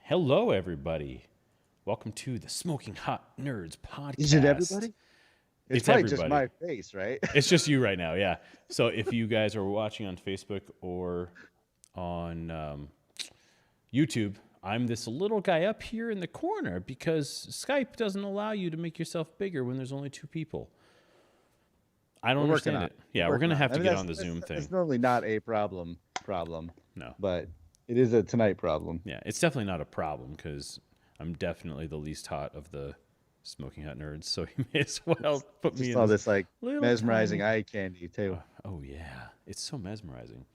Hello, everybody. Welcome to the Smoking Hot Nerds podcast. Is it everybody? It's probably just everybody. my face, right? It's just you right now, yeah. So if you guys are watching on Facebook or on YouTube, I'm this little guy up here in the corner because Skype doesn't allow you to make yourself bigger when there's only two people. I don't understand it. Yeah, we're going to have to get on the Zoom thing. It's normally not a problem, No. but it is a tonight problem. Yeah, it's definitely not a problem because I'm definitely the least hot of the Smoking Hot Nerds, so you may as well put me in all this like little mesmerizing tiny... eye candy too. Oh yeah, it's so mesmerizing.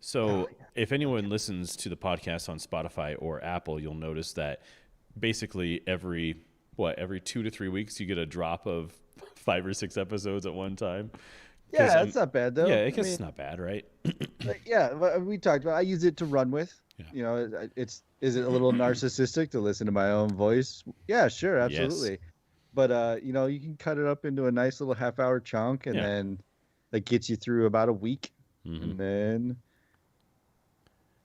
So if anyone listens to the podcast on Spotify or Apple, you'll notice that basically every 2 to 3 weeks you get a drop of 5 or 6 episodes at one time. Yeah, that's not bad though. Yeah, I guess it's not bad, right? Yeah, we talked about. I use it to run with. Yeah. You know, is it a little narcissistic to listen to my own voice? Yeah, sure, absolutely. Yes. But you know, you can cut it up into a nice little half-hour chunk, and then that gets you through about a week, and then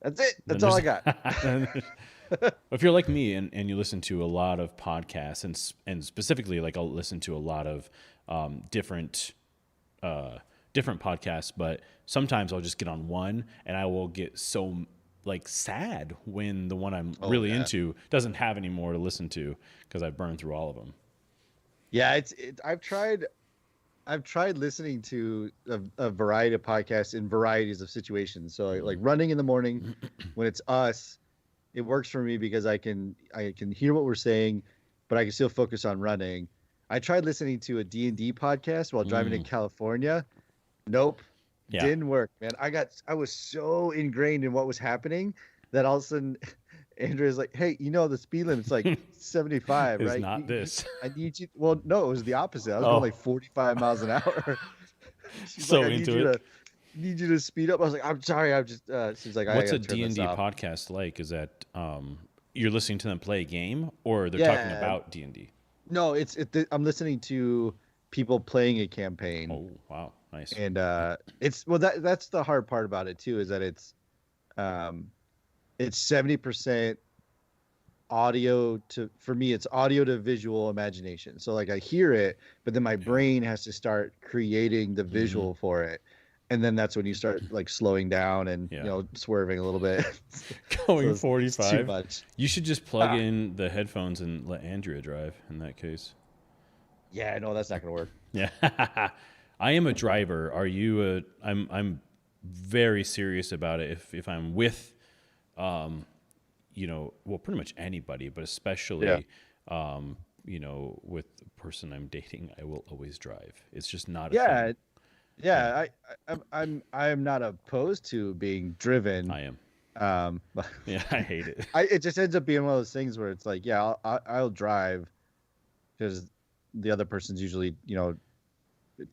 that's it. That's all I got. If you're like me and you listen to a lot of podcasts and specifically like I'll listen to a lot of different podcasts, but sometimes I'll just get on one and I will get so like sad when the one I'm really into doesn't have any more to listen to because I've burned through all of them. Yeah, I've tried listening to a variety of podcasts in varieties of situations. So like running in the morning when it's us, it works for me because I can hear what we're saying, but I can still focus on running. I tried listening to a D&D podcast while driving in California. Nope. Yeah. Didn't work, man. I was so ingrained in what was happening that all of a sudden Andrea's like, hey, you know, the speed limit's like 75, it's right? not this. I need you. Well, no, it was the opposite. I was going like 45 miles an hour. She's so like, into it. Need you to speed up. I was like, I'm sorry. I'm just. She's like, what's a D&D podcast like? Is that you're listening to them play a game, or they're talking about D&D? No, I'm listening to people playing a campaign. Oh wow, nice. And that's the hard part about it too, is that it's 70% audio for me, it's audio to visual imagination. So like I hear it, but then my brain has to start creating the visual for it. And then that's when you start like slowing down and you know, swerving a little bit. Going 45. Too much. You should just plug in the headphones and let Andrea drive in that case. Yeah, no, that's not gonna work. Yeah. I am a driver. Are you I'm very serious about it. If I'm with you know, well, pretty much anybody, but especially you know, with the person I'm dating, I will always drive. It's just not a thing. Yeah, I'm not opposed to being driven. I am. Yeah, I hate it. It just ends up being one of those things where it's like, yeah, I'll drive because the other person's usually, you know,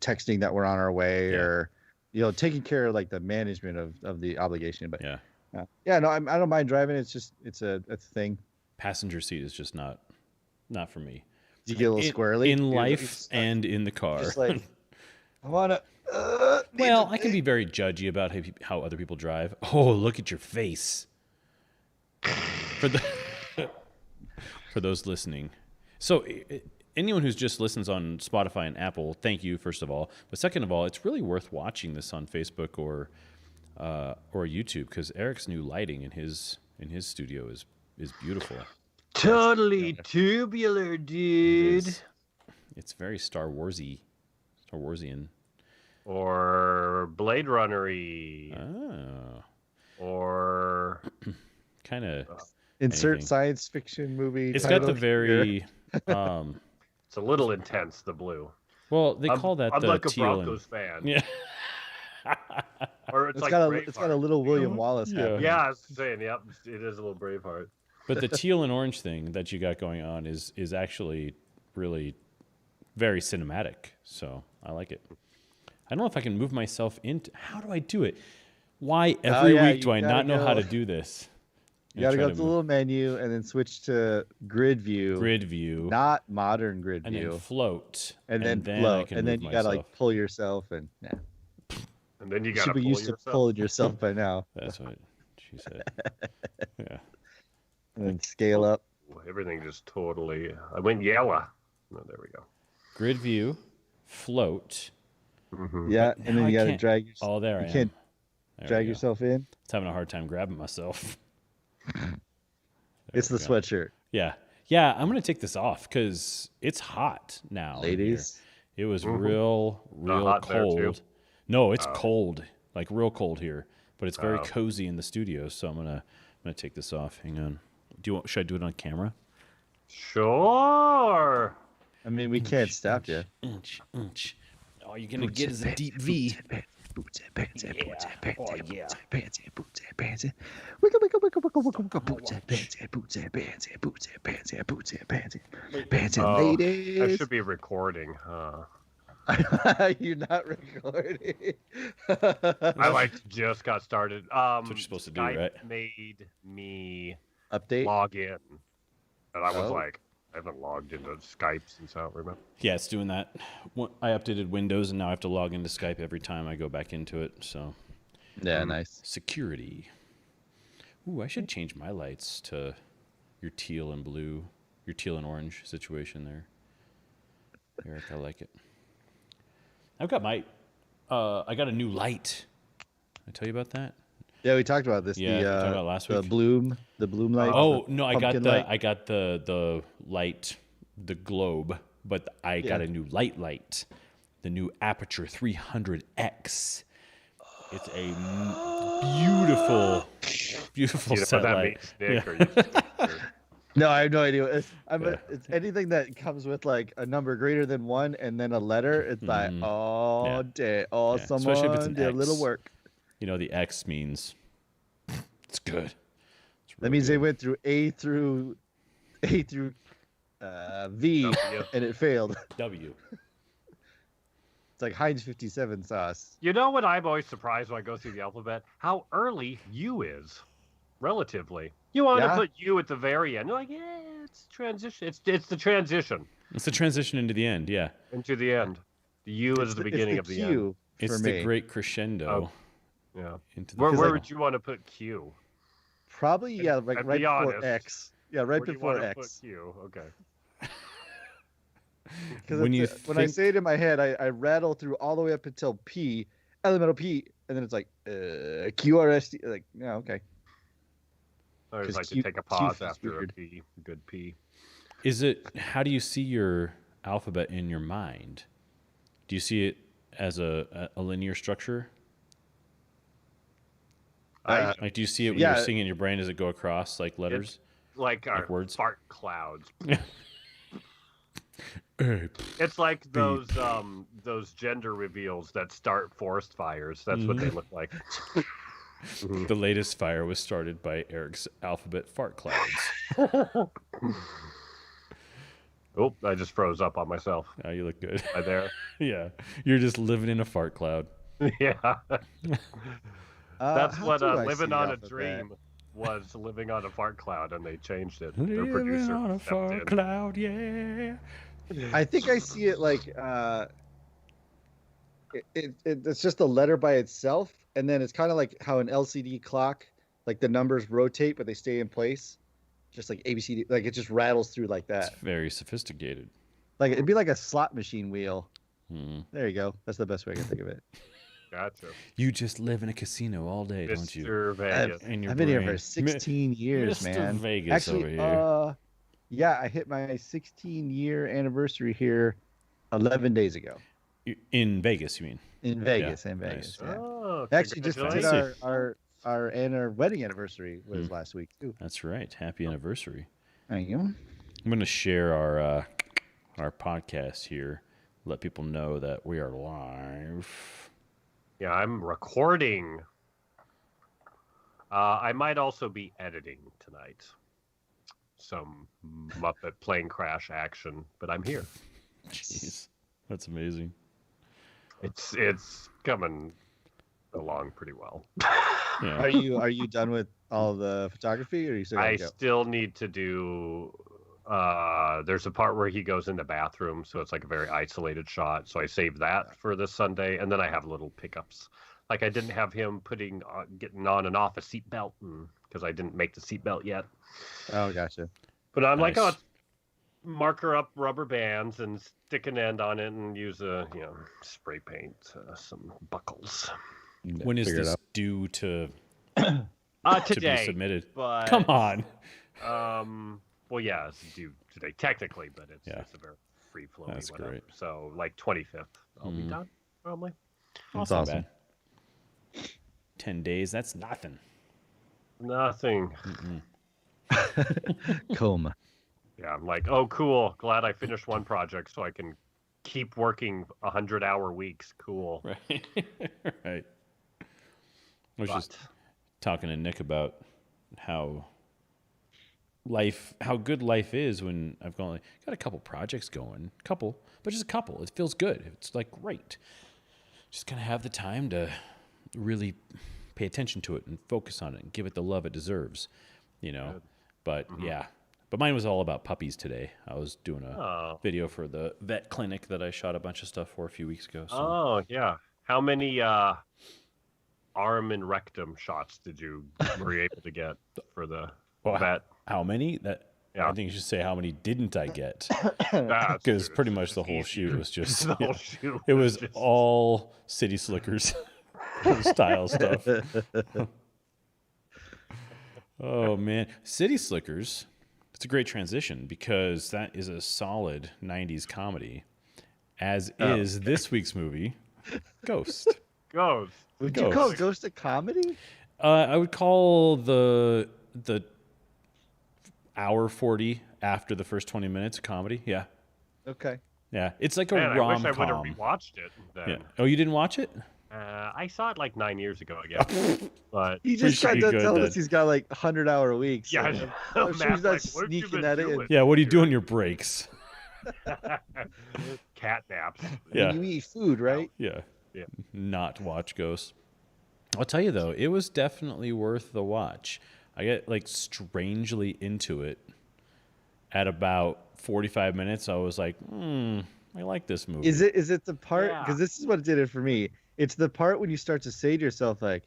texting that we're on our way or, you know, taking care of like the management of the obligation. But no, I don't mind driving. It's just it's a thing. Passenger seat is just not for me. You get a little squirrely in life and in the car. Just like I wanna. Well, I can be very judgy about how other people drive. Oh, look at your face. For those listening. So anyone who's just listens on Spotify and Apple, thank you, first of all. But second of all, it's really worth watching this on Facebook or YouTube because Eric's new lighting in his studio is beautiful. Totally tubular, dude. It's very Star Warsian. Or Blade Runner-y. Oh. Or kind of insert science fiction movie. It's got the very it's a little intense, the blue. Well, they call that the like a teal Broncos fan. Yeah. Or it's like it's got a little William Wallace. Yeah, I was saying, yep, it is a little Braveheart. But the teal and orange thing that you got going on is actually really very cinematic. So I like it. I don't know if I can move myself into. How do I do it? Why every week do I not know how to do this? You got to go to the little menu and then switch to grid view. Grid view. Not modern grid view. And then float. And then float. And then you got to like pull yourself and And then you got to pull yourself. You should be used to pulling yourself by now. That's what she said. Yeah. and then scale up. Everything just totally. I went yellow. Oh, there we go. Grid view, float. Mm-hmm. Yeah, But and now then I you got to can't- drag yourself. Oh, there I You am. can't There we drag go. yourself in. It's having a hard time grabbing myself. It's the we go. sweatshirt. Yeah. Yeah, I'm going to take this off because it's hot now. in here. Ladies. It was Mhm. real hot there, too? cold. No, it's Oh. cold, like real cold here. But it's very Oh. cozy in the studio, so I'm gonna take this off. Hang on. Should I do it on camera? Sure. I mean, we can't stop you. All you're gonna get is a deep V. I should be recording. You're not recording. I like just got started. That's what you're supposed to do, Skype right? made me Update. log in, and I was Oh. like, I haven't logged into Skype since I don't remember. Yeah, it's doing that. I updated Windows, and now I have to log into Skype every time I go back into it. So Yeah, nice. security. Ooh, I should change my lights to your teal and blue, your teal and orange situation there. Eric, I like it. I've got I got a new light. Did I tell you about that? Yeah, we talked about this. Yeah, we talked about it last week. The bloom light. Oh the no, I got pumpkin the light. I got the light, the globe, but I got a new light, the new Aperture 300X. It's a beautiful You know what set that light. means, Nick? Yeah. Or you No, I have no idea. It's Yeah. it's anything that comes with like a number greater than 1 and then a letter. It's like, Mhm. oh, Yeah. day, oh, Yeah, someone especially if it's an did a little X. work. You know, the X means it's good. It's That real means they good. went through A through V, W. and it failed. W. It's like Heinz 57 sauce. You know what I'm always surprised when I go through the alphabet? How early U is, relatively. You want to Yeah. put U at the very end. You're like, yeah, it's transition. It's the transition It's the transition into the end. Yeah, into the end. The U is the beginning of the end. Q it's for the me. great crescendo Yeah. into the. Where like- would you want to put Q? Probably, yeah, like and right be before honest, X. Yeah, right Where do you before want to X. put Q? Okay. Because When you when I think- say it in my head, I rattle through all the way up until P, elemental P, and then it's like QRST. Like, yeah, okay. I always 'Cause like Q- to take a Q pause feels after weird. a P. Good P. Is it? How do you see your alphabet in your mind? Do you see it as a linear structure? I Like, do you see it when Yeah. you're seeing in your brain? Does it go across like letters? like our words? fart clouds. Hey, It's like those gender reveals that start forest fires. That's what they look like. the latest fire was started by Eric's alphabet fart clouds. Oh, I just froze up on myself. Oh, you look good. Right there. Yeah, you're just living in a fart cloud. Yeah. That's How what do I living see on a alphabet? dream was. Living on a fart cloud, and they changed it. Their Living producer on a stepped fart in. cloud, yeah. I think I see it like it's just a letter by itself, and then it's kind of like how an LCD clock, like the numbers rotate, but they stay in place, just like ABCD, like it just rattles through like that. It's very sophisticated. Like it'd be like a slot machine wheel. Hmm. There you go. That's the best way I can think of it. Gotcha. You just live in a casino all day, don't you? Mr. Vegas. In your I've been here for brain. 16 years, Mr. man. Vegas over Actually, here. yeah, I hit my 16-year anniversary here 11 days ago In Vegas, you mean? in Vegas. In nice. Vegas, yeah. Oh, Actually, just did congratulations. our wedding anniversary was last week too. That's right. Happy anniversary. There you go. I'm going to share our podcast here. Let people know that we are live. Yeah, I'm recording. I might also be editing tonight. Some Muppet plane crash action, but I'm here. Jeez, that's amazing. It's coming along pretty well. Yeah. Are you done with all the photography, or are you still I gotta go? still need to do. There's a part where he goes in the bathroom, so it's like a very isolated shot. So I saved that for this Sunday, and then I have little pickups. Like I didn't have him getting on and off a seatbelt, because I didn't make the seatbelt yet. Oh, gotcha. But I'm like, Nice. oh, marker up rubber bands and stick an end on it and use spray paint some buckles. When is Figure it this out. due to be Today, submitted? but Come on. well, yeah, it's due today technically, but it's Yeah. a very free flow. That's great. So like 25th, I'll be done probably. That's That's not awesome. bad. 10 days, that's nothing. Nothing. Coma. Yeah, I'm like, oh, cool. Glad I finished one project so I can keep working 100-hour weeks. Cool. Right. Right. I was But just talking to Nick about how good life is when I've got a couple projects going. But just a couple. It feels good. It's like great. Just kind of have the time to really pay attention to it and focus on it and give it the love it deserves, Good. But yeah. But mine was all about puppies today. I was doing a oh, video for the vet clinic that I shot a bunch of stuff for a few weeks ago. So oh yeah. How many arm and rectum shots were you able to get for the Well, vet? how many? Yeah. I think you should say how many didn't I get? That's Because true. pretty It's much the just whole easy. shoot was just The whole shoot it was just- all City Slickers style stuff. Oh man, City Slickers. It's a great transition because that is a solid 90s comedy, as is this week's movie, Ghost. goes. Would you call Ghost. Ghost a comedy? I would call the hour 40 after the first 20 minutes a comedy. Yeah. Okay. Yeah. It's like a Man, I wish I would have rom-com. rewatched it then. Yeah. Oh, you didn't watch it? I saw it like 9 years ago, I guess. But He just Pretty tried good to tell then. us he's got like 100-hour weeks. yeah, so I'm I'm sure he's not like, what have you sneaking been that in. doing? Yeah, what do you do on your breaks? Cat naps. Yeah. You eat food, right? Yeah. Yeah. Not watch Ghost. I'll tell you though, it was definitely worth the watch. I get like strangely into it at about 45 minutes. I was like, I like this movie. Is it the part? Yeah. Because this is what did it for me. It's the part when you start to say to yourself, like,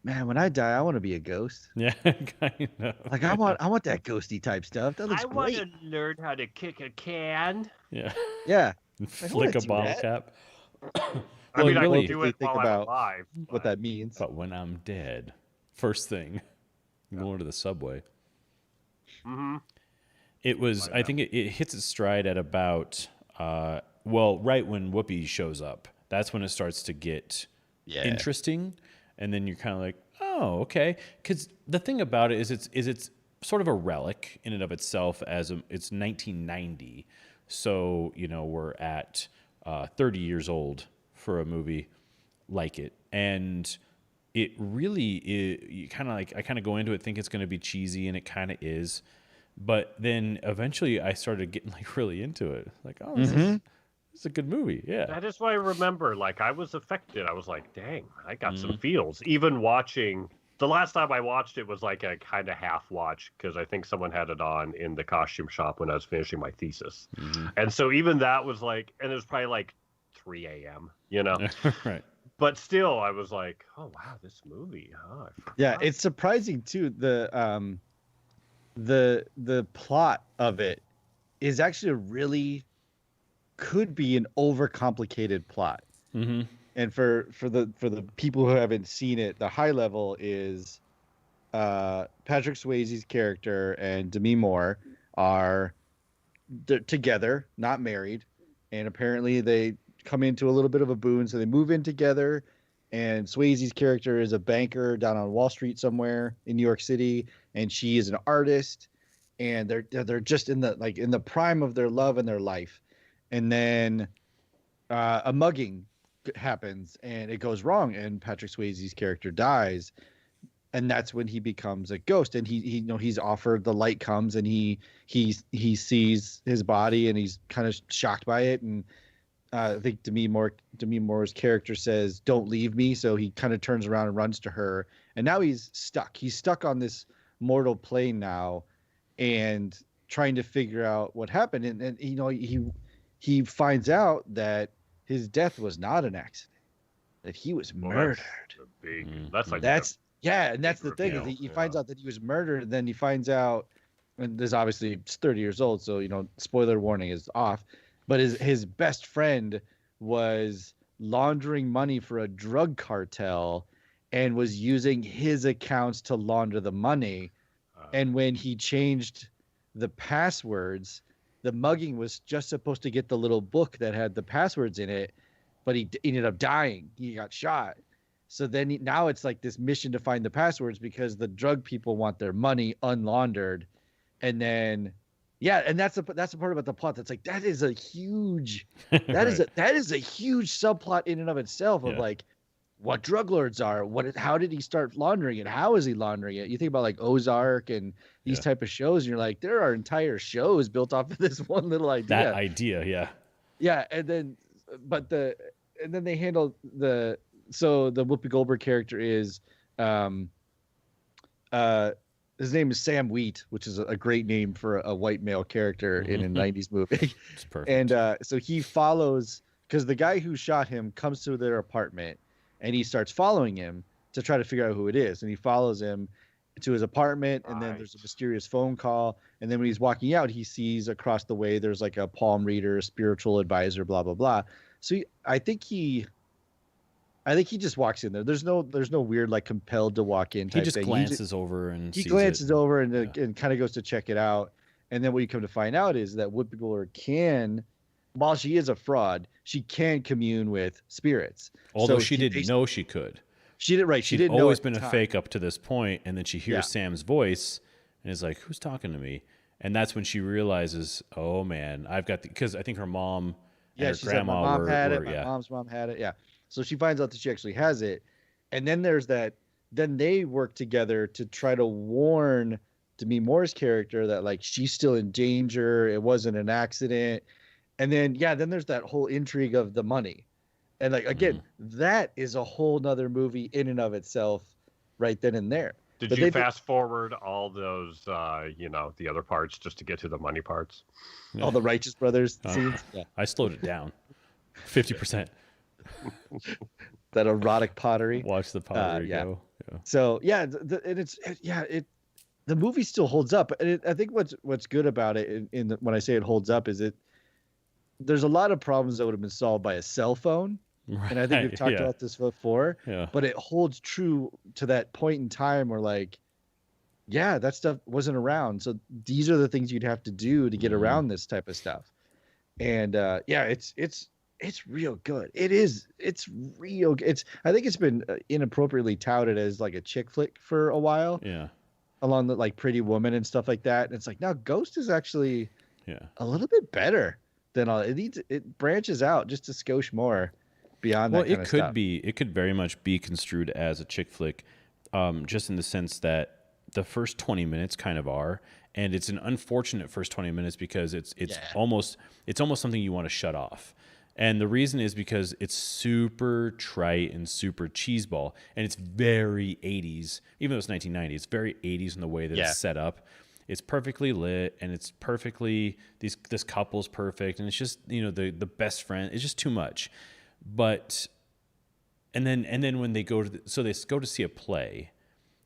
"Man, when I die, I want to be a ghost. Yeah, kind of. Like, I want that ghosty type stuff. That looks great. learn how to kick a can. Yeah. Yeah, Flick a do bottle that. cap. I mean, I really, can do it think while about I'm alive. what that means. but when I'm dead, first thing, going to the subway. Mm-hmm. It was, I think it hits its stride at about, right when Whoopi shows up. That's when it starts to get interesting. And then you're kind of like, oh, okay. Because the thing about it is it's sort of a relic in and of itself it's 1990. So, we're at 30 years old for a movie like it. And it really, I kind of go into it, think it's going to be cheesy, and it kind of is. But then eventually I started getting like really into it. Like, oh, this is a good movie. Yeah. That is why I remember, like, I was affected. I was like, dang, I got some feels. Even watching, the last time I watched it was like a kind of half watch because I think someone had it on in the costume shop when I was finishing my thesis. And so even that was like, and it was probably like 3 a.m., Right. But still, I was like, oh, wow, this movie. Huh? Yeah, it's surprising too. The plot of it is actually could be an overcomplicated plot. Mm-hmm. And for the people who haven't seen it, the high level is Patrick Swayze's character and Demi Moore are together, not married, and apparently they come into a little bit of a boon, so they move in together. And Swayze's character is a banker down on Wall Street somewhere in New York City, and she is an artist, and they're just in the prime of their love and their life. And then a mugging happens, and it goes wrong, and Patrick Swayze's character dies, and that's when he becomes a ghost. And he's offered, the light comes, and he sees his body, and he's kind of shocked by it. And I think Demi Moore's character says, "Don't leave me." So he kind of turns around and runs to her, and now he's stuck. He's stuck on this mortal plane now, and trying to figure out what happened. And he finds out that his death was not an accident, that he was murdered. That's like That's Yeah, and that's big the thing is reveal. he Yeah. finds out that he was murdered, and then he finds out, and this obviously it's 30 years old, so spoiler warning is off, but his best friend was laundering money for a drug cartel and was using his accounts to launder the money. And when he changed the passwords, the mugging was just supposed to get the little book that had the passwords in it, but he ended up dying. He got shot. So then now it's like this mission to find the passwords because the drug people want their money unlaundered. And then, yeah, and that's the part about the plot that's like that is a huge Right. that is a huge subplot in and of itself of Yeah. like what drug lords are, how did he start laundering it, how is he laundering it. You think about like Ozark and these Yeah. type of shows, and you're like, there are entire shows built off of this one little That idea. idea, yeah. Yeah, and then they handle the Whoopi Goldberg character is um his name is Sam Wheat, which is a great name for a white male character in a 90s movie. It's perfect. And so he follows because the guy who shot him comes to their apartment and he starts following him to try to figure out who it is. And he follows him to his apartment, and then there's a mysterious phone call. And then when he's walking out, he sees across the way there's like a palm reader, a spiritual advisor, blah blah blah. So I think he just walks in there. There's no weird like compelled to walk in type He just thing. glances over and He sees glances it. over and Yeah. and kind of goes to check it out. And then what you come to find out is that Whoopi Goldberg can, while she is a fraud, she can commune with spirits. Although So she didn't know she could. She did right. She She'd didn't know always at the been a time. fake up to this point, and then she hears Yeah. Sam's voice and is like, "Who's talking to me?" And that's when she realizes, "Oh man, I've got the," because I think her mom and her She said grandma my mom had it. were My yeah. mom's mom had it. Yeah. So she finds out that she actually has it, and then there's that. Then they work together to try to warn Demi Moore's character that like she's still in danger. It wasn't an accident. And then then there's that whole intrigue of the money. And like again, that is a whole nother movie in and of itself, right then and there. Did But you they fast forward all those, the other parts just to get to the money parts? all the Righteous Brothers scenes, I slowed it down, 50%. that erotic pottery. Watch the pottery yeah. go. Yeah. So the movie still holds up. And I think what's good about it when I say it holds up is there's a lot of problems that would have been solved by a cell phone. Right. And I think we've talked yeah. about this before, Yeah. but it holds true to that point in time where like, yeah, that stuff wasn't around. So these are the things you'd have to do to get around this type of stuff. And it's real good. It's real. I think it's been inappropriately touted as like a chick flick for a while, Yeah. along the like Pretty Woman and stuff like that. And it's like, now Ghost is actually Yeah. a little bit better than all. It branches out just a skosh more beyond that kind of stuff. It could very much be construed as a chick flick, just in the sense that the first 20 minutes kind of are, and it's an unfortunate first 20 minutes because it's almost something you want to shut off. And the reason is because it's super trite and super cheeseball, and it's very 80s, even though it's 1990. It's very 80s in the way that it's set up. It's perfectly lit, and it's perfectly this couple's perfect, and it's just the best friend. It's just too much. But and then when they go to they go to see a play,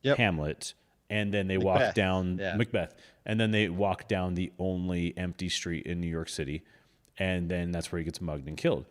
Hamlet, and then they walk down Macbeth, and then they walk down the only empty street in New York City, and then that's where he gets mugged and killed.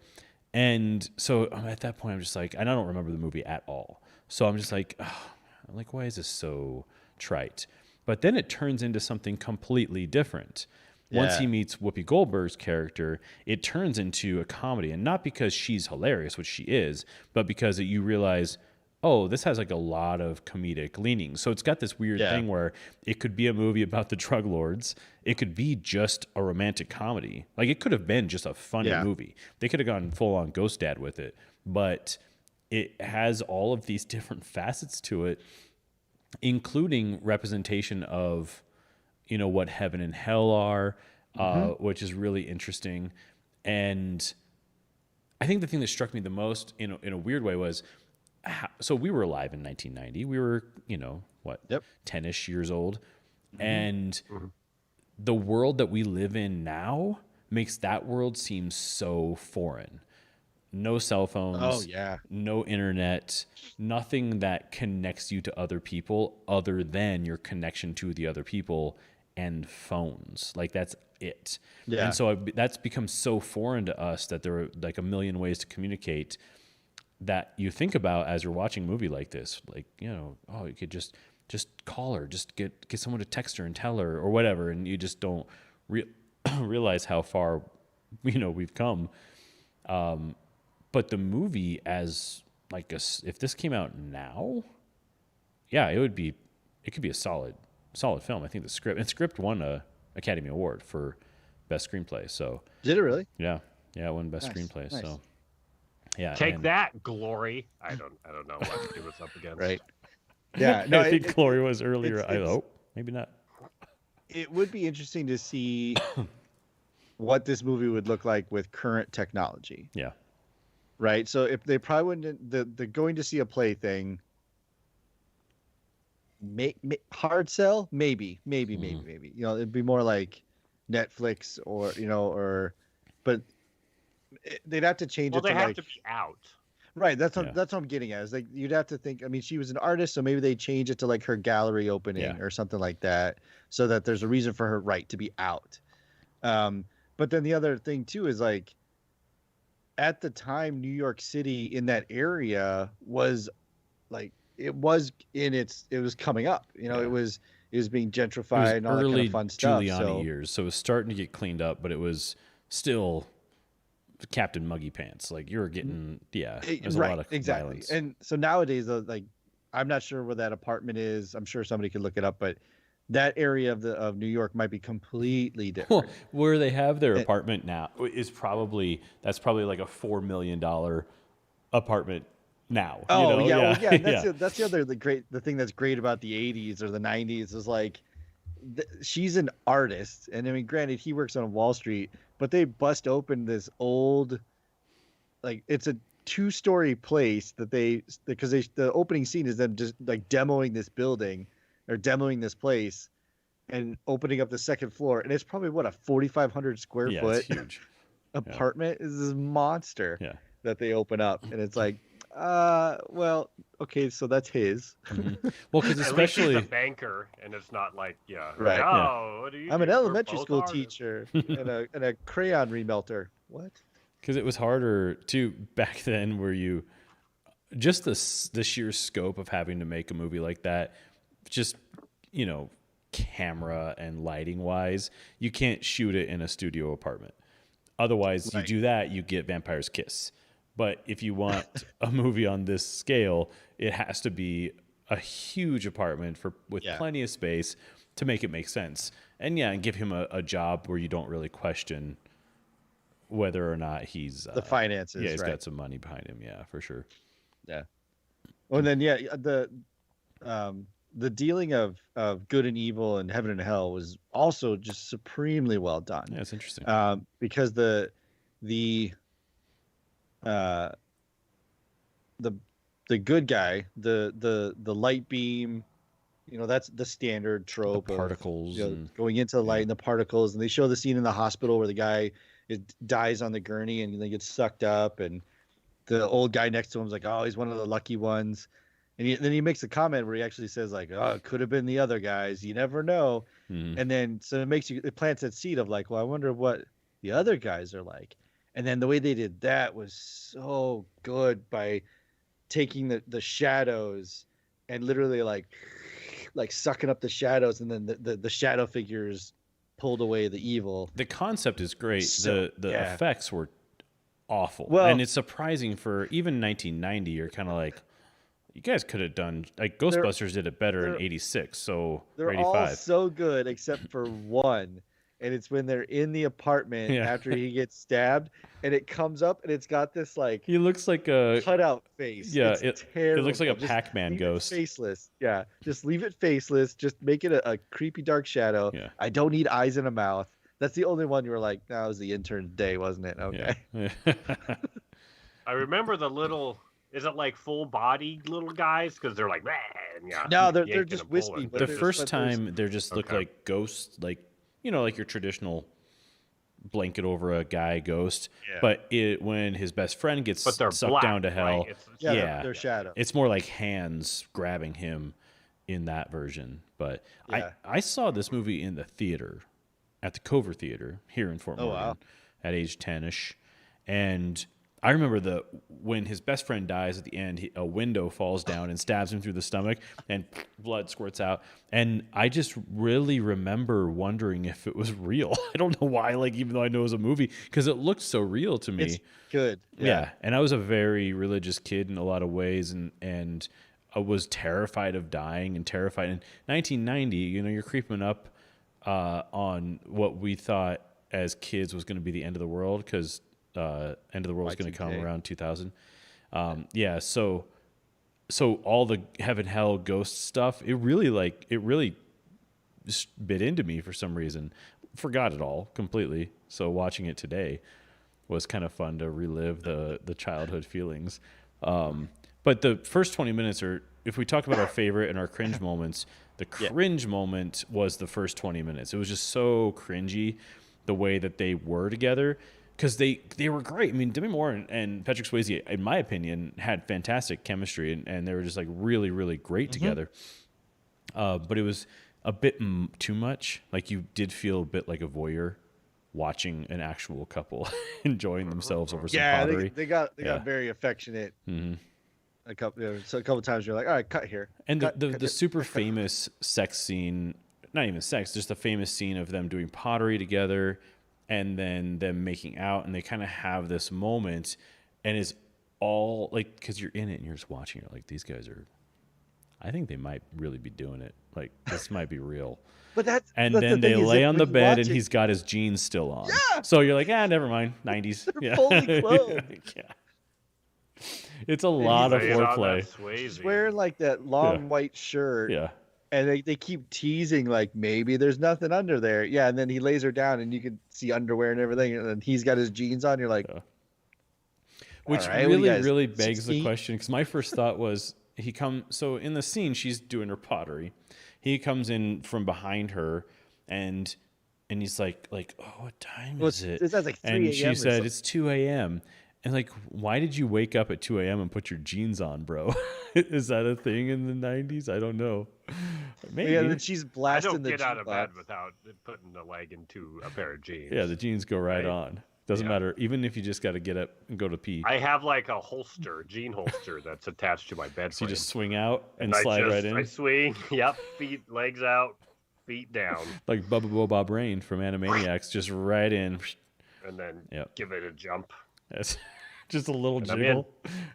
And so at that point, I'm just like, and I don't remember the movie at all. So I'm just like, I'm like, why is this so trite? But then it turns into something completely different. Once he meets Whoopi Goldberg's character, it turns into a comedy. And not because she's hilarious, which she is, but because you realize, oh, this has like a lot of comedic leanings. So it's got this weird thing where it could be a movie about the drug lords. It could be just a romantic comedy. Like it could have been just a funny movie. They could have gone full on Ghost Dad with it. But it has all of these different facets to it, including representation of what heaven and hell are, which is really interesting. And I think the thing that struck me the most in a weird way was, so we were alive in 1990. We were, 10-ish years old. And the world that we live in now makes that world seem so foreign. no cell Oh phones, yeah. no internet, nothing that connects you to other people other than your connection to the other people and phones. Like that's it. And Yeah. so that's become so foreign to us that there are like a million ways to communicate that you think about as you're watching a movie like this. Like, you know, oh, you could just call her, just get someone to text her and tell her or whatever, and you just don't realize how far we've come. But the movie, as like if this came out now, yeah, it could be a solid film. I think the script won a Academy Award for best screenplay. So Did it really? yeah, it won best Nice, screenplay. nice. So yeah, Take that, Glory. I don't know what it was up against. Right. Yeah. No, I think Glory was earlier. it's- I hope maybe not. it would be interesting to see what this movie would look like with current technology. Yeah, Right. So if they probably wouldn't, the going to see a play thing, hard sell, maybe. You know, it'd be more like Netflix but they'd have to change Well, it they to have like, to be out. right. That's Yeah. what I'm getting at. Is like you'd have to think. I mean, she was an artist, so maybe they change it to like her gallery opening Yeah. or something like that, so that there's a reason for her to be out. But then the other thing too is like, at the time, New York City in that area was like it was coming up. You know, Yeah. it was being it was gentrified and all that kind early of fun stuff. Giuliani So years, so it was starting to get cleaned up, but it was still Captain Muggy Pants. Like you were getting, there's a lot of violence. And so nowadays, like, I'm not sure where that apartment is. I'm sure somebody could look it up, but that area of New York might be completely different. Well, where they have their apartment now is probably like a $4 million apartment now. Oh you know? yeah, well, yeah. And yeah. that's the other the thing that's great about the '80s or the '90s is like, she's an artist, and I mean, granted, he works on Wall Street, but they bust open this old, like it's a 2-story place that the opening scene is them just like demoing this building or demoing this place and opening up the second floor, and it's probably what, a 4,500 square Yeah, foot it's huge. apartment. Is this monster Yeah. that they open up, and it's like, well, okay, so that's his. Well, because At least he's especially a banker, and it's not like, Right, Oh, what do you? I'm do? an We're elementary both school artists." teacher and a crayon remelter. What? because it was harder to back then, where you just the sheer scope of having to make a movie like that, just camera and lighting wise, you can't shoot it in a studio apartment. Otherwise, you Right. do that, you get Vampire's Kiss. But if you want a movie on this scale, it has to be a huge apartment with Yeah. plenty of space to make it make sense. And and give him a job where you don't really question whether or not he's The finances, he's right? got some money behind him. Yeah, for sure. Yeah. Well, and then the dealing of good and evil and heaven and hell was also just supremely well done. Yeah, it's interesting. Because the good guy, the light beam, that's the standard trope The particles of, and- going into the light and the particles. And they show the scene in the hospital where the guy dies on the gurney and they get sucked up, and the old guy next to him is like, oh, he's one of the lucky ones. And then he makes a comment where he actually says like, oh, it could have been the other guys. You never know. Mhm. And then so it plants that seed of like, well, I wonder what the other guys are like. And then the way they did that was so good, by taking the shadows and literally like sucking up the shadows, and then the shadow figures pulled away the evil. The concept is great. So- the yeah. effects were awful. Well- and it's surprising for even 1990. You're kind of like, you guys could have done, like, Ghostbusters did it better in they're- 86, so They're or all 85. so good except for one. And it's when they're in the apartment Yeah. after he gets stabbed, and it comes up and it's got this like He looks like a cutout face. yeah. It's It terrible. looks like a Just Pac-Man leave it ghost. faceless. Yeah, just leave it faceless. Just make it a creepy dark shadow. Yeah. I don't need eyes and a mouth. That's the only one you were like, that was the intern's day, wasn't it? Okay. Yeah. I remember the little. Is it like full body little guys? Because they're like, "Bah," and yeah. No, they're yanking just and wispy, pulling. but The there's- first but there's- time they just look Okay. like ghosts, like like your traditional blanket over a guy ghost. Yeah. But when his best friend gets But they're sucked black, down to hell, right? It's Yeah, they're shadow. it's more like hands grabbing him in that version. But Yeah. I saw this movie in the theater at the Cover Theater here in Fort Oh, Morgan wow. at age 10ish, and I remember when his best friend dies at the end, a window falls down and stabs him through the stomach, and blood squirts out. And I just really remember wondering if it was real. I don't know why, like, even though I know it was a movie, because it looked so real to me. It's good. Yeah. And I was a very religious kid in a lot of ways, and I was terrified of dying and terrified. In 1990, you're creeping up on what we thought as kids was going to be the end of the world, because end of the world was going to come around 2000. So all the heaven, hell, ghost stuff, it really just bit into me for some reason. Forgot it all completely. So watching it today was kind of fun to relive the childhood feelings. But the first 20 minutes are, if we talk about our favorite and our cringe moments, the cringe moment was the first 20 minutes. It was just so cringy the way that they were together, because they were great. I mean, Demi Moore and Patrick Swayze, in my opinion, had fantastic chemistry, and they were just like really, really great together. But it was a bit too much. Like, you did feel a bit like a voyeur watching an actual couple enjoying themselves over some pottery. They got very affectionate. A couple times you're like, all right, cut here. And the super famous sex scene, not even sex, just a famous scene of them doing pottery together and then them making out, and they kind of have this moment, and it's all like, because you're in it and you're just watching it, like, these guys are, I think they might really be doing it. Like, this might be real. But and then they lay on the bed and he's got his jeans still on. Yeah. So you're like, never mind. 90s. They're fully clothed. Yeah. It's a lot of Laying on foreplay. that Swayze. He's wearing like that long white shirt. Yeah. And they keep teasing, like, maybe there's nothing under there. Yeah, and then he lays her down and you can see underwear and everything, and then he's got his jeans on. You're like, which right, really begs 16? the question, because my first thought was, so in the scene, she's doing her pottery. He comes in from behind her, and he's like, oh, what time is it? It says like 3 a.m. And she said, it's 2 a.m. And like, why did you wake up at 2 a.m. and put your jeans on, bro? Is that a thing in the 90s? I don't know. Maybe. Yeah, and then she's I blasting don't the get out of bed G-box. without putting a leg into a pair of jeans. Yeah, the jeans go right on. Doesn't Yeah. matter. Even if you just got to get up and go to pee. I have like a jean holster that's attached to my bed So frame. you just swing out and I slide right in. I swing, yep, legs out, feet down, Like Bubba Boba Brain from Animaniacs, just right in. and then Yep. give it a jump. That's just a little And I'm jiggle,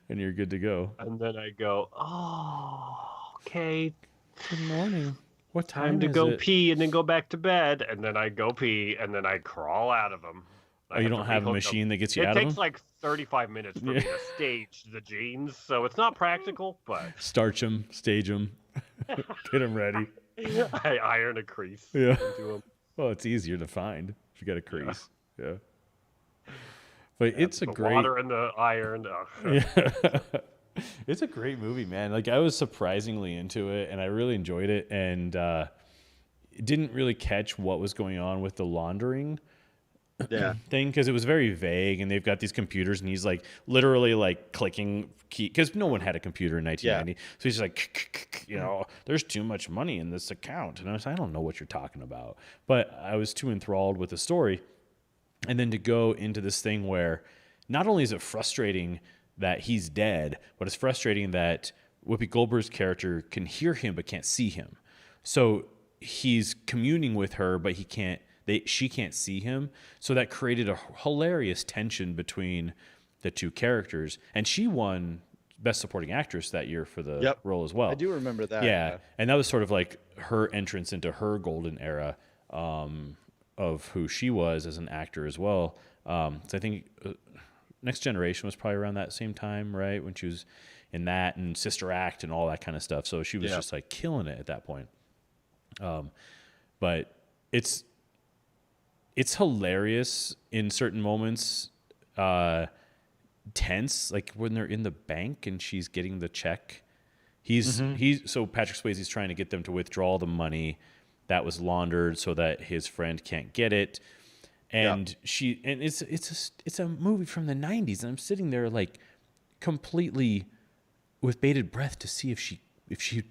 and you're good to go. And then I go, oh, okay, Good morning. What time to go pee, and then go back to bed. And then I go pee, and then I crawl out of them. Oh, you don't have a machine that gets you it out of takes them? like 35 minutes for me to stage the jeans, so it's not practical, but Starch them, stage them, get them ready. I iron a crease Yeah. into them. Well, it's easier to find if you got a crease. Yeah. But it's a the great. water and the iron. Ugh. Yeah. It's a great movie, man. Like, I was surprisingly into it, and I really enjoyed it, and didn't really catch what was going on with the laundering thing, because it was very vague, and they've got these computers, and he's like literally like clicking key, because no one had a computer in 1990. So he's like, there's too much money in this account, and I was like, I don't know what you're talking about, but I was too enthralled with the story. And then to go into this thing where not only is it frustrating that he's dead, but it's frustrating that Whoopi Goldberg's character can hear him but can't see him. So he's communing with her, but she can't see him. So that created a hilarious tension between the two characters. And she won Best Supporting Actress that year for the role as well. I do remember that. Yeah. And that was sort of like her entrance into her golden era of who she was as an actor as well. So I think Next Generation was probably around that same time, right? When she was in that, and Sister Act and all that kind of stuff. So she was just like killing it at that point. But it's hilarious in certain moments, tense, like when they're in the bank and she's getting the check. So Patrick Swayze's trying to get them to withdraw the money that was laundered so that his friend can't get it. And it's a movie from the 90s, and I'm sitting there like completely with bated breath to see if she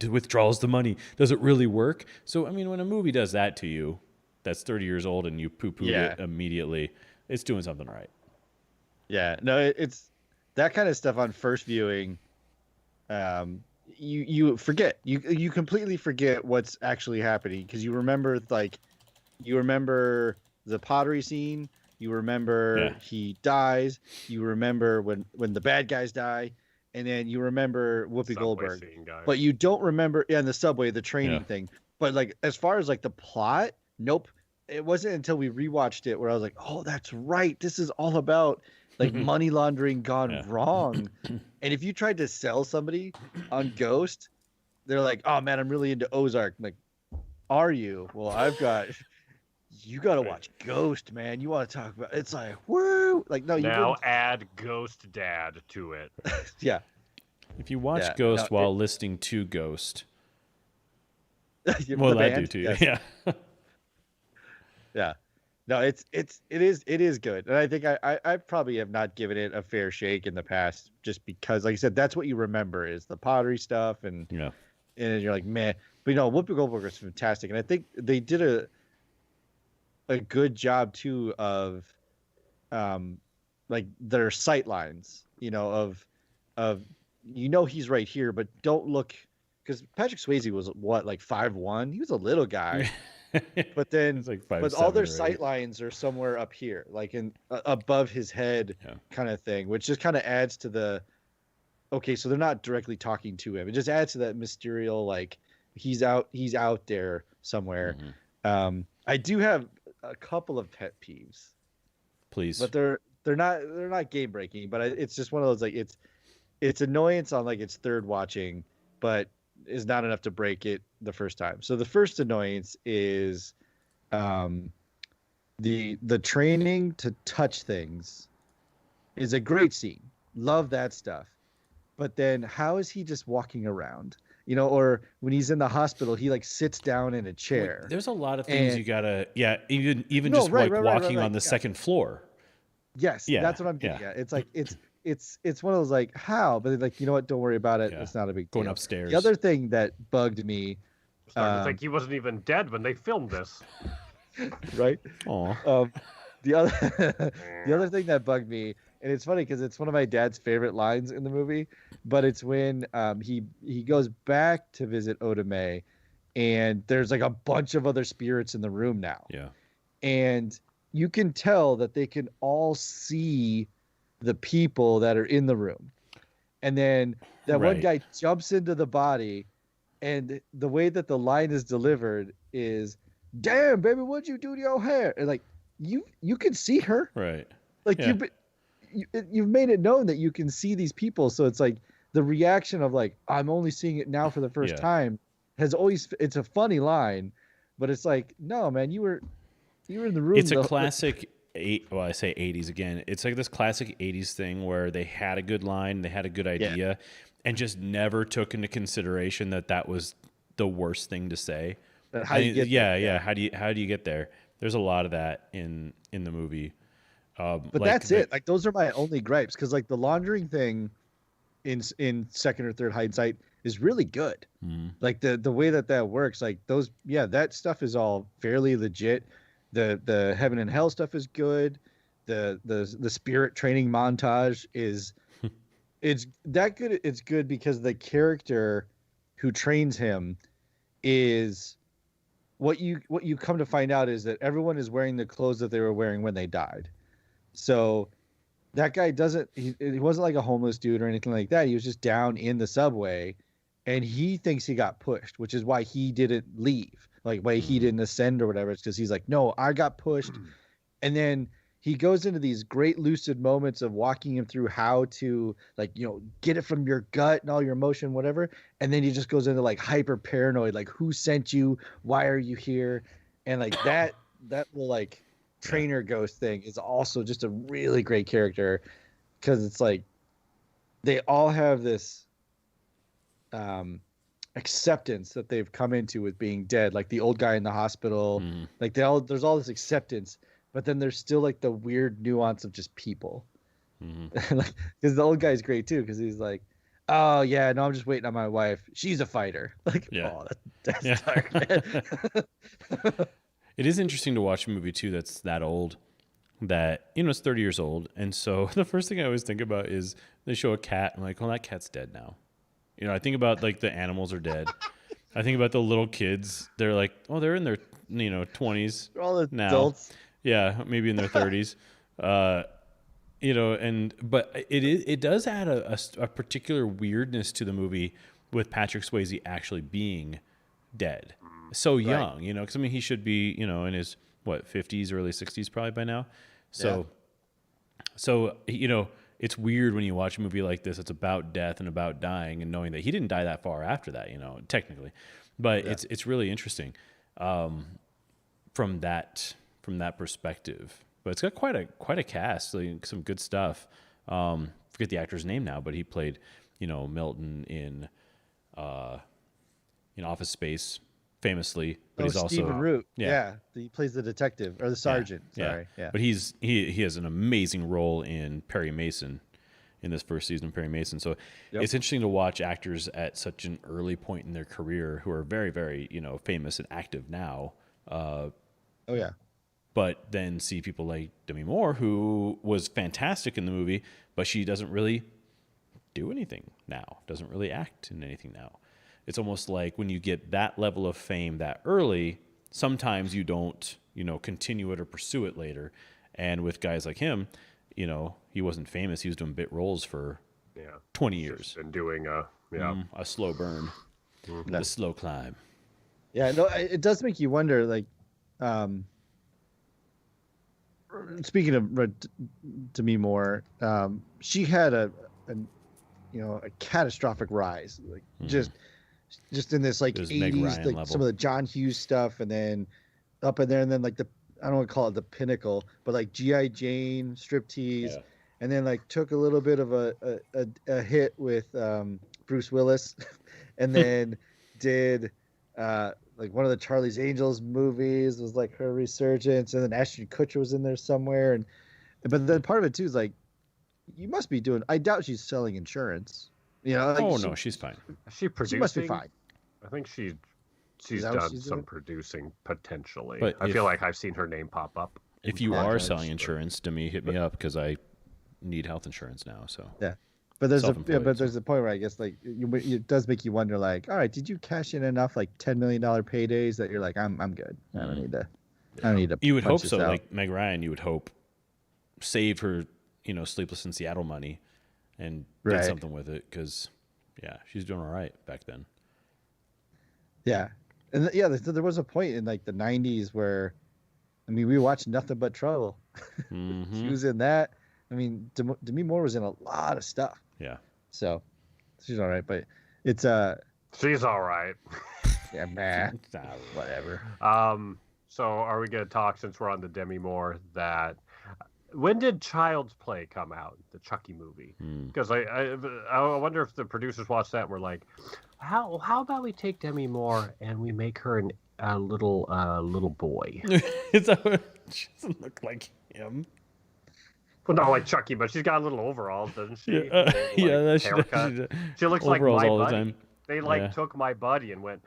withdraws the money, does it really work? So I mean, when a movie does that to you, that's 30 years old, and you poo-pooed it immediately, it's doing something right. Yeah, no, it's that kind of stuff on first viewing. You forget, you completely forget what's actually happening, because you remember the pottery scene, you remember he dies, you remember when the bad guys die, and then you remember Whoopi Goldberg, but you don't remember the subway, the training thing. But like as far as like the plot, nope. It wasn't until we rewatched it where I was like, oh, that's right. This is all about like money laundering gone wrong. And if you tried to sell somebody on Ghost, they're like, oh man, I'm really into Ozark. I'm like, are you? Well, you got to watch Ghost, man. You want to talk about, it's like, woo. Like, no, you now add Ghost Dad to it. Yeah. If you watch Ghost while listening to Ghost, well, I do too. Yes. Yeah. Yeah. No, it is good. And I think I probably have not given it a fair shake in the past, just because, like I said, that's what you remember is the pottery stuff, and you're like, man. But Whoopi Goldberg is fantastic, and I think they did a good job too of like their sight lines, of he's right here, but don't look, because Patrick Swayze was what, like 5'1"? He was a little guy. But then, like but all their sight lines are somewhere up here, like in above his head, kind of thing, which just kind of adds to the. Okay, so they're not directly talking to him. It just adds to that mysterious, like he's out there somewhere. Mm-hmm. I do have a couple of pet peeves, please, but they're not game breaking. But it's just one of those, like it's annoyance on like its third watching, but is not enough to break it the first time. So the first annoyance is the training to touch things is a great scene. Love that stuff. But then how is he just walking around? Or when he's in the hospital, he like sits down in a chair. There's a lot of things you gotta, even just walking on the second floor. Yes, that's what I'm getting at. It's like it's one of those like, how, but like, you know what, don't worry about it. It's not a big deal. Going upstairs. The other thing that bugged me, started to think he wasn't even dead when they filmed this. Right? Aw. The other thing that bugged me, and it's funny because it's one of my dad's favorite lines in the movie, but it's when he goes back to visit Oda Mae, and there's like a bunch of other spirits in the room now. Yeah. And you can tell that they can all see the people that are in the room. And then that one guy jumps into the body, and the way that the line is delivered is, damn, baby, what'd you do to your hair? And like, you can see her. Right. Like you've made it known that you can see these people. So it's like the reaction of like, I'm only seeing it now for the first time has always, it's a funny line, but it's like, no, man, you were in the room. It's a classic I say 80s again. It's like this classic 80s thing where they had a good line, they had a good idea, and just never took into consideration that was the worst thing to say. How do you get there? Yeah. How do you get there? There's a lot of that in the movie. But like, that's it. Like those are my only gripes, because like the laundering thing in second or third hindsight is really good. Mm-hmm. Like the way that works, like those, that stuff is all fairly legit. The heaven and hell stuff is good. The spirit training montage is it's that good. It's good because the character who trains him is what you come to find out is that everyone is wearing the clothes that they were wearing when they died. So that guy he wasn't like a homeless dude or anything like that. He was just down in the subway, and he thinks he got pushed, which is why he didn't leave. Like why he didn't ascend or whatever. It's because he's like, no, I got pushed. And then he goes into these great lucid moments of walking him through how to like, get it from your gut and all your emotion, whatever. And then he just goes into like hyper paranoid, like who sent you? Why are you here? And like that little like trainer ghost thing is also just a really great character, because it's like they all have this acceptance that they've come into with being dead, like the old guy in the hospital. Like there's all this acceptance, but then there's still like the weird nuance of just people. Mm-hmm. Like, because the old guy's great too, because he's like, oh yeah, no, I'm just waiting on my wife. She's a fighter. Like, Yeah. oh, that's Yeah. dark, man. It is interesting to watch a movie too that's that old, that it's 30 years old, and so the first thing I always think about is they show a cat. I'm like, oh, that cat's dead now. I think about like the animals are dead. I think about the little kids. They're like, oh, they're in their 20s They're all now. adults. Yeah, maybe in their 30s. But it does add a particular weirdness to the movie with Patrick Swayze actually being dead so young. Because he should be in his 50s, early 60s probably by now. So it's weird when you watch a movie like this. It's about death and about dying, and knowing that he didn't die that far after that. Technically, but it's really interesting from that perspective. But it's got quite a cast, like some good stuff. Forget the actor's name now, but he played Milton in Office Space famously. But he's also Stephen Root. Yeah, he plays the detective or the sergeant. Sorry, yeah. But he has an amazing role in Perry Mason, in this first season of Perry Mason. So it's interesting to watch actors at such an early point in their career who are very, very famous and active now. Oh yeah. But then see people like Demi Moore, who was fantastic in the movie, but she doesn't really do anything now, doesn't really act in anything now. It's almost like when you get that level of fame that early, sometimes you don't, continue it or pursue it later. And with guys like him, he wasn't famous. He was doing bit roles for 20 years. And doing a slow burn, the slow climb. Yeah, no, it does make you wonder, like, speaking of Demi Moore, she had a catastrophic rise, like just in this like 80s, like level. Some of the John Hughes stuff, and then up in there, and then like I don't want to call it the pinnacle, but like G.I. Jane, Striptease, and then like took a little bit of a hit with Bruce Willis, and then did like one of the Charlie's Angels movies was like her resurgence, and then Ashton Kutcher was in there somewhere, but then part of it too is like, you must be doing. I doubt she's selling insurance. Like no, she's fine. She producing? She must be fine. I think she's done some producing potentially. But I feel like I've seen her name pop up. If you are selling insurance, Demi, hit me up, because I need health insurance now. So yeah. But there's a point where I guess like it does make you wonder, like, all right, did you cash in enough like $10 million paydays that you're like, I'm good. I don't need to. You would hope so. Out. Like Meg Ryan, you would hope saved her, Sleepless in Seattle money and did something with it, because she's doing all right back then. Yeah, and there was a point in like the 90s where, we watched Nothing But Trouble. Mm-hmm. She was in that. Demi Moore was in a lot of stuff. Yeah. So she's all right, but it's she's all right. Yeah, man. Whatever. So are we gonna talk, since we're on the Demi Moore, that when did Child's Play come out, the Chucky movie? Because I wonder if the producers watched that and were like, how about we take Demi Moore and we make her a little boy? She doesn't look like him. Well, not like Chucky, but she's got little overalls, doesn't she? Haircut. She looks like my all buddy. The time. They took my buddy and went,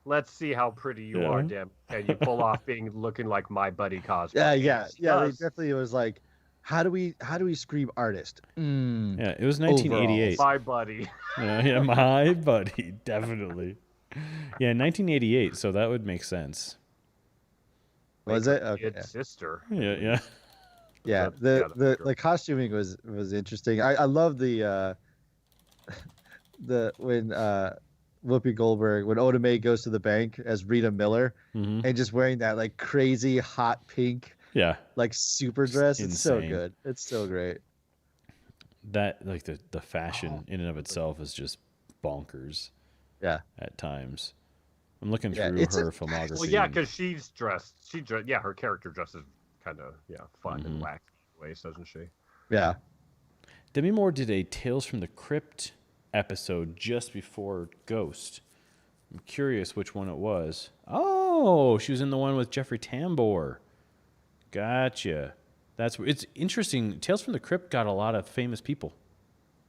let's see how pretty you are, Dem. And you pull off looking like my buddy cosplay. Yeah. They definitely was like, how do we scream artist? Yeah, it was 1988. Overalls. My buddy. Yeah, my buddy, definitely. Yeah, 1988. So that would make sense. Was it? Okay. Kid sister. Yeah. Yeah, the costuming was interesting. I love the when Whoopi Goldberg, when Oda Mae goes to the bank as Rita Miller, and just wearing that like crazy hot pink, like super dress. It's so good. It's so great. That like the fashion in and of itself is just bonkers. Yeah, at times. I'm looking through her filmography. Well, yeah, because she's dressed. Her character dresses kind of fun and wacky ways, doesn't she? Yeah. Demi Moore did a Tales from the Crypt episode just before Ghost. I'm curious which one it was. Oh, she was in the one with Jeffrey Tambor. Gotcha. It's interesting. Tales from the Crypt got a lot of famous people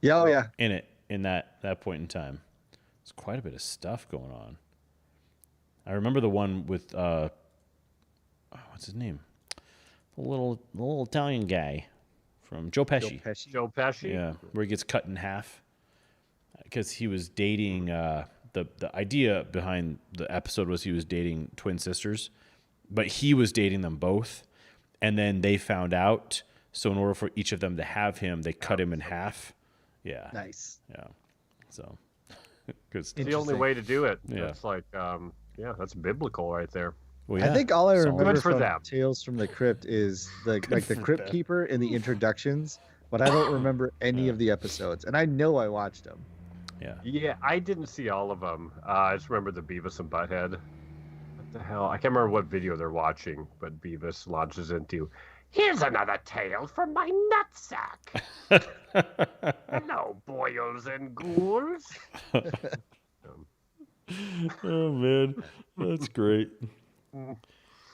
Yeah, oh yeah. in it in that point in time. There's quite a bit of stuff going on. I remember the one with what's his name? The little Italian guy from Joe Pesci. Joe Pesci. Yeah, where he gets cut in half because he was dating. The idea behind the episode was he was dating twin sisters, but he was dating them both, and then they found out. So in order for each of them to have him, they cut him in half. Yeah. Nice. Yeah. So good It's stuff. the only way to do it. Yeah. It's like, that's biblical right there. Well, yeah. I think all I Solid. remember Good for from them. Tales from the Crypt is the for Crypt them. Keeper in the introductions, but I don't remember any of the episodes, and I know I watched them. Yeah. Yeah, I didn't see all of them. I just remember the Beavis and Butthead. What the hell? I can't remember what video they're watching, but Beavis launches into, "Here's another tale from my nutsack. Hello, boils and ghouls." Oh man, that's great.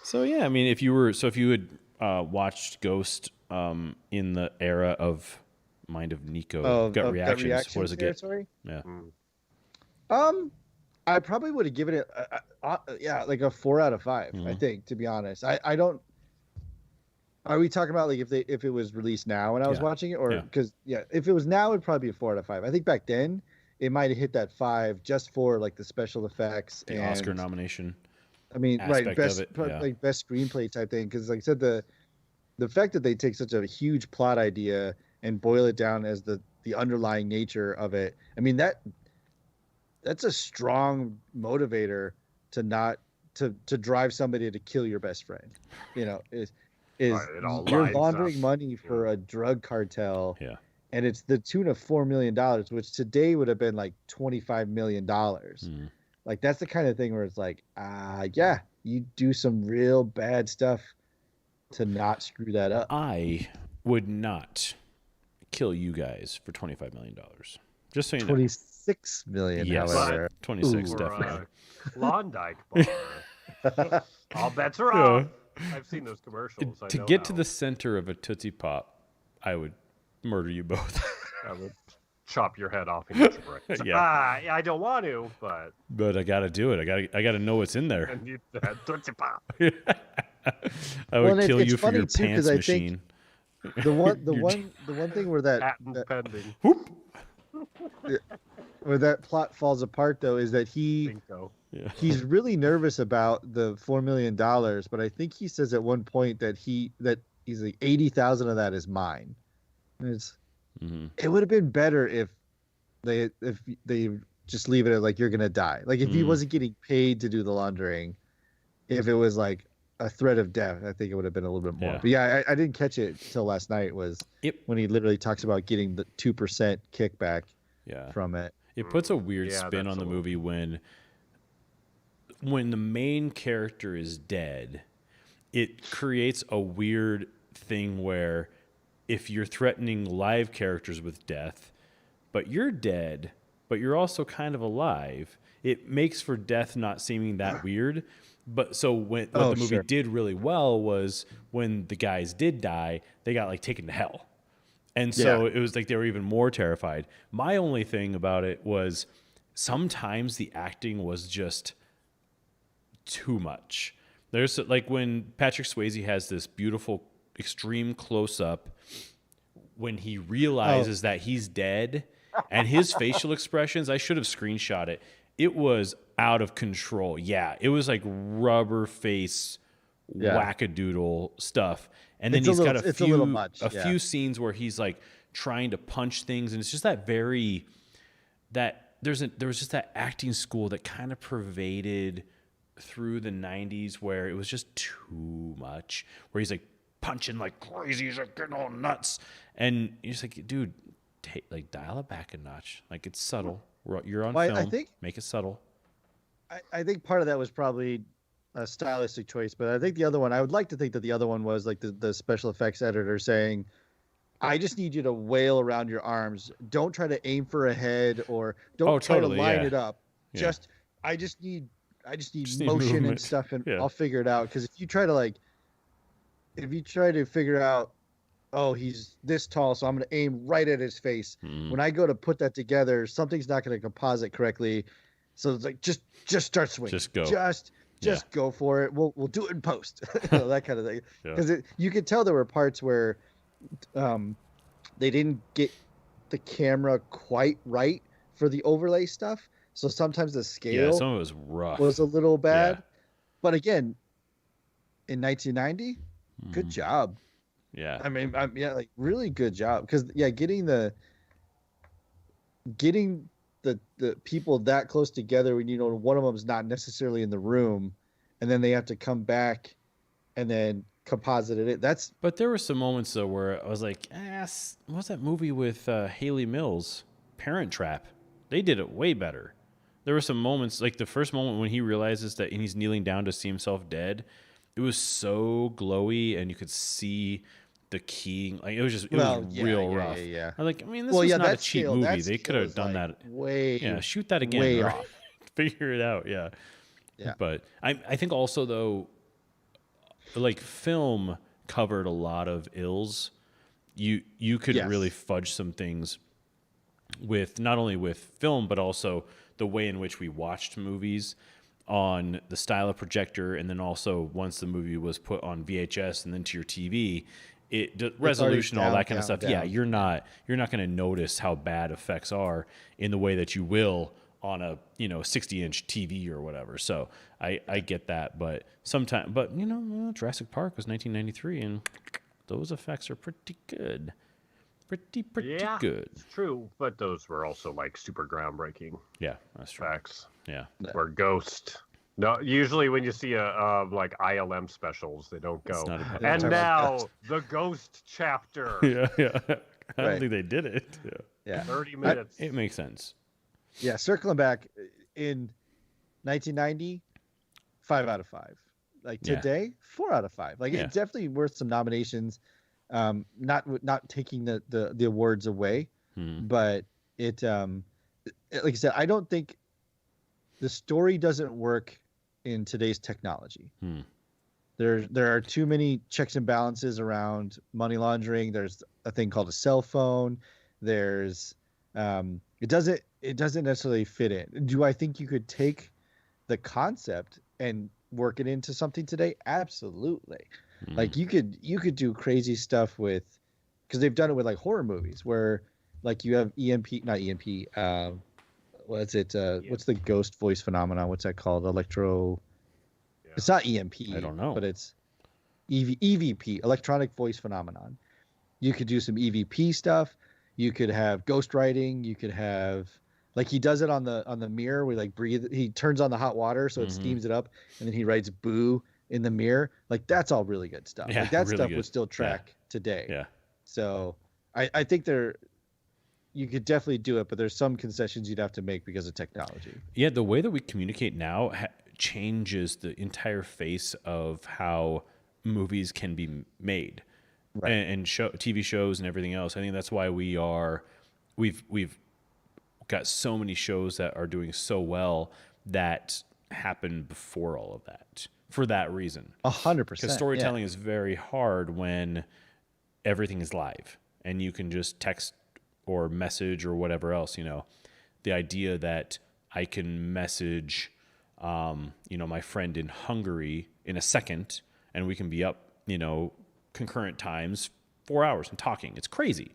So yeah, I mean, if you had watched Ghost in the era of Mind of Nico, Gut Of Reactions, what does it get? territory? Yeah. I probably would have given it, like a 4 out of 5. I think, to be honest. I don't. Are we talking about like if it was released now when I was watching it, or because if it was now, it'd probably be a 4 out of 5. I think back then it might have hit that 5 just for like the special effects The and Oscar nomination. I mean, right, aspect best of it, like best screenplay type thing. Because like I said, the fact that they take such a huge plot idea and boil it down as the underlying nature of it. I mean that's a strong motivator to not to drive somebody to kill your best friend. You know, is Right, it all you're lines laundering up. money for a drug cartel. Yeah. And it's the tune of $4 million, which today would have been like $25 million. Like that's the kind of thing where it's like, yeah, you do some real bad stuff to not screw that up. I would not kill you guys for $25 million. Just so you know. 26 million, Yes. however. 26 Or definitely. Klondike bar. All bets are off. I've seen those commercials. I To know get to how. the center of a Tootsie Pop, I would murder you both. I would chop your head off into bricks. Yeah. I don't want to, but But I got to do it. I got to know what's in I there. need that Tootsie Pop. I would and kill it's you for funny, your too, 'cause pants I machine. think the one thing where Patent pending. where that plot falls apart though is that Bingo. Yeah. he's really nervous about the $4 million, but I think he says at one point that he's like 80,000 of that is mine. And it would have been better if they just leave it at like you're gonna die. Like if he wasn't getting paid to do the laundering, if it was like a threat of death, I think it would have been a little bit more. Yeah. But yeah, I didn't catch it till last night. Was when he literally talks about getting the 2% kickback from it. It puts a weird Yeah, spin that's on the a little- movie when the main character is dead. It creates a weird thing where if you're threatening live characters with death, but you're dead, but you're also kind of alive, it makes for death not seeming that weird. But so what the movie did really well was when the guys did die, they got like taken to hell. And so it was like they were even more terrified. My only thing about it was sometimes the acting was just too much. There's like when Patrick Swayze has this beautiful extreme close up when he realizes that he's dead and his facial expressions, I should have screenshot it. It was out of control. Yeah, it was like rubber face wackadoodle stuff. And then he's got a few scenes where he's like trying to punch things, and it's just that there was just that acting school that kind of pervaded through the 90s where it was just too much, where he's like punching like crazy, he's like getting all nuts, and you're just like, dude, dial it back a notch. Like it's subtle. You're on film. Make it subtle. I think part of that was probably a stylistic choice, but I think the other one, I would like to think that the other one was like the special effects editor saying, I just need you to wail around your arms. Don't try to aim for a head or don't try to line it up. Yeah. I just need motion movement. and stuff, and I'll figure it out. Because if you try to like if you try to figure out, oh, he's this tall, so I'm going to aim right at his face. Mm. When I go to put that together, something's not going to composite correctly. So it's like just start swinging. Just go. Just go for it. We'll do it in post. That kind of thing. Yeah. Because you could tell there were parts where they didn't get the camera quite right for the overlay stuff. So sometimes the scale some of it was rough. was a little bad. Yeah. But again, in 1990, good job. Yeah. I mean, yeah, like really good job. Because getting the people that close together when one of them's not necessarily in the room, and then they have to come back and then composite it. But there were some moments though where I was like, what's that movie with Haley Mills, Parent Trap? They did it way better. There were some moments, like the first moment when he realizes that he's kneeling down to see himself dead. It was so glowy, and you could see the keying. Like it was real rough. Yeah. I'm like, I mean, this was not a cheap movie. They could have done like that. Shoot that again. Way or off. Figure it out. Yeah. Yeah. But I think also though, like film covered a lot of ills. You could really fudge some things with not only with film but also the way in which we watched movies on the style of projector, and then also once the movie was put on VHS and then to your TV, resolution, all that kind of stuff. Down. Yeah, you're not going to notice how bad effects are in the way that you will on a 60-inch TV or whatever. So I get that, but Jurassic Park was 1993, and those effects are pretty good. Pretty good. It's true, but those were also like super groundbreaking. Yeah, that's true. Facts. Yeah. Or Ghost. No, usually when you see like ILM specials, they don't go. And now the Ghost chapter. Yeah. I don't think they did it. Yeah. 30 minutes. It makes sense. Yeah, circling back in 1990, 5 out of 5. Like today, 4 out of 5. Like it's definitely worth some nominations. Not taking the awards away, but it like I said, I don't think the story doesn't work in today's technology. There are too many checks and balances around money laundering. There's a thing called a cell phone. There's it doesn't necessarily fit in. Do I think you could take the concept and work it into something today? Absolutely. Like you could do crazy stuff with, because they've done it with like horror movies where like you have not EMP. What's it? What's the ghost voice phenomenon? What's that called? Electro. Yeah. It's not EMP. I don't know. But it's EVP, electronic voice phenomenon. You could do some EVP stuff. You could have ghost writing. You could have like he does it on the mirror. We like breathe. He turns on the hot water so it steams it up, and then he writes "boo" in the mirror. Like that's all really good stuff. Yeah, like that really stuff good. would still track today. Yeah. So I think you could definitely do it, but there's some concessions you'd have to make because of technology. Yeah, the way that we communicate now changes the entire face of how movies can be made, right? And TV shows and everything else. I think that's why we've got so many shows that are doing so well that happened before all of that. For that reason, 100%. Because storytelling is very hard when everything is live and you can just text or message or whatever else. The idea that I can message, my friend in Hungary in a second, and we can be up, concurrent times, 4 hours and talking. It's crazy,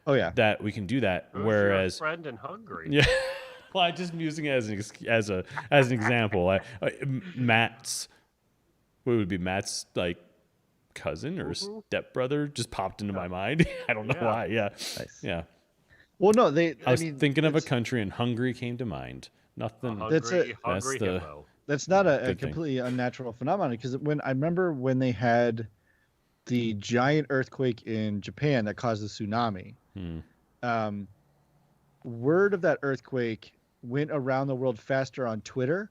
Oh yeah, that we can do that. Who's whereas your friend in Hungary? Yeah. Well, I'm just using it as an example. Matt's like cousin or stepbrother just popped into my mind. I don't know why. Yeah, nice. Yeah. Well, no, I was thinking of a country, and Hungary came to mind. Nothing. That's not a completely unnatural phenomenon, because I remember when they had the giant earthquake in Japan that caused the tsunami. Word of that earthquake went around the world faster on Twitter,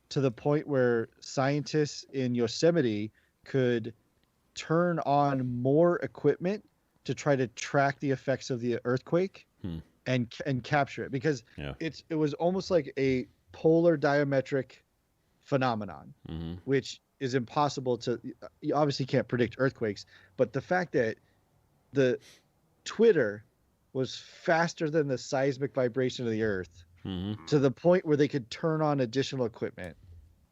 to the point where scientists in Yosemite could turn on more equipment to try to track the effects of the earthquake and capture it, because it was almost like a polar diametric phenomenon, which is impossible to. You obviously can't predict earthquakes, but the fact that the Twitter was faster than the seismic vibration of the Earth to the point where they could turn on additional equipment.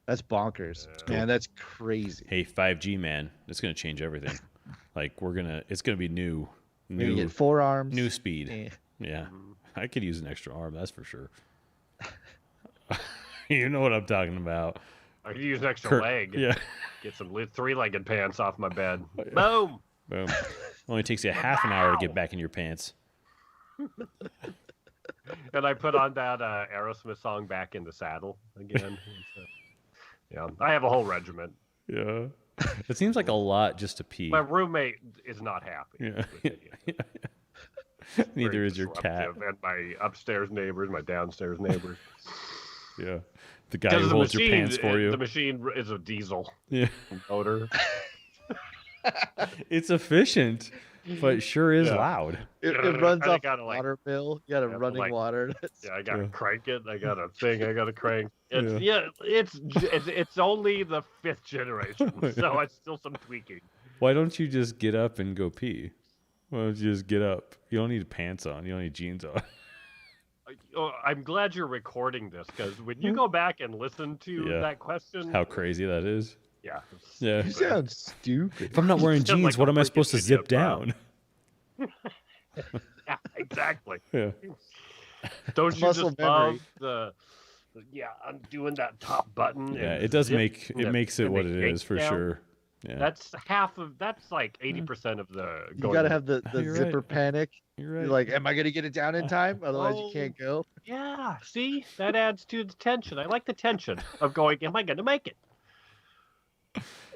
That's bonkers, man. That's crazy. Hey, 5G, man, it's gonna change everything. Like it's gonna be new, You get 4 arms, new speed. Yeah, I could use an extra arm, that's for sure. You know what I'm talking about. I could use an extra leg. Yeah. Get some 3-legged pants off my bed. Boom. Boom. Only takes you half an hour to get back in your pants. And I put on that Aerosmith song, Back in the Saddle, again. Yeah, I have a whole regiment. Yeah. It seems like a lot just to pee. My roommate is not happy. Yeah. Neither is your cat. And my upstairs neighbors, my downstairs neighbors. Yeah. The guy who holds your pants for you. The machine is a diesel motor. It's efficient, but it sure is loud. It runs off water bill. You got a running water. Yeah, I gotta crank it. I got a thing. I gotta crank. It's only the 5th generation, so it's still some tweaking. Why don't you just get up and go pee? Why don't you just get up? You don't need pants on. You don't need jeans on. I'm glad you're recording this, because when you go back and listen to that question, how crazy that is. Yeah. You sound stupid. If I'm not wearing jeans, what am I supposed to zip down? Yeah, exactly. Yeah. Don't you just love the I'm doing that top button. Yeah, it does makes it what it is for sure. Yeah. That's like 80% of the. You gotta have the zipper panic. You're right. You're like, am I gonna get it down in time? Otherwise, you can't go. Yeah. See, that adds to the tension. I like the tension of going. Am I gonna make it?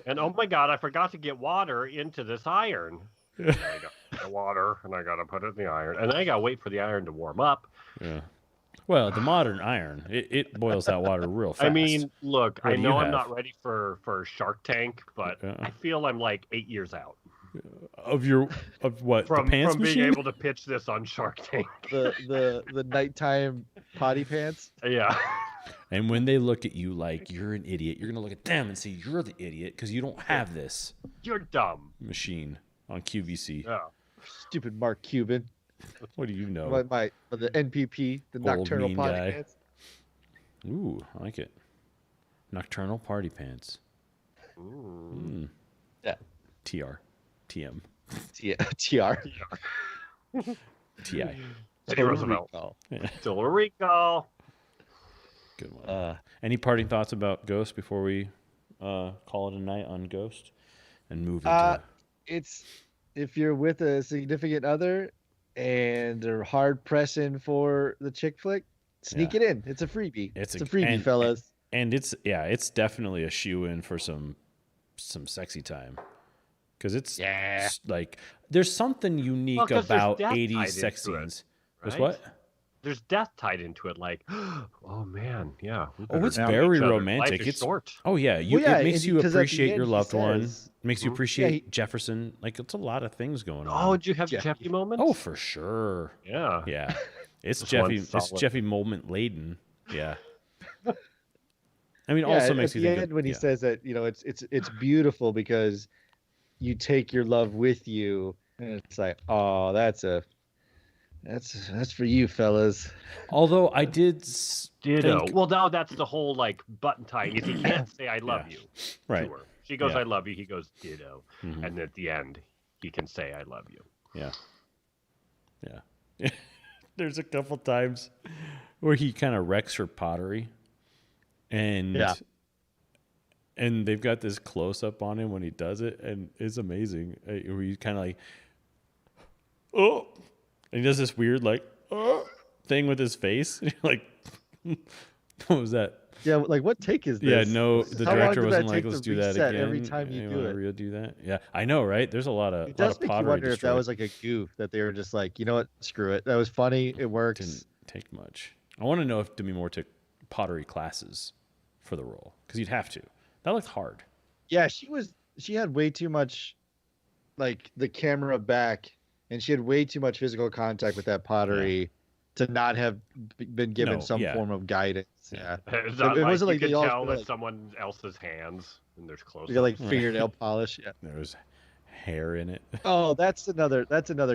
And oh my God, I forgot to get water into this iron. I got the water, and I gotta put it in the iron, and then I gotta wait for the iron to warm up. Yeah. Well, the modern iron, it boils that water real fast. I mean, look, I know I'm not ready for Shark Tank, but I feel I'm like 8 years out. Of what? From the pants being machine? able to pitch this on Shark Tank. The nighttime potty pants. Yeah. And when they look at you like you're an idiot, you're gonna look at them and say you're the idiot because you don't have this. You're dumb. Machine on QVC. Yeah. Stupid Mark Cuban. What do you know? The NPP, the Old nocturnal mean potty guy. pants. Ooh, I like it. Nocturnal party pants. Ooh. Yeah. TR. TM. TR. TI. Teddy Roosevelt. Total Recall. Good one. Any parting thoughts about Ghost before we call it a night on Ghost and move into? It's if you're with a significant other and they're hard pressing for the chick flick, sneak it in. It's a freebie. It's a freebie, fellas. And it's definitely a shoe in for some sexy time. Because it's like there's something unique about 80s sex scenes. There's what? There's death tied into it, like, oh man, yeah. It's very romantic. It's short. Oh yeah, it makes you appreciate your loved one. It makes you appreciate Jefferson. Like it's a lot of things going on. Oh, did you have Jeffy moments? Oh, for sure. Yeah. Yeah. It's Jeffy. It's Jeffy moment laden. Yeah. I mean, also makes you think at the end when he says that, it's beautiful because you take your love with you, and it's like, oh, that's for you, fellas. Although I did Ditto. Well, now that's the whole like button tying. Is he can't say I love you right. to her. She goes, I love you. He goes, ditto. Mm-hmm. And at the end, he can say I love you. Yeah. Yeah. There's a couple times where he kind of wrecks her pottery, and they've got this close up on him when he does it, and it's amazing. Where he's kind of like, oh. And he does this weird thing with his face. Like, what was that? Yeah, like what take is this? Yeah, no, the director wasn't like, let's do that again. Every time you do it, redo that. Yeah, I know, right? There's a lot of it does make you wonder destroyed. if that was like a goof that they were just like, you know what, screw it. That was funny. It works. Didn't take much. I want to know if Demi Moore took pottery classes for the role because you'd have to. That looked hard. Yeah, she had way too much, like the camera back. And she had way too much physical contact with that pottery to not have been given some form of guidance. Yeah, it wasn't like you could tell with someone else's hands. And there's close. You got like fingernail polish. Yeah. There's hair in it. Oh, that's another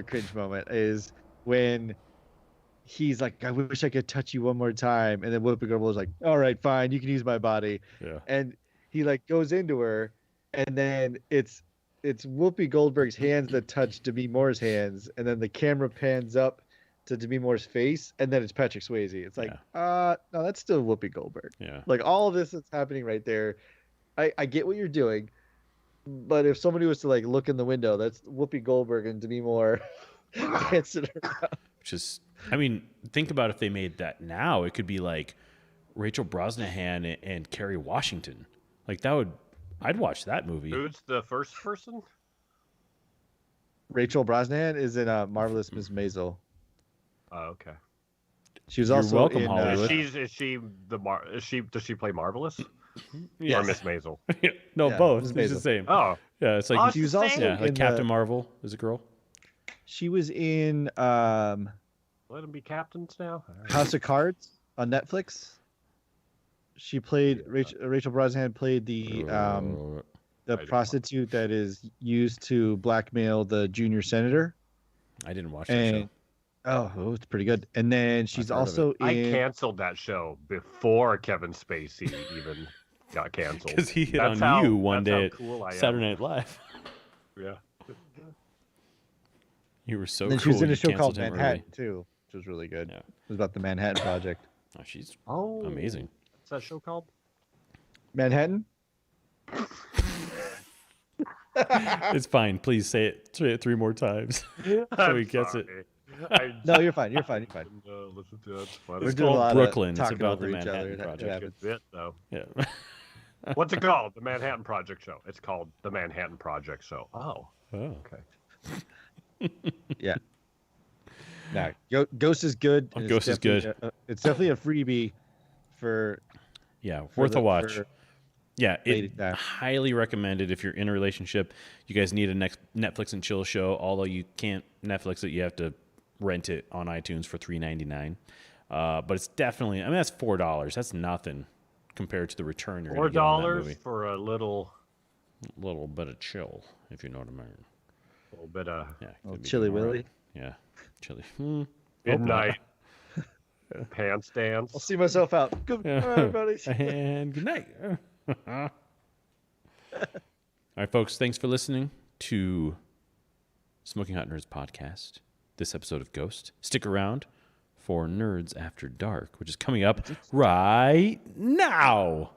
cringe moment is when he's like, I wish I could touch you one more time, and then Whoopi Goldberg's like, all right, fine, you can use my body. Yeah. And he like goes into her, and then it's Whoopi Goldberg's hands that touch Demi Moore's hands, and then the camera pans up to Demi Moore's face, and then it's Patrick Swayze. It's like, no, that's still Whoopi Goldberg. Yeah. Like all of this that's happening right there. I get what you're doing, but if somebody was to like look in the window, that's Whoopi Goldberg and Demi Moore dancing around. Which is, I mean, think about if they made that now, it could be like Rachel Brosnahan and Kerry Washington. Like I'd watch that movie. Who's the first person? Rachel Brosnahan is in Marvelous Miss Maisel. Oh, okay. She was You're also welcome, in. Hollywood. Does she play Marvelous? Yes. Or Miss Maisel? No, Yeah, both. Miss It's the Maisel. same. Oh, Yeah, it's like She was also yeah, like in Captain Marvel is a girl. She was in let them be captains now. All right. House of Cards on Netflix. She played Rachel Brosnahan played the prostitute that is used to blackmail the junior senator. I didn't watch that And show. it's pretty good. And then she's heard of also I in. canceled that show before Kevin Spacey even got canceled. Because he hit That's on how- you one that's how day at cool I am. Saturday Night Live. Yeah. You were so And then cool. she was in you a show called canceled him Manhattan early. too, which was really good. Yeah. It was about the Manhattan Project. Oh, she's Oh, amazing. What's that show called? Manhattan? It's fine. Please say it 3 more times. So he gets it. No, you're fine. You're fine. Listen to it. It's fun. We're It's doing a called lot Brooklyn. of It's talking about the over each other. Manhattan It Project. happens. Good bit, though. Yeah. What's it called? The Manhattan Project show. It's called the Manhattan Project show. Oh, Oh. okay. Yeah. No, Ghost is good. and it's Ghost is good. definitely it's definitely a freebie for. Yeah, for worth the- a watch. for- Yeah, lady it time. highly recommended if you're in a relationship. You guys need a next Netflix and chill show. Although you can't Netflix it, you have to rent it on iTunes for $3.99. But it's definitely, I mean, that's $4. That's nothing compared to the return you're going to get on that $4 movie. for a little Little bit of chill, if you know what I mean. bit of Yeah, Oh, could be Chili tomorrow. Willy. Yeah, chili. midnight pants dance. I'll see myself out. Good, Yeah. all right, buddy. And good night. All right, folks. Thanks for listening to Smoking Hot Nerds podcast. This episode of Ghost. Stick around for Nerds After Dark, which is coming up right now.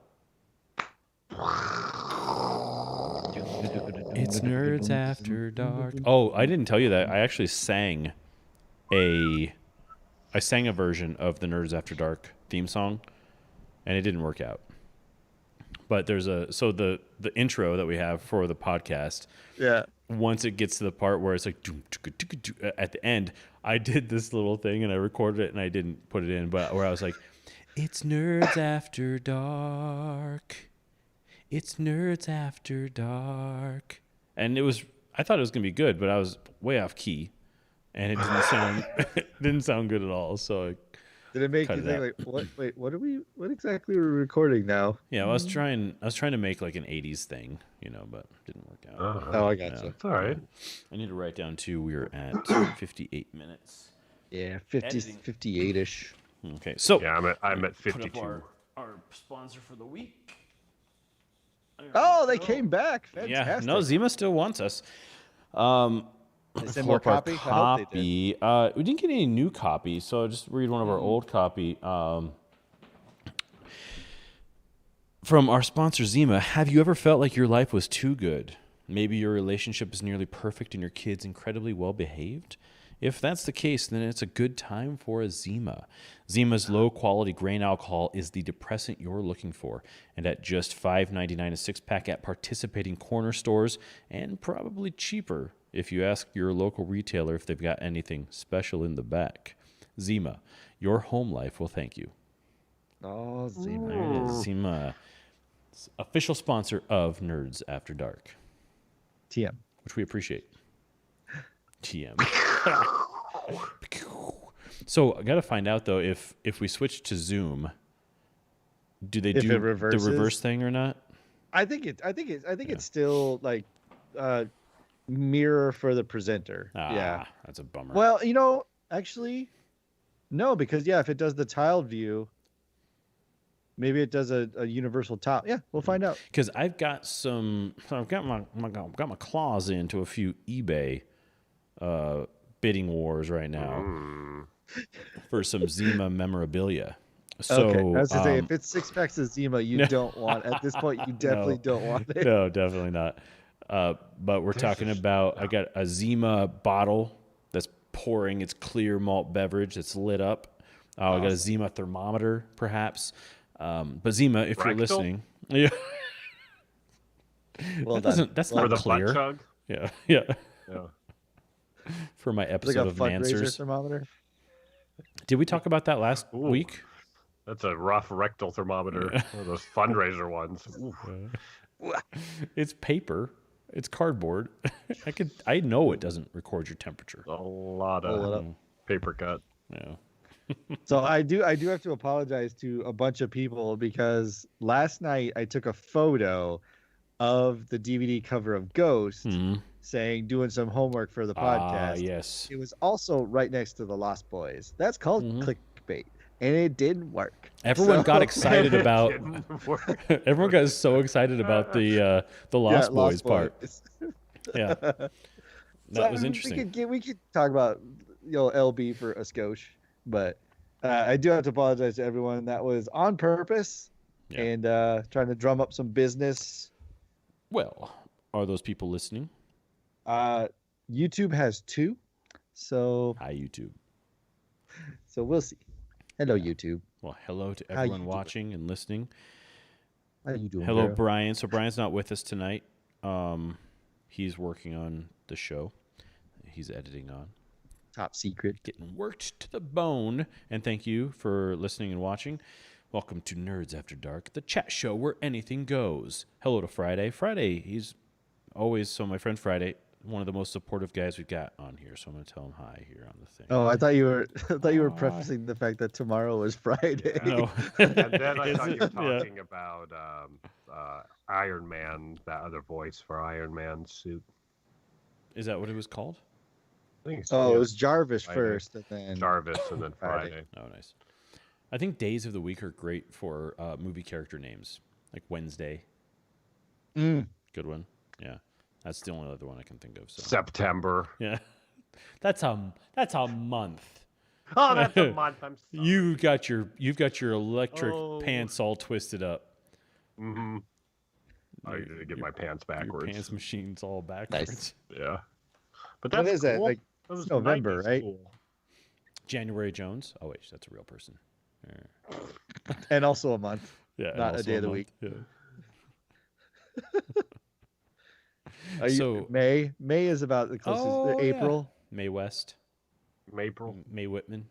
It's Nerds After Dark. Oh, I didn't tell you that. I actually sang a version of the Nerds After Dark theme song, and it didn't work out. But there's the intro that we have for the podcast. Yeah. Once it gets to the part where it's like at the end, I did this little thing and I recorded it and I didn't put it in, but where I was like, "It's Nerds After Dark. It's Nerds After Dark," and I thought it was gonna be good, but I was way off key, and it didn't sound good at all. So Did it make Cut you it think out. like, what? Wait, what exactly are we recording now? yeah, I was trying to make like an '80s thing, but it didn't work out. Oh, I got you. It's all right. I need to write down too. We're at 58 minutes. Yeah, Editing. 58-ish. Okay, so Yeah, I'm at put up 52. our sponsor for the week. Oh, they came back. Fantastic. Yeah, no, Zima still wants us. They send more Pull up our copy? I hope they did. copy. We didn't get any new copies, so I'll just read one of our old copy. From our sponsor, Zima. Have you ever felt like your life was too good? Maybe your relationship is nearly perfect and your kid's incredibly well behaved? If that's the case, then it's a good time for a Zima. Zima's low-quality grain alcohol is the depressant you're looking for, and at just $5.99 a six-pack at participating corner stores, and probably cheaper if you ask your local retailer if they've got anything special in the back. Zima, your home life will thank you. Oh, Zima. There it is. Zima, official sponsor of Nerds After Dark, TM. which we appreciate. TM. So I got to find out though if we switch to Zoom, do they If do it the reverses? reverse thing or not? I think it's still like mirror for the presenter. Yeah. That's a bummer. Well, actually, no, because if it does the tiled view, maybe it does a universal tile. Yeah, we'll find out. Because I've got my claws into a few eBay bidding wars right now for some Zima memorabilia. So, okay, I was gonna say, if it's 6 packs of Zima, you don't want at this point. You definitely don't want it. No, definitely not. But we're talking about. I got a Zima bottle that's pouring its clear malt beverage that's lit up. I got a Zima thermometer, perhaps. But Zima, if you're listening, yeah, that's not clear. Butt chug? Yeah. For my episode of Mansers. Thermometer. Did we talk about that last week? That's a rough rectal thermometer. One of those fundraiser ones. It's paper. It's cardboard. I know it doesn't record your temperature. A lot of paper cut. Yeah. So I do have to apologize to a bunch of people because last night I took a photo of the DVD cover of Ghost, saying doing some homework for the podcast. Yes. It was also right next to the Lost Boys. That's called clickbait, and it didn't work. Everyone got excited about. Everyone got so excited about the Lost Boys part. Yeah, that was interesting. We could talk about LB for a skosh, but I do have to apologize to everyone. That was on purpose and trying to drum up some business. Well, are those people listening? YouTube has 2, so hi YouTube. So we'll see. Hello YouTube. Well, hello to everyone watching and listening. How you doing? Hello, Brian. So Brian's not with us tonight. He's working on the show. He's editing on. Top secret. Getting worked to the bone. And thank you for listening and watching. Welcome to Nerds After Dark, the chat show where anything goes. Hello to Friday. Friday, he's always, my friend Friday, one of the most supportive guys we've got on here. So I'm going to tell him hi here on the thing. Oh, I thought you were prefacing the fact that tomorrow was Friday. Yeah. No. And then I thought you were talking about Iron Man, that other voice for Iron Man suit. Is that what it was called? I think it's, it was Jarvis Friday. first, and then Jarvis, and then Friday. Oh, nice. I think days of the week are great for movie character names, like Wednesday. Good one. Yeah, that's the only other one I can think of. So. September. Yeah, that's a month. Oh, that's a month. I'm sorry. You've got your electric pants all twisted up. Mm-hmm. I need to get my pants backwards. Your pants machine's all backwards. Nice. Yeah. But that's what is cool. that? Like That November, right? Cool. January Jones. Oh wait, that's a real person. And also a month. Yeah, not a day of the week. Yeah. May? May is about the closest. April. Yeah. May West. April. May Whitman.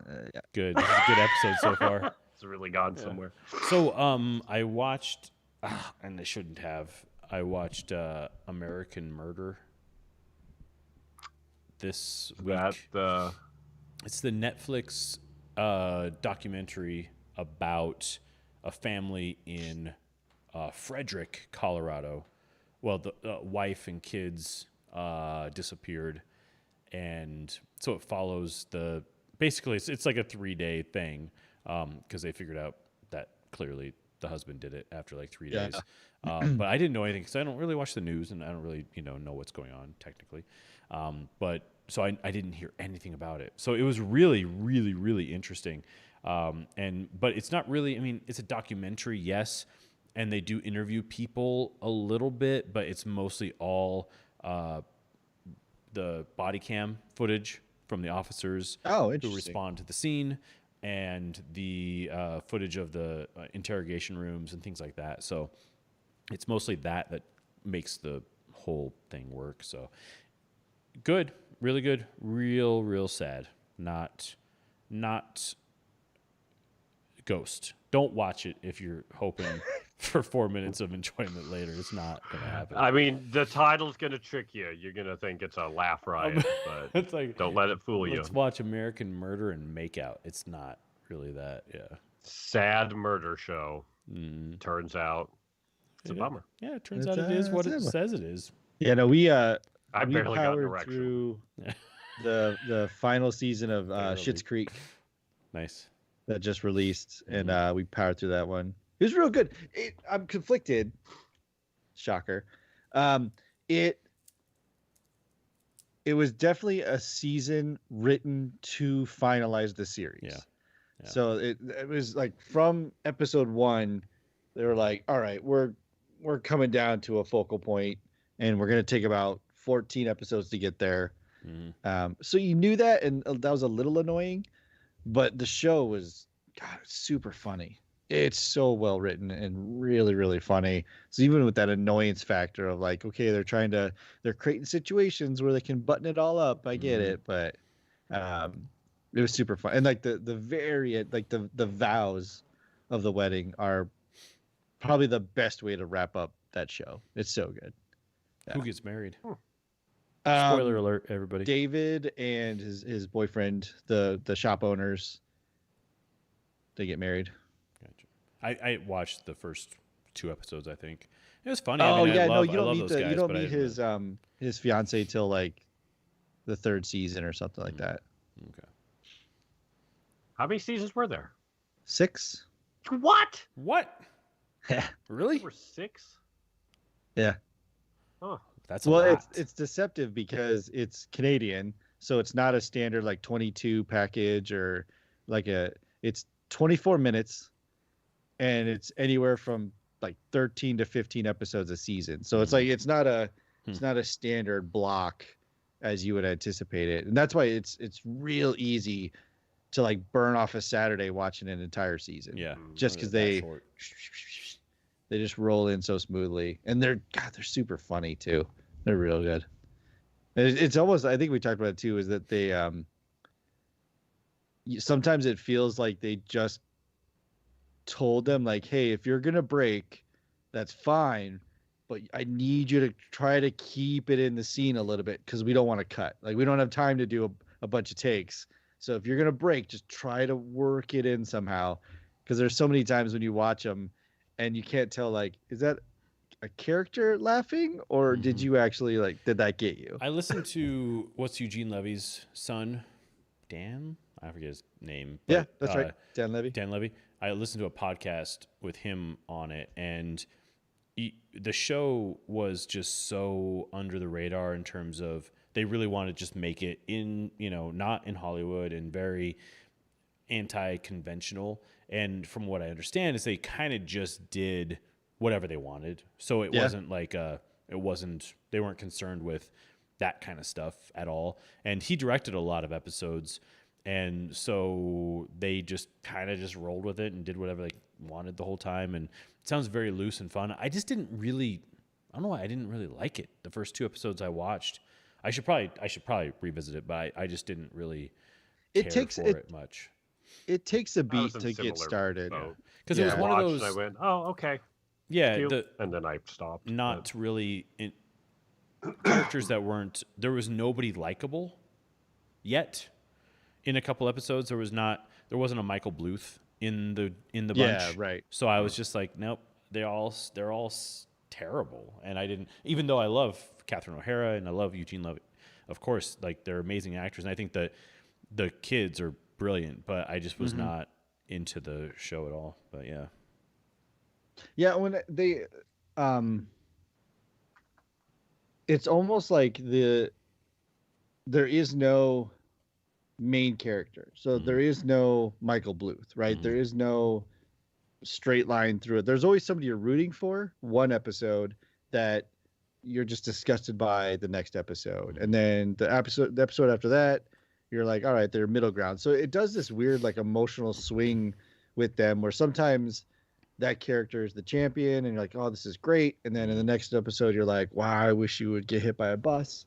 Yeah. Good. This is a good episode so far. It's really gone somewhere. So I watched, and I shouldn't have. I watched American Murder this week. It's the Netflix documentary about a family in Frederick, Colorado. Well, the wife and kids disappeared, and so it follows basically it's like a 3-day thing because they figured out that clearly the husband did it after like 3 days. But I didn't know anything because I don't really watch the news and I don't really know what's going on technically. But so I didn't hear anything about it. So it was really, really, really interesting. But it's not really. I mean, it's a documentary, yes, and they do interview people a little bit, but it's mostly all the body cam footage from the officers who respond to the scene and the footage of the interrogation rooms and things like that. So it's mostly that makes the whole thing work. So good, really good, real sad. Not Ghost. Don't watch it if you're hoping for 4 minutes of enjoyment later. It's not going to happen. I mean, the title's going to trick you. You're going to think it's a laugh riot, but it's like, don't let it fool you. Let's watch American Murder and Make Out. It's not really that, yeah. Sad murder show. Mm. Turns out it's a bummer. Yeah, it turns out it is what it It's says it is. Yeah, no, I we barely got an powered erection. through the final season of Barely. Schitt's Creek Nice. that just released, and we powered through that one. It was real good. I'm conflicted. Shocker. It was definitely a season written to finalize the series. Yeah. So it was like from episode 1, they were like, all right, we're coming down to a focal point, and we're gonna take about 14 episodes to get there. So you knew that, and that was a little annoying, but the show was, God, it's super funny. It's so well written and really, really funny. So even with that annoyance factor of like, okay, they're creating situations where they can button it all up. I get it, but it was super fun. And like the vows of the wedding are probably the best way to wrap up that show. It's so good. Who gets married? Um, Spoiler alert, everybody. David and his boyfriend, the shop owners, they get married. Gotcha. I watched the first 2 episodes. I think it was funny. Oh, I mean, yeah, I love, you don't I love meet those guys. you don't but I meet didn't his fiance till like the 3rd season or something like that. Okay. How many seasons were there? 6. What? What? Really? There were 6? Yeah. Oh, That's a Well, lot. it's deceptive because it's Canadian, so it's not a standard like 22 package or like it's 24 minutes, and it's anywhere from like 13 to 15 episodes a season. So it's like it's not a standard block as you would anticipate it, and that's why it's real easy to like burn off a Saturday watching an entire season. Yeah. Just because That they short. just roll in so smoothly, and they're super funny too. They're real good. It's almost, I think we talked about it too, is that they sometimes it feels like they just told them like, hey, if you're gonna break, that's fine, but I need you to try to keep it in the scene a little bit because we don't want to cut. Like we don't have time to do a bunch of takes. So if you're gonna break, just try to work it in somehow, because there's so many times when you watch them and you can't tell, like, is that a character laughing or did you actually, like, did that get you? I listened to what's Eugene Levy's son, Dan? I forget his name. But, Yeah, that's right. Dan Levy. Dan Levy. I listened to a podcast with him on it, and the show was just so under the radar in terms of they really wanted to just make it in, not in Hollywood and very anti-conventional. And from what I understand is they kind of just did whatever they wanted. So it wasn't like they weren't concerned with that kind of stuff at all. And he directed a lot of episodes. And so they just kind of just rolled with it and did whatever they wanted the whole time. And it sounds very loose and fun. I just didn't really, I don't know why I didn't really like it. The first 2 episodes I watched, I should probably revisit it, but I just didn't really care for it much. It takes a beat to get started. Because it was one of those. I went, oh, okay. Yeah. And then I stopped. Not really characters that weren't, there was nobody likable yet. In a couple episodes, there wasn't a Michael Bluth in the bunch. Yeah, right. So I was just like, nope, they're all terrible. And I didn't, even though I love Catherine O'Hara and I love Eugene Levy, of course, like they're amazing actors. And I think that the kids are brilliant, but I just was not into the show at all. But yeah. Yeah, when they it's almost like there is no main character. So there is no Michael Bluth, right? There is no straight line through it. There's always somebody you're rooting for one episode that you're just disgusted by the next episode. And then the episode after that, you're like, all right, they're middle ground. So it does this weird like emotional swing with them where sometimes that character is the champion and you're like, oh, this is great. And then in the next episode, you're like, wow, I wish you would get hit by a bus.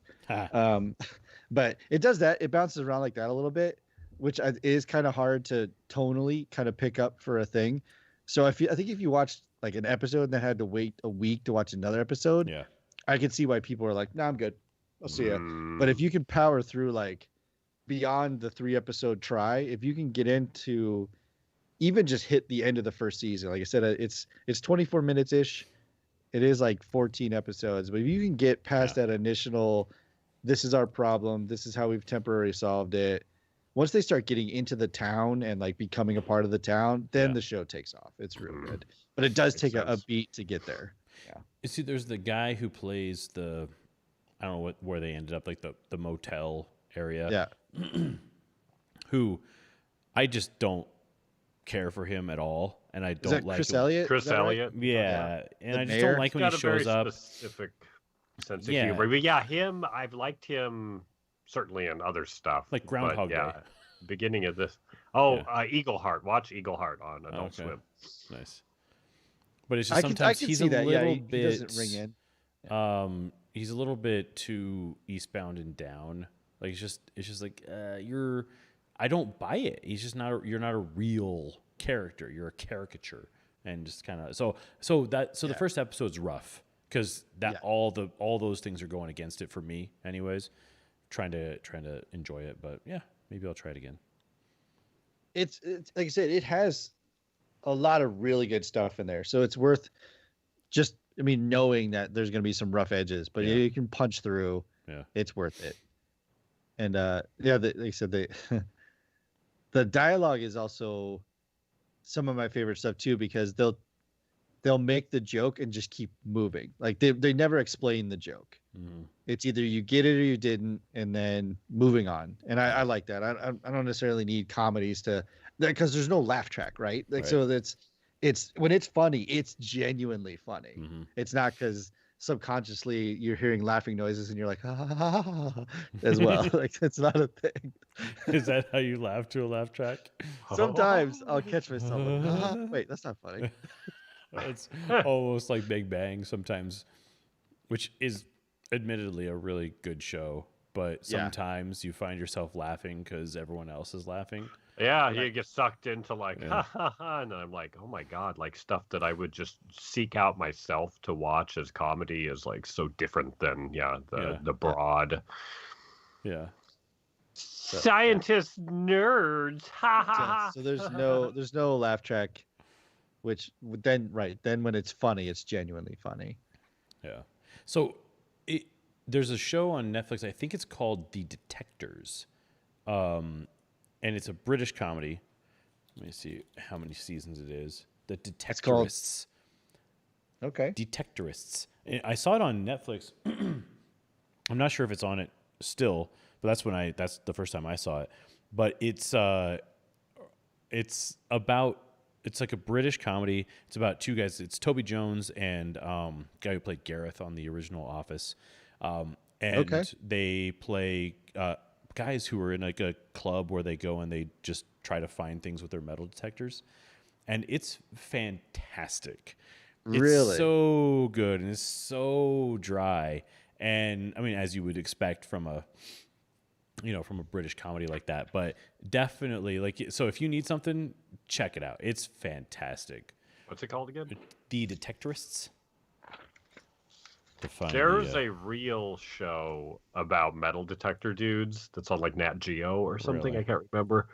But it does that. It bounces around like that a little bit, which is kind of hard to tonally kind of pick up for a thing. So I think if you watched like an episode and then had to wait a week to watch another episode, I could see why people are like, nah, I'm good. I'll see ya. But if you can power through like beyond the 3 episode try, if you can get into even just hit the end of the first season. Like I said, it's 24 minutes ish. It is like 14 episodes, but if you can get past that initial, this is our problem, this is how we've temporarily solved it. Once they start getting into the town and like becoming a part of the town, then the show takes off. It's real good, but it does take a beat to get there. Yeah. You see, there's the guy who plays the, I don't know where they ended up, like the motel area. Yeah. Who I just don't care for him at all, and I don't like Chris him. Elliott. Chris Elliott. Yeah, and The I just mayor? don't like when he shows up. Specific sense of humor. But yeah, him, I've liked him certainly in other stuff. Like Groundhog Day. Beginning of this. Eagle Heart. Watch Eagle Heart on Adult Swim. Nice. But it's just sometimes he's a little bit. He doesn't ring in. Yeah. He's a little bit too eastbound and down. Like it's just like I don't buy it. He's just not. You're not a real character. You're a caricature, and just kind of the first episode's rough because all those things are going against it for me, anyways. Trying to enjoy it, but yeah, maybe I'll try it again. It's like I said, it has a lot of really good stuff in there, so it's worth just. I mean, knowing that there's going to be some rough edges, but you can punch through. Yeah, it's worth it. And like I said, the dialogue is also some of my favorite stuff too, because they'll make the joke and just keep moving. Like they never explain the joke. Mm-hmm. It's either you get it or you didn't, and then moving on. And I like that. I don't necessarily need comedies because there's no laugh track, right? Like so it's when it's funny, it's genuinely funny. Mm-hmm. It's not because subconsciously you're hearing laughing noises and you're like, ah, as well. Like it's not a thing. Is that how you laugh to a laugh track? Sometimes I'll catch myself like, wait, that's not funny. It's almost like Big Bang sometimes, which is admittedly a really good show, but sometimes you find yourself laughing because everyone else is laughing. Yeah, you get sucked into like, ha ha ha, and I'm like, oh my god, like stuff that I would just seek out myself to watch as comedy is like so different than the broad. Yeah. Scientist nerds, ha ha ha. So there's no laugh track, which then when it's funny, it's genuinely funny. Yeah. So there's a show on Netflix. I think it's called The Detectors. And it's a British comedy. Let me see how many seasons it is. The Detectorists. Okay. Detectorists. I saw it on Netflix. I'm not sure if it's on it still, but that's the first time I saw it. But it's like a British comedy. It's about two guys. It's Toby Jones and guy who played Gareth on the original Office. They play guys who are in like a club where they go and they just try to find things with their metal detectors, and it's fantastic. Really? It's so good and it's so dry, and I mean, as you would expect from a British comedy like that, but definitely so if you need something, check it out. It's fantastic. What's it called again? The Detectorists. There's a real show about metal detector dudes that's on like Nat Geo or something. Really? I can't remember.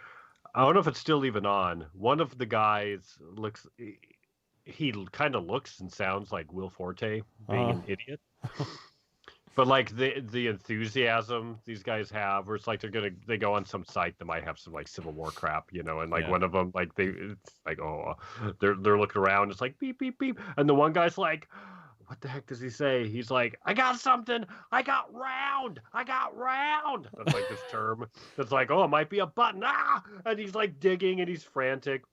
I don't know if it's still even on. One of the guys he kind of looks and sounds like Will Forte being an idiot. But like the enthusiasm these guys have, where it's like they go on some site that might have some like Civil War crap, and like one of them it's like they're looking around, it's like beep beep beep, and the one guy's like, what the heck does he say? He's like, I got something. I got round. That's like this term. That's like, it might be a button. Ah! And he's like digging and he's frantic.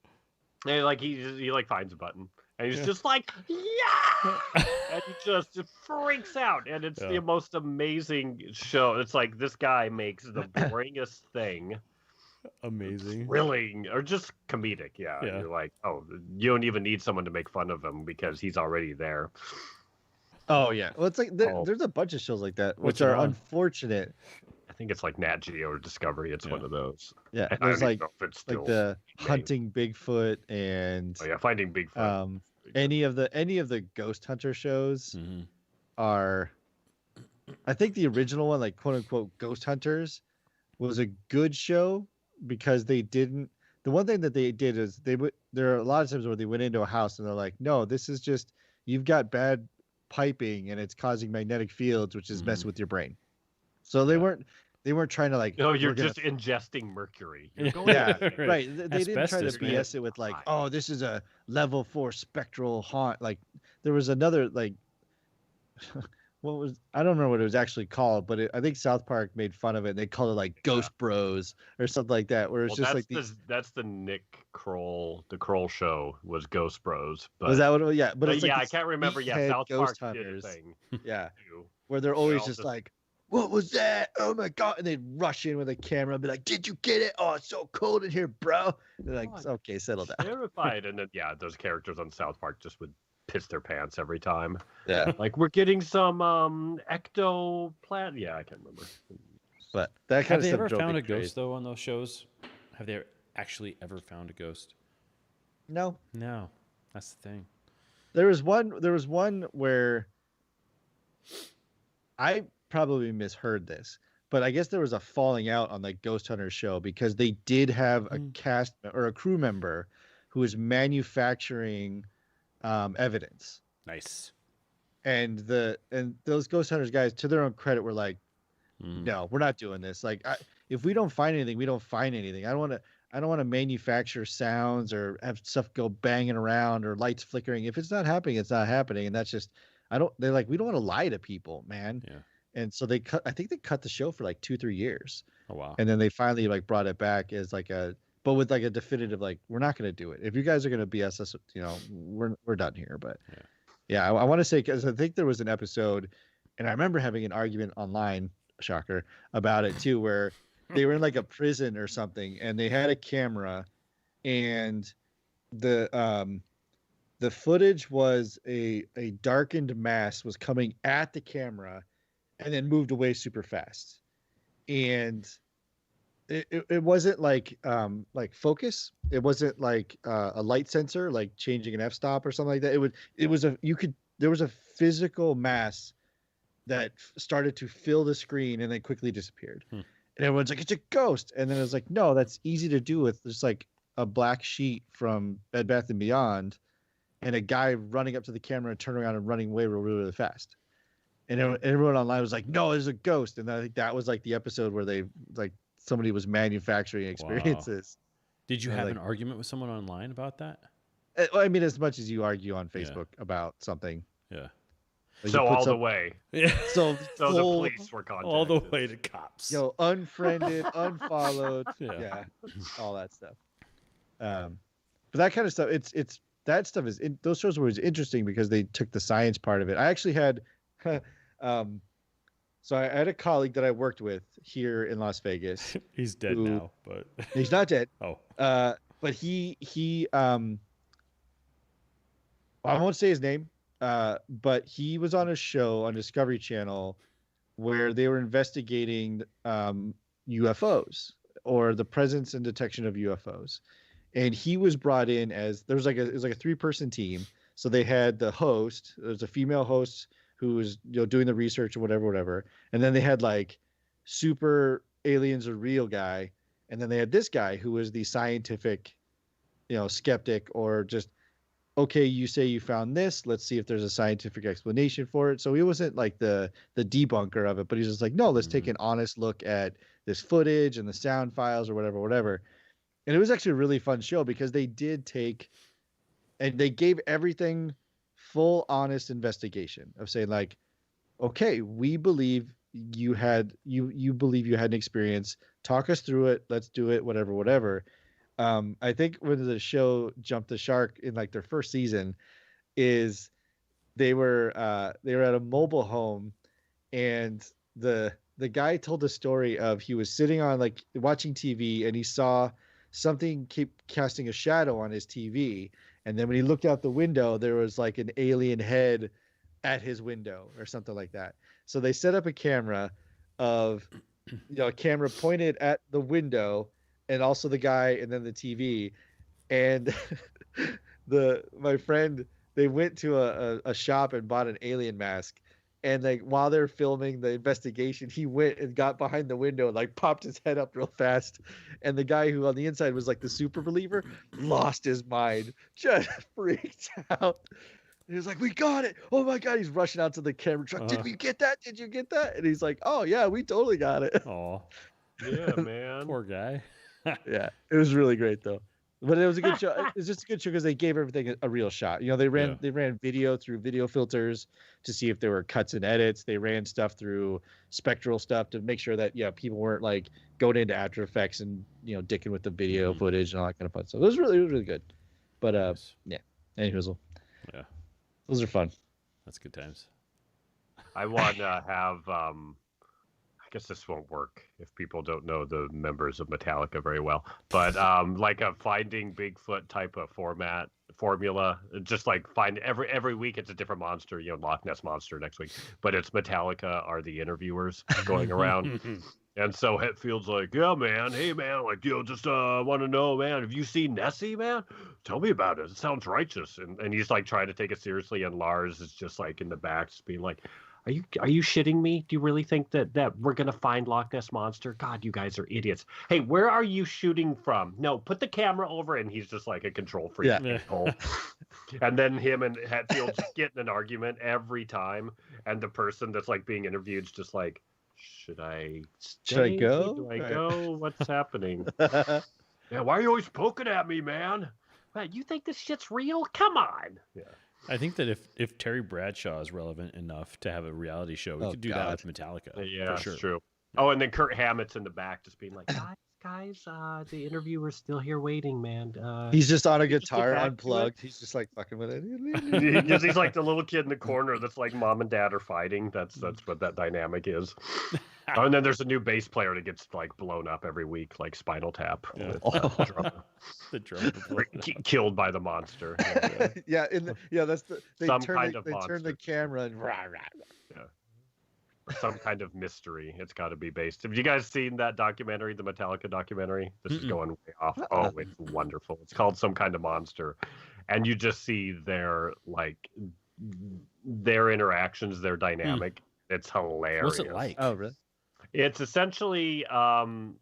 And like he like finds a button. And he's just like, yeah! And he just freaks out. And it's the most amazing show. It's like this guy makes the boringest thing amazing, thrilling, or just comedic. Yeah. You're like, you don't even need someone to make fun of him because he's already there. Oh yeah, well it's like there's a bunch of shows like that which are unfortunate. I think it's like Nat Geo or Discovery. It's one of those. Yeah, and there's like the Hunting Bigfoot and Finding Bigfoot. Any of the ghost hunter shows are, I think the original one, like quote unquote Ghost Hunters, was a good show because they the one thing that they did is there are a lot of times where they went into a house and they're like, no, this is just you've got bad piping and it's causing magnetic fields, which is messing with your brain. So they weren't trying to like, No, you're we're gonna just ingesting mercury. You're Yeah. going yeah, Right. right. They didn't try to Asbestos, man. BS it with like, oh, this is a level 4 spectral haunt. Like there was another like, I don't remember what it was actually called, but I think South Park made fun of it. And they called it like Ghost Bros or something like that, where it's just like that's the Nick Kroll, the Kroll show was Ghost Bros. But was that what? Yeah, but it's like I can't remember. Yeah, South Park did a thing. Yeah, too. where they're always just like, what was that? Oh my god! And they'd rush in with a camera and be like, did you get it? Oh, it's so cold in here, bro. And they're like, okay, settle down. Terrified, and then those characters on South Park just would piss their pants every time. Yeah, Like we're getting some ectoplasm. Yeah, I can't remember. but that Have kind of they stuff ever drove found me a ghost crazy. though on those shows? Have they actually ever found a ghost? No, No, that's the thing. there was one where I probably misheard this, but I guess there was a falling out on the Ghost Hunters show because they did have a cast or a crew member who was manufacturing evidence. Nice. And those Ghost Hunters guys, to their own credit, were like, no, we're not doing this. Like, if we don't find anything, we don't find anything. I don't want to manufacture sounds or have stuff go banging around or lights flickering. If it's not happening, it's not happening. And that's just, they're like, we don't want to lie to people, man. Yeah. And so I think they cut the show for like 2-3 years. Oh wow. And then they finally like brought it back as like but with like a definitive, like, we're not going to do it. If you guys are going to BS us, we're done here. But yeah, I want to say, because I think there was an episode, and I remember having an argument online, shocker, about it too, where they were in like a prison or something, and they had a camera, and the footage was a darkened mass was coming at the camera, and then moved away super fast, and it wasn't like focus. It wasn't like a light sensor, like changing an f-stop or something like that. There was a physical mass that started to fill the screen and then quickly disappeared. And everyone's like, it's a ghost. And then it was like, no, that's easy to do with just like a black sheet from Bed Bath & Beyond and a guy running up to the camera and turning around and running away really, really fast. And everyone online was like, no, there's a ghost. And I think that was like the episode where they like somebody was manufacturing experiences. Wow. Did you have an argument with someone online about that? I mean, as much as you argue on Facebook about something. Yeah. Like so all the way. Yeah. So the police were contacted. All the way to cops. Unfriended, unfollowed. Yeah. All that stuff. But that kind of stuff, that stuff those shows were interesting because they took the science part of it. I actually had, so I had a colleague that I worked with here in Las Vegas. He's dead now, but he's not dead. Oh. But he I won't say his name, but he was on a show on Discovery Channel where they were investigating UFOs or the presence and detection of UFOs. And he was brought in as it was like a 3-person team. So they had the host, there's a female host who was doing the research or whatever. And then they had like super aliens are real guy. And then they had this guy who was the scientific, skeptic, or just, okay, you say you found this, let's see if there's a scientific explanation for it. So he wasn't like the debunker of it, but he's just like, no, let's take an honest look at this footage and the sound files or whatever. And it was actually a really fun show because they did take and they gave everything full honest investigation of saying like, okay, we believe you believe you had an experience, talk us through it, let's do it, whatever. I think when the show jumped the shark in like their first season is they were at a mobile home, and the guy told the story of he was sitting on like watching TV and he saw something keep casting a shadow on his TV, and then when he looked out the window there was like an alien head at his window or something like that. So they set up a camera a camera pointed at the window and also the guy and then the TV. And my friend, they went to a shop and bought an alien mask, And like while they're filming the investigation, he went and got behind the window and like popped his head up real fast. And the guy who on the inside was like the super believer lost his mind, just freaked out. He was like, "We got it! Oh my god!" He's rushing out to the camera truck. Did we get that? Did you get that? And he's like, "Oh yeah, we totally got it." Oh, Yeah, man. poor guy. Yeah, it was really great though. But it was a good show. It was just a good show because they gave everything a real shot. You know, they ran video through video filters to see if there were cuts and edits. They ran stuff through spectral stuff to make sure that people weren't like going into After Effects and dicking with the video footage and all that kind of fun stuff. It was really good. But Nice. yeah, anyways, Yeah, those are fun. that's good times. I want to have. I guess this won't work if people don't know the members of Metallica very well, but like a Finding Bigfoot type of formula, just like find every week it's a different monster. Loch Ness monster next week, but it's Metallica are the interviewers going around. And so Hetfield's like, "Yeah, man. Hey, man. Like, just want to know, man. Have you seen Nessie, man? Tell me about it. It sounds righteous." And he's like trying to take it seriously, and Lars is just like in the back, just being like, Are you shitting me? Do you really think that we're gonna find Loch Ness monster? God, you guys are idiots. Hey, where are you shooting from? No, put the camera over. And he's just like a control freak. Yeah. And then him and Hetfield just get in an argument every time, and the person that's like being interviewed is just like, should I go? Do I go? What's happening? Yeah, why are you always poking at me, man? Man, you think this shit's real? Come on. Yeah. I think that if Terry Bradshaw is relevant enough to have a reality show, we could do that with Metallica. Yeah, for sure. That's true. Oh, and then Kurt Hammett's in the back just being like, guys, the interviewer's still here waiting, man. He's just on a guitar back to unplugged. He's just like fucking with it. Because he's like the little kid in the corner that's like mom and dad are fighting. That's what that dynamic is. Oh, and then there's a new bass player that gets like blown up every week, like Spinal Tap. Yeah. The drummer Killed by the monster. Yeah, that's they Some turn kind the, of they turn monster. the camera and rah. Yeah. Some kind of mystery. It's got to be based. Have you guys seen that documentary, the Metallica documentary? This is going way off. Oh, it's wonderful. It's called Some Kind of Monster, and you just see their interactions, their dynamic. It's hilarious. What's it like? Oh, really? It's essentially, I'm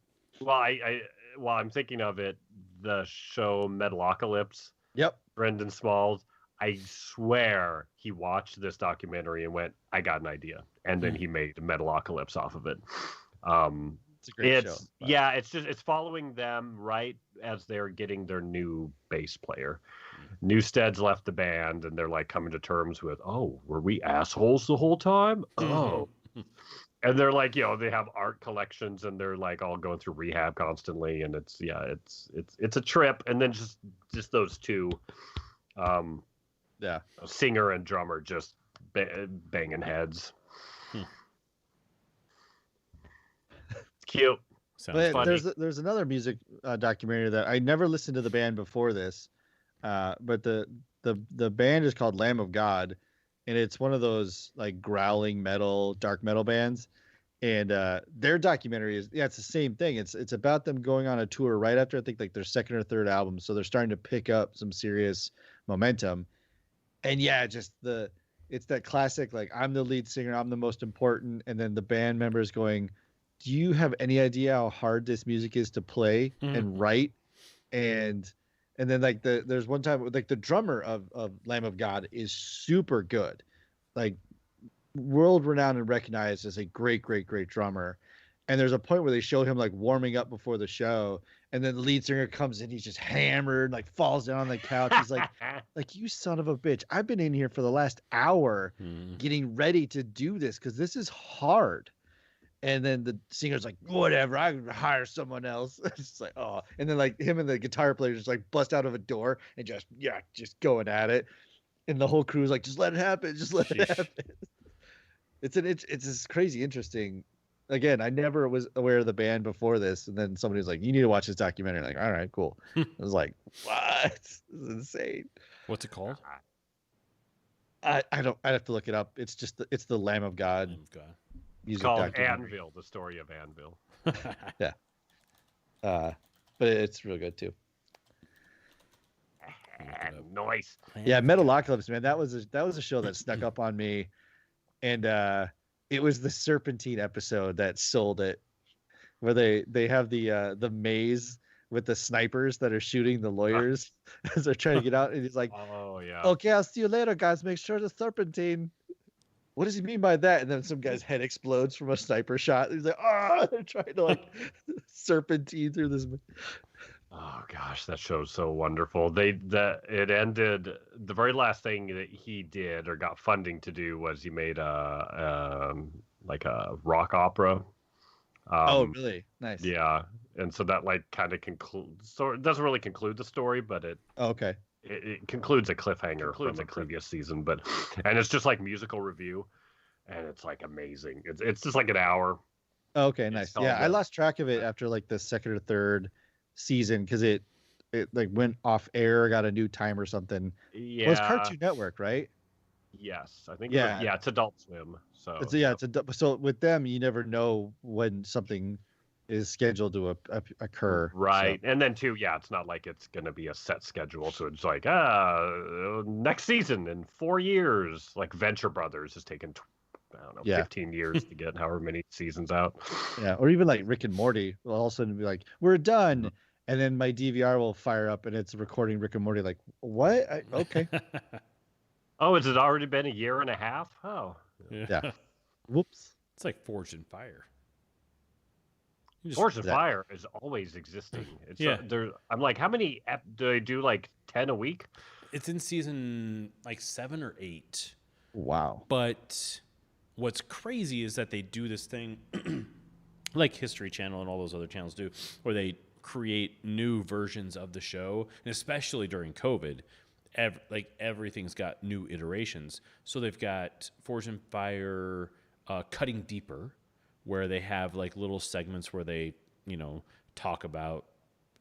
thinking of it, the show Metalocalypse. Yep. Brendan Smalls. I swear he watched this documentary and went, "I got an idea," and then he made Metalocalypse off of it. It's a great show. Yeah, it's following them right as they're getting their new bass player. Newstead's left the band, and they're like coming to terms with, "Oh, were we assholes the whole time?" Oh. And they're like, they have art collections, and they're like all going through rehab constantly, and it's a trip. And then just those two, singer and drummer just banging heads. Cute. Sounds funny. There's another music documentary that I never listened to the band before this, but the band is called Lamb of God. And it's one of those like growling metal, dark metal bands. And their documentary is, it's the same thing. It's about them going on a tour right after I think like their second or third album. So they're starting to pick up some serious momentum. And it's that classic, like, I'm the lead singer, I'm the most important. And then the band members going, do you have any idea how hard this music is to play and write? And then like there's one time like the drummer of Lamb of God is super good, like world renowned and recognized as a great drummer. And there's a point where they show him like warming up before the show, and then the lead singer comes in, he's just hammered, like falls down on the couch. He's like, you son of a bitch, I've been in here for the last hour getting ready to do this because this is hard. And then the singer's like, whatever, I can hire someone else. It's like, oh. And then like him and the guitar player just like bust out of a door and just going at it. And the whole crew is like, just let it happen. Just let it happen. It's this crazy interesting. Again, I never was aware of the band before this. And then somebody was like, you need to watch this documentary. I'm like, all right, cool. I was like, what? This is insane. What's it called? I'd have to look it up. It's the Lamb of God. Lamb of God. It's called Anvil, the story of Anvil. Yeah. But it's real good too. Nice. Yeah, Metalocalypse, man. That was a show that snuck up on me and it was the Serpentine episode that sold it, where they have the maze with the snipers that are shooting the lawyers as they're trying to get out, and he's like, Oh yeah. "Okay, I'll see you later, guys. Make sure the Serpentine." What does he mean by that? And then some guy's head explodes from a sniper shot. He's like, "Oh!" They're trying to like serpentine through this. Oh gosh, that show's so wonderful. It ended. The very last thing that he did or got funding to do was he made a like a rock opera. Oh, Um, really? Nice. yeah, and so that like kind of concludes. So it doesn't really conclude the story, but Oh, okay. it concludes a cliffhanger from the previous season. But and it's just like musical review, and it's like amazing. It's just like an hour. Oh, okay, It's nice. called, Yeah, I lost track of it after like the second or third season because it like went off air, got a new time or something. Well, it's Yeah. Cartoon Network, right? Yes, I think. Yeah. Yeah, it's Adult Swim. So It's so with them you never know when something is scheduled to occur. right. And then too, yeah, it's not like it's gonna be a set schedule. So it's like, next season in 4 years. Like Venture Brothers has taken, I don't know, Yeah. 15 years to get however many seasons out. Yeah, or even like Rick and Morty will all of a sudden be like, "We're done," Mm-hmm. and then my DVR will fire up and it's recording Rick and Morty. Like, what? Okay. Oh, has it already been a year and a half? Oh, Yeah. Whoops. It's like Forged in Fire. You just- Force of that- Fire is always existing. It's Yeah. I'm like, how many do they do? Like 10 a week? It's in season like 7 or 8. Wow. But what's crazy is that they do this thing like History Channel and all those other channels do, where they create new versions of the show, and especially during COVID, everything's got new iterations. So they've got Forge and Fire, Cutting Deeper, where they have like little segments where they, talk about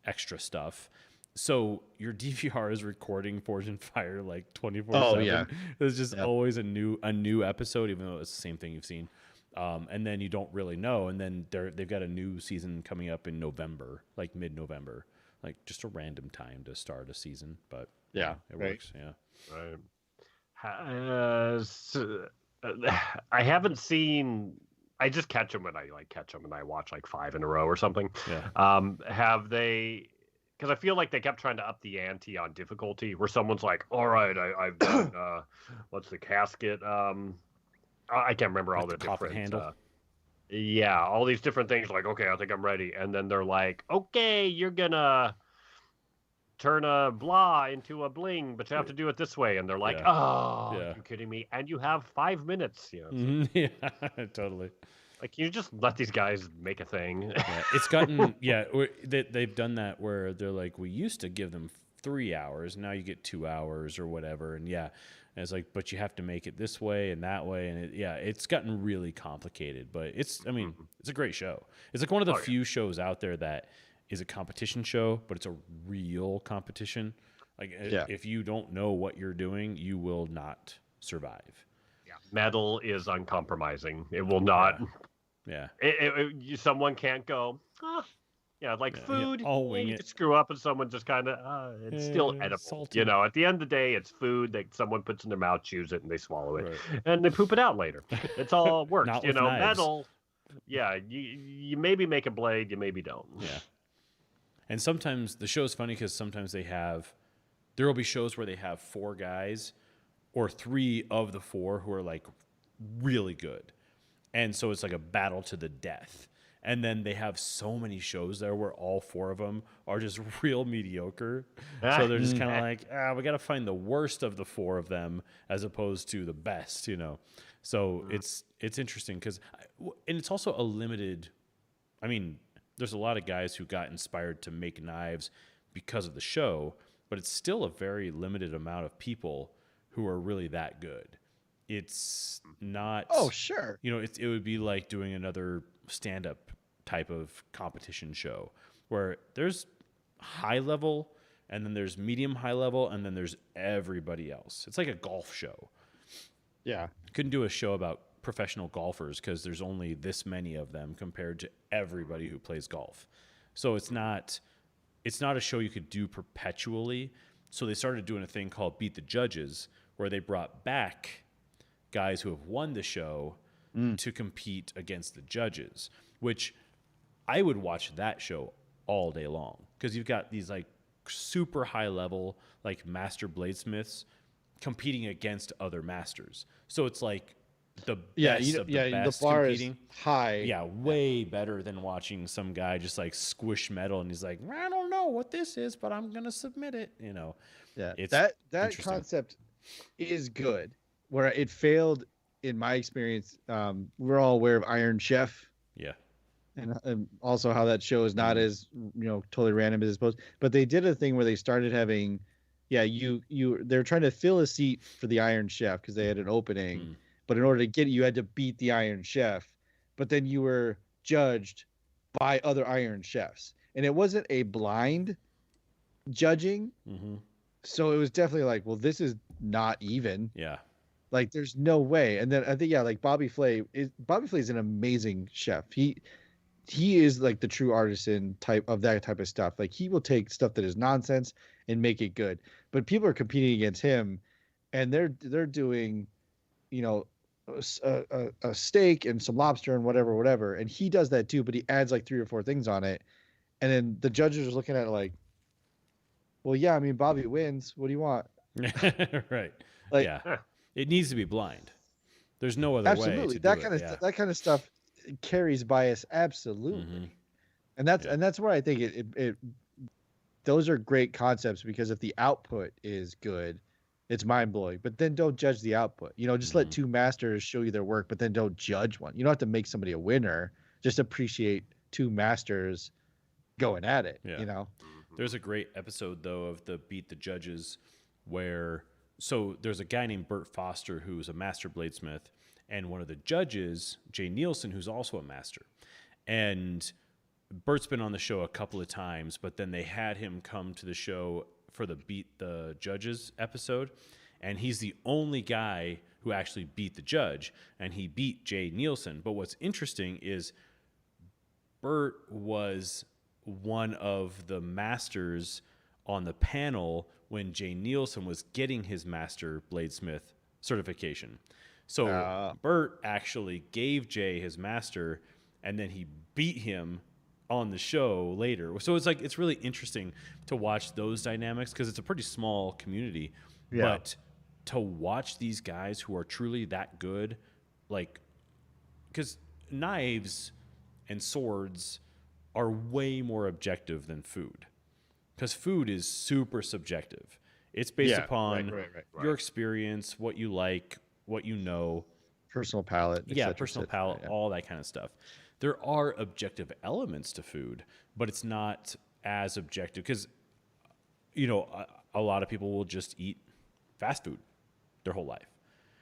extra stuff. So your DVR is recording Forge and Fire like 24/7. Oh, yeah. There's just Yeah. always a new episode, even though it's the same thing you've seen. And then you don't really know. And then they've got a new season coming up in November, like mid-November, like just a random time to start a season. But Yeah, it right. works. Yeah. I haven't seen. I just catch them when I catch them, and I watch like 5 in a row or something. Yeah. Have they? Because I feel like they kept trying to up the ante on difficulty, where someone's like, "All right, I've done what's the casket? I can't remember all Like the the coffin different handle? yeah, all these different things. Like, okay, I think I'm ready, and then they're like, "Okay, you're gonna turn a blah into a bling, but you have to do it this way." And they're like, Yeah. "Oh, Yeah. are you kidding me?" And you have 5 minutes. You know, Mhm. Yeah, totally. like you just let these guys make a thing. Yeah, it's gotten they've done that where they're like, we used to give them 3 hours, now you get 2 hours or whatever, and and it's like, but you have to make it this way and that way, and it's gotten really complicated. But it's a great show. It's like one of the few shows out there that is a competition show, but it's a real competition. Like if you don't know what you're doing, you will not survive. Yeah, metal is uncompromising. It will not. Yeah. Someone can't go. Like food. I'll wing you it. could screw up, and someone just kind of. It's still edible. salty. At the end of the day, it's food that someone puts in their mouth, chews it, and they swallow it, Right. and they poop it out later. It's all works. Not with knives. Metal. Yeah, you maybe make a blade, you maybe don't. Yeah. And sometimes the show's funny because sometimes there will be shows where they have 4 guys or 3 of the 4 who are like really good. And so it's like a battle to the death. And then they have so many shows there where all 4 of them are just real mediocre. So they're just kind of like, we got to find the worst of the 4 of them as opposed to the best, So it's interesting because, and it's also a limited, there's a lot of guys who got inspired to make knives because of the show, but it's still a very limited amount of people who are really that good. It's not. Oh, sure. It would be like doing another stand-up type of competition show where there's high level, and then there's medium high level, and then there's everybody else. It's like a golf show. Yeah. Couldn't do a show about professional golfers because there's only this many of them compared to everybody who plays golf. So it's not a show you could do perpetually. So they started doing a thing called Beat the Judges, where they brought back guys who have won the show to compete against the judges, which I would watch that show all day long because you've got these like super high level like master bladesmiths competing against other masters. So it's like the best of the best the bar competing. is high. Yeah, way better than watching some guy just like squish metal and he's like, I don't know what this is, but I'm gonna submit it. You know, Yeah, it's that interesting. concept is good. Where it failed, in my experience, we're all aware of Iron Chef, Yeah, and also how that show is not as totally random as it's supposed. But they did a thing where they started having, they're trying to fill a seat for the Iron Chef because they had an opening, but in order to get it, you had to beat the Iron Chef. But then you were judged by other Iron Chefs, and it wasn't a blind judging. So it was definitely like, well, this is not even. Yeah. Like, there's no way. And then I think, like Bobby Flay is an amazing chef. He is like the true artisan type of that type of stuff. Like, he will take stuff that is nonsense and make it good. But people are competing against him, and they're doing, a steak and some lobster and whatever. And he does that too, but he adds like 3 or 4 things on it. And then the judges are looking at it like, well, yeah, I mean, Bobby wins. What do you want? Right. Like, yeah. It needs to be blind. There's no other way absolutely. to That do kind it. of that kind of stuff carries bias. Absolutely. And that's where I think it those are great concepts, because if the output is good, it's mind blowing. But then don't judge the output. Just let 2 masters show you their work, but then don't judge one. You don't have to make somebody a winner. Just appreciate 2 masters going at it. Yeah. There's a great episode though of the Beat the Judges where there's a guy named Bert Foster who's a master bladesmith, and one of the judges, Jay Nielsen, who's also a master. And Bert's been on the show a couple of times, but then they had him come to the show for the Beat the Judges episode, and he's the only guy who actually beat the judge, and he beat Jay Nielsen. But what's interesting is Bert was one of the masters on the panel when Jay Nielsen was getting his master bladesmith certification. So Bert actually gave Jay his master, and then he beat him on the show later. So it's really interesting to watch those dynamics because it's a pretty small community. Yeah. But to watch these guys who are truly that good, like, because knives and swords are way more objective than food. Because food is super subjective. It's based upon your experience, what you like, what you know. Personal palate. Yeah, personal palate, all that kind of stuff. There are objective elements to food, but it's not as objective. Because, a lot of people will just eat fast food their whole life.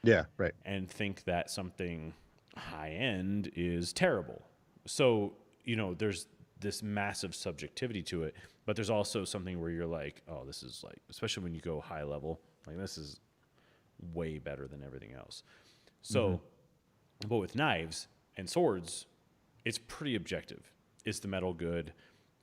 Yeah, right. And think that something high-end is terrible. So, there's this massive subjectivity to it, but there's also something where you're like, oh, this is like, especially when you go high level, like this is way better than everything else. So, but with knives and swords, it's pretty objective. Is the metal good?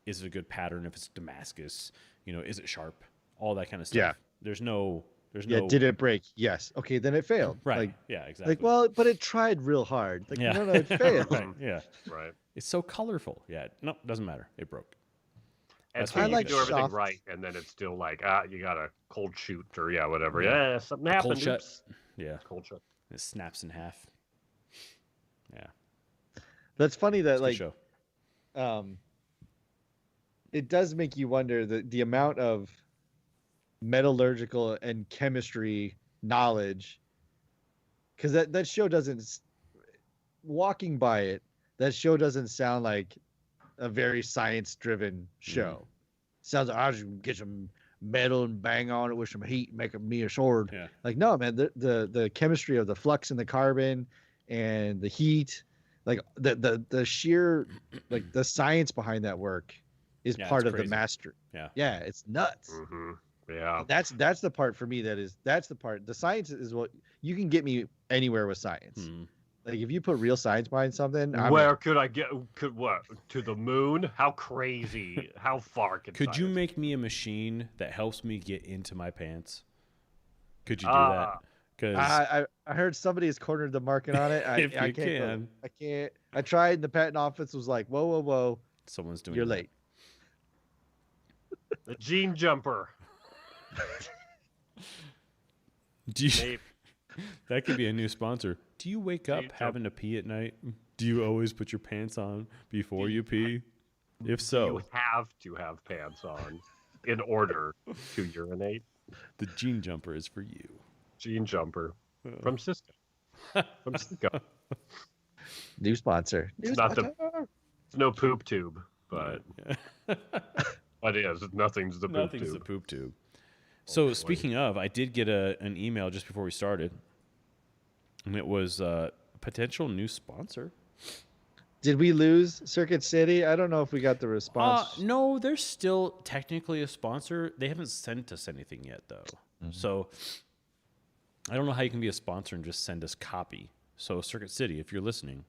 Is it a good pattern? If it's Damascus, is it sharp? All that kind of stuff. Yeah. There's no. Did it break? Yes. Okay, then it failed. Right. Like, yeah, exactly. Like, well, but it tried real hard. Like, no, it failed. Right. Yeah. Right. It's so colorful. Yeah. No, doesn't matter. It broke. And so you do everything right, and then it's still like, you got a cold shoot or whatever. Yeah, something happened. Cold shut. Yeah. Cold shut. It snaps in half. Yeah. That's funny that it's a like, it does make you wonder the amount of metallurgical and chemistry knowledge, because that show doesn't, walking by it, that show doesn't sound like a very science-driven show. Sounds like, I'll just get some metal and bang on it with some heat and make me a sword. Yeah. Like, no, man, the chemistry of the flux in the carbon and the heat, like the sheer, like the science behind that work is part of the master. Yeah, it's nuts. Yeah, that's the part for me that's the part. The science is what you can get me anywhere with science. Like, if you put real science behind something, could I get? Could what? To the moon? How crazy? How far could you make me a machine that helps me get into my pants? Could you do that? Because I heard somebody has cornered the market on it. if I you can't go. can, I can't. I tried. And the patent office was like, "Whoa, whoa, whoa! someone's doing You're that. late." The Gene Jumper. Do you, Maybe. that could be a new sponsor. Do you wake up having to pee at night? Do you always put your pants on before you pee? If so, You have to have pants on in order to urinate. the Gene Jumper is for you. Gene Jumper from Cisco. From Cisco. New sponsor. It's not the. It's no poop tube, but but it is. Nothing's the poop Nothing's tube. the poop tube. So speaking of, I did get an email just before we started, and it was a potential new sponsor. Did we lose Circuit City? I don't know if we got the response. No, they're still technically a sponsor. They haven't sent us anything yet, though. So I don't know how you can be a sponsor and just send us copy. So Circuit City, if you're listening,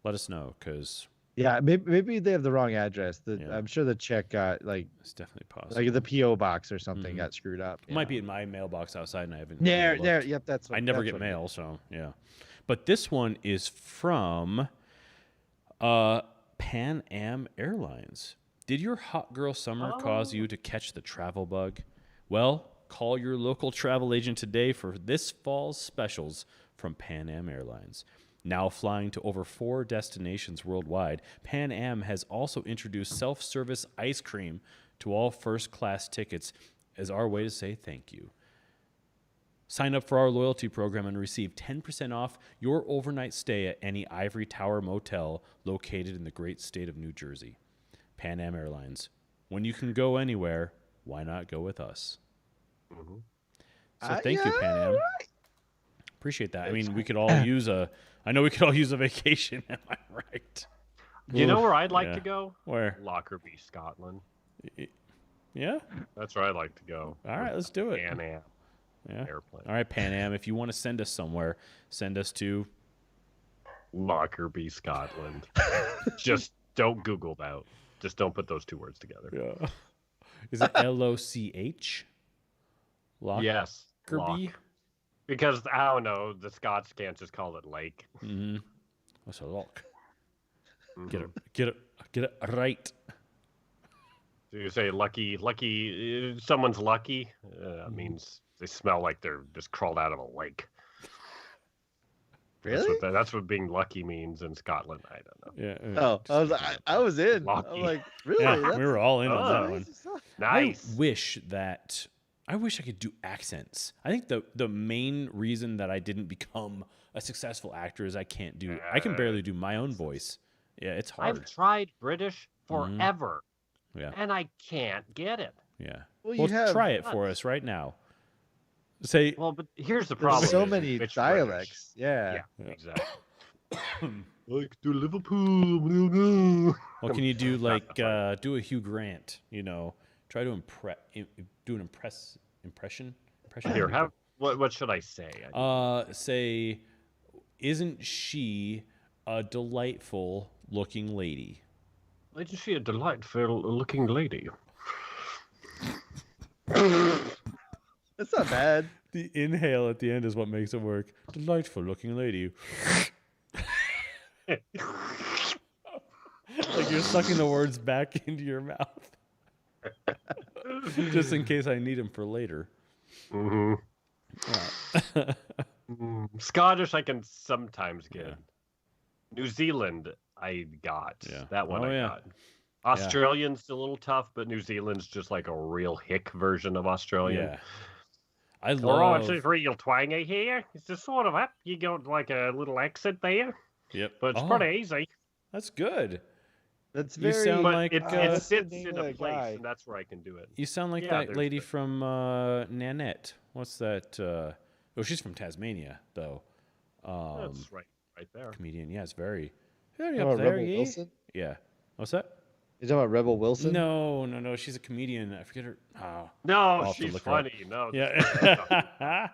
let us know, because Yeah, maybe they have the wrong address. Yeah. I'm sure the check got it's definitely possible. like the PO box or something got screwed up. It might be in my mailbox outside, and I haven't. There, looked. there. Yep, that's. What, I never that's get what mail, so yeah. But this one is from Pan Am Airlines. Did your hot girl summer cause you to catch the travel bug? Well, call your local travel agent today for this fall's specials from Pan Am Airlines. Now flying to over 4 destinations worldwide, Pan Am has also introduced self-service ice cream to all first-class tickets as our way to say thank you. Sign up for our loyalty program and receive 10% off your overnight stay at any Ivory Tower motel located in the great state of New Jersey. Pan Am Airlines. When you can go anywhere, why not go with us? So thank you, Pan Am. Right. Appreciate that. I mean, we could all use a. I know we could all use a vacation. Am I right? You know where I'd like to go? Where? Lockerbie, Scotland. Yeah. That's where I'd like to go. All right, let's do it. Pan Am Yeah. airplane. All right, Pan Am. If you want to send us somewhere, send us to. Lockerbie, Scotland. Just don't Google that. Just don't put those 2 words together. Yeah. Is it LOCH? Yes. Lockerbie. Lock. Because I don't know, the Scots can't just call it lake. Mm-hmm. What's a lock? Get it right. So you say lucky, someone's lucky. That means they smell like they're just crawled out of a lake. Really? That's what being lucky means in Scotland. I don't know. Yeah. Oh, I was in. Lucky. I'm like, really? Yeah, we were all in on that one. Nice. I wish I could do accents. I think the main reason that I didn't become a successful actor is I can barely do my own voice. Yeah, it's hard. I've tried British forever, Yeah. and I can't get it. Yeah. Well, Try it for us right now. Say, Well, but here's the There's problem. so is many it's dialects. British. Yeah. Yeah, exactly. Like to Liverpool. well, can you do like do a Hugh Grant? Try to do an impression. Here, what should I say? Say, isn't she a delightful looking lady? Isn't she a delightful looking lady? That's not bad. The inhale at the end is what makes it work. Delightful looking lady. Like you're sucking the words back into your mouth. Just in case I need them for later. Mm-hmm. Scottish I can sometimes get. Yeah. New Zealand I got. Yeah. That one I yeah. got. Australian's a little tough, but New Zealand's just like a real hick version of Australian. Yeah. I It's love. real twangy here. It's just sort of up. You got like a little accent there, Yep. but it's Oh, pretty easy. That's good. That's You very. sound But like, it what's the sits name in of a that place, guy? and that's where I can do it. You sound like Yeah, that there's lady the- from Nanette. What's that? Oh, she's from Tasmania, though. That's right there. Comedian. Yeah, it's very up Oh, there. Rebel Yeah. Wilson? Yeah. What's that? You talking about Rebel Wilson? No. She's a comedian. I forget her. Oh. No, have to she's look her up. funny. No, Yeah.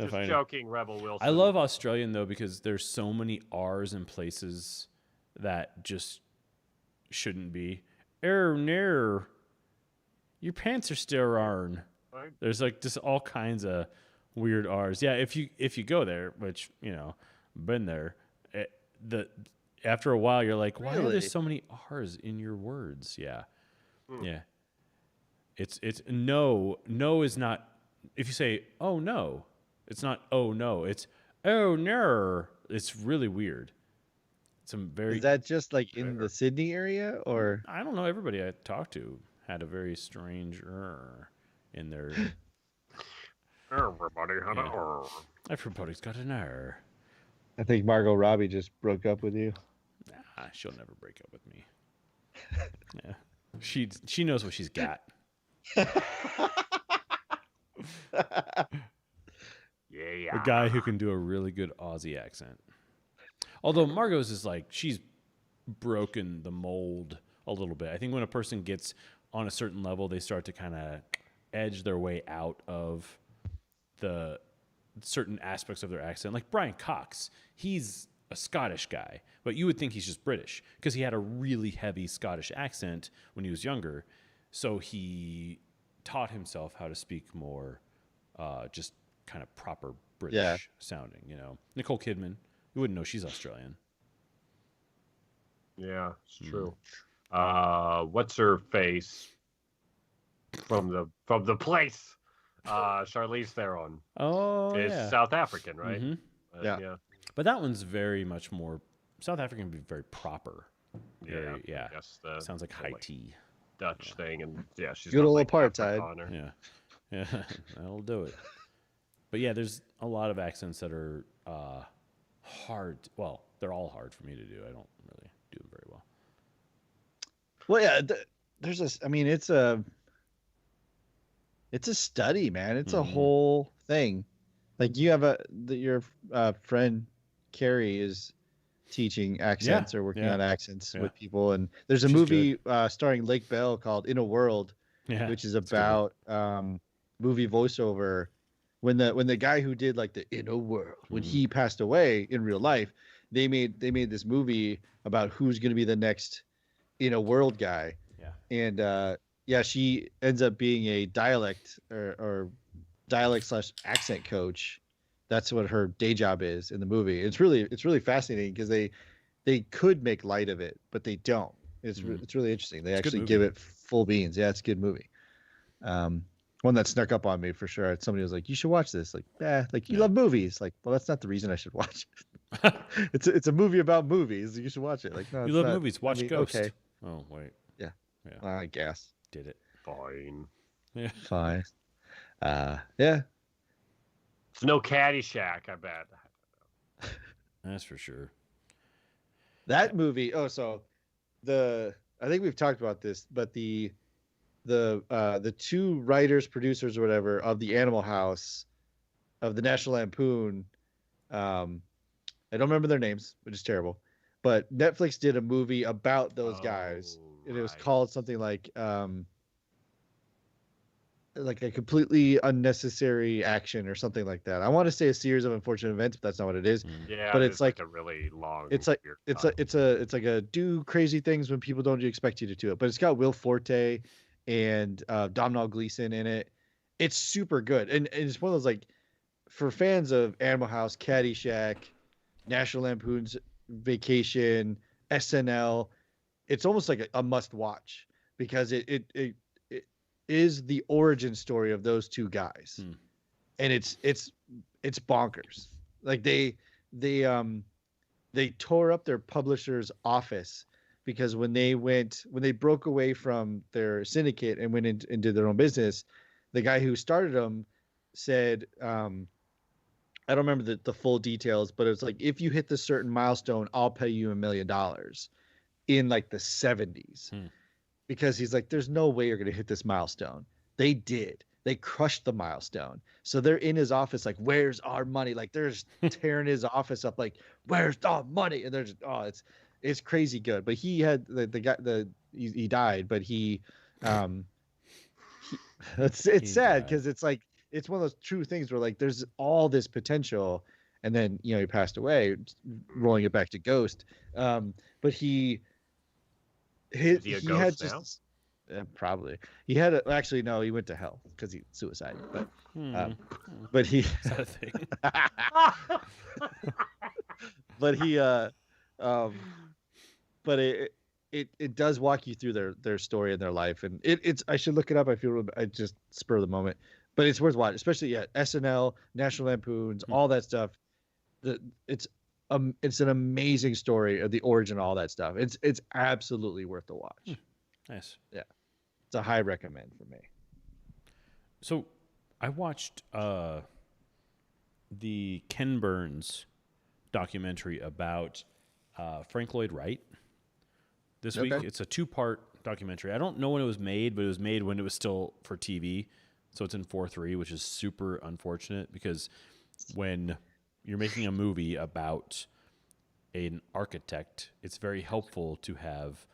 just Funny. joking, Rebel Wilson. I love Australian though because there's so many R's in places that just shouldn't be. No. Your pants are still on. Right. There's like just all kinds of weird R's. Yeah, if you go there, which been there, the after a while you're like, why are there Really? so many R's in your words? Yeah, Hmm. yeah. It's no. No is not. If you say oh no, it's not oh no. It's oh no. It's really weird. Some very. Is that just like in the Sydney area, or I don't know. Everybody I talked to had a very strange in their. Everybody had Yeah. a. Everybody's got an error. I think Margot Robbie just broke up with you? Nah, she'll never break up with me. Yeah, she knows what she's got. Yeah. A guy who can do a really good Aussie accent. Although Margot's is like she's broken the mold a little bit. I think when a person gets on a certain level, they start to kind of edge their way out of the certain aspects of their accent. Like Brian Cox, he's a Scottish guy, but you would think he's just British because he had a really heavy Scottish accent when he was younger. So he taught himself how to speak more just kind of proper British sounding, Nicole Kidman, you wouldn't know she's Australian. Yeah, it's true. What's her face from the place? Charlize Theron. Oh, is yeah. South African, right? Mhm. Yeah. But that one's very much more South African would be very proper. Very, I guess sounds like the, high tea. Dutch thing, and she's Good not old like apartheid. Afrikaner. Yeah, that'll do it. But yeah, there's a lot of accents that are hard. Well, they're all hard for me to do. I don't really do them very well. Well, yeah. There's a. I mean, it's a study, man. It's a whole thing. Like you have your friend Carrie is teaching accents or working on accents with people, and there's a movie starring Lake Bell called In a World, which is about movie voiceover. When the guy who did like the In a World, when he passed away in real life, they made this movie about who's going to be the next In a World guy. And she ends up being a dialect or dialect/accent coach. That's what her day job is in the movie. It's really fascinating because they could make light of it, but they don't. It's really interesting. They actually give it full beans. Yeah, it's a good movie. One that snuck up on me for sure. Somebody was like, "You should watch this." Like, you love movies. Like, well, that's not the reason I should watch it. it's a movie about movies. You should watch it. Like, no, you love movies. Watch Ghost. Okay. Oh wait. Yeah. I guess. Did it. Fine. Yeah. Fine. Yeah. It's no Caddyshack, I bet. That's for sure. That movie. Oh, so I think we've talked about this, but the two writers, producers, or whatever of the Animal House, of the National Lampoon, I don't remember their names, which is terrible. But Netflix did a movie about those guys, and it was called something like a completely unnecessary action or something like that. I want to say a series of unfortunate events, but that's not what it is. Yeah, but it's like a really long. It's like it's like a do crazy things when people don't expect you to do it. But it's got Will Forte and Domhnall Gleeson in it. It's super good, and it's one of those like for fans of Animal House, Caddyshack, National Lampoon's Vacation, SNL. It's almost like a must watch because it is the origin story of those two guys, and it's bonkers. Like they tore up their publisher's office because when they broke away from their syndicate and went into their own business, the guy who started them said, I don't remember the full details, but it's like, if you hit this certain milestone, I'll pay you $1 million in like the 70s. Because he's like, there's no way you're going to hit this milestone. They did. They crushed the milestone. So they're in his office like, where's our money? Like they're just tearing his office up like, where's our money? And they're just, it's crazy good. But he had the guy, he died, but it's sad because it's like, it's one of those true things where like there's all this potential, and then he passed away, rolling it back to Ghost. But he Is he a ghost had now? just probably he had actually no, he went to hell because he suicided. But Um, but he, Is that a thing? but he, um, but it does walk you through their story and their life, and it's I should look it up. I just spur of the moment, but it's worth watching, especially SNL, National Lampoons, all that stuff. The it's an amazing story of the origin of all that stuff. It's absolutely worth the watch. Nice. Yeah, it's a high recommend for me. So I watched the Ken Burns documentary about Frank Lloyd Wright this week. Okay. It's a 2-part documentary. I don't know when it was made, but it was made when it was still for TV. So it's in 4:3, which is super unfortunate because when you're making a movie about an architect, it's very helpful to have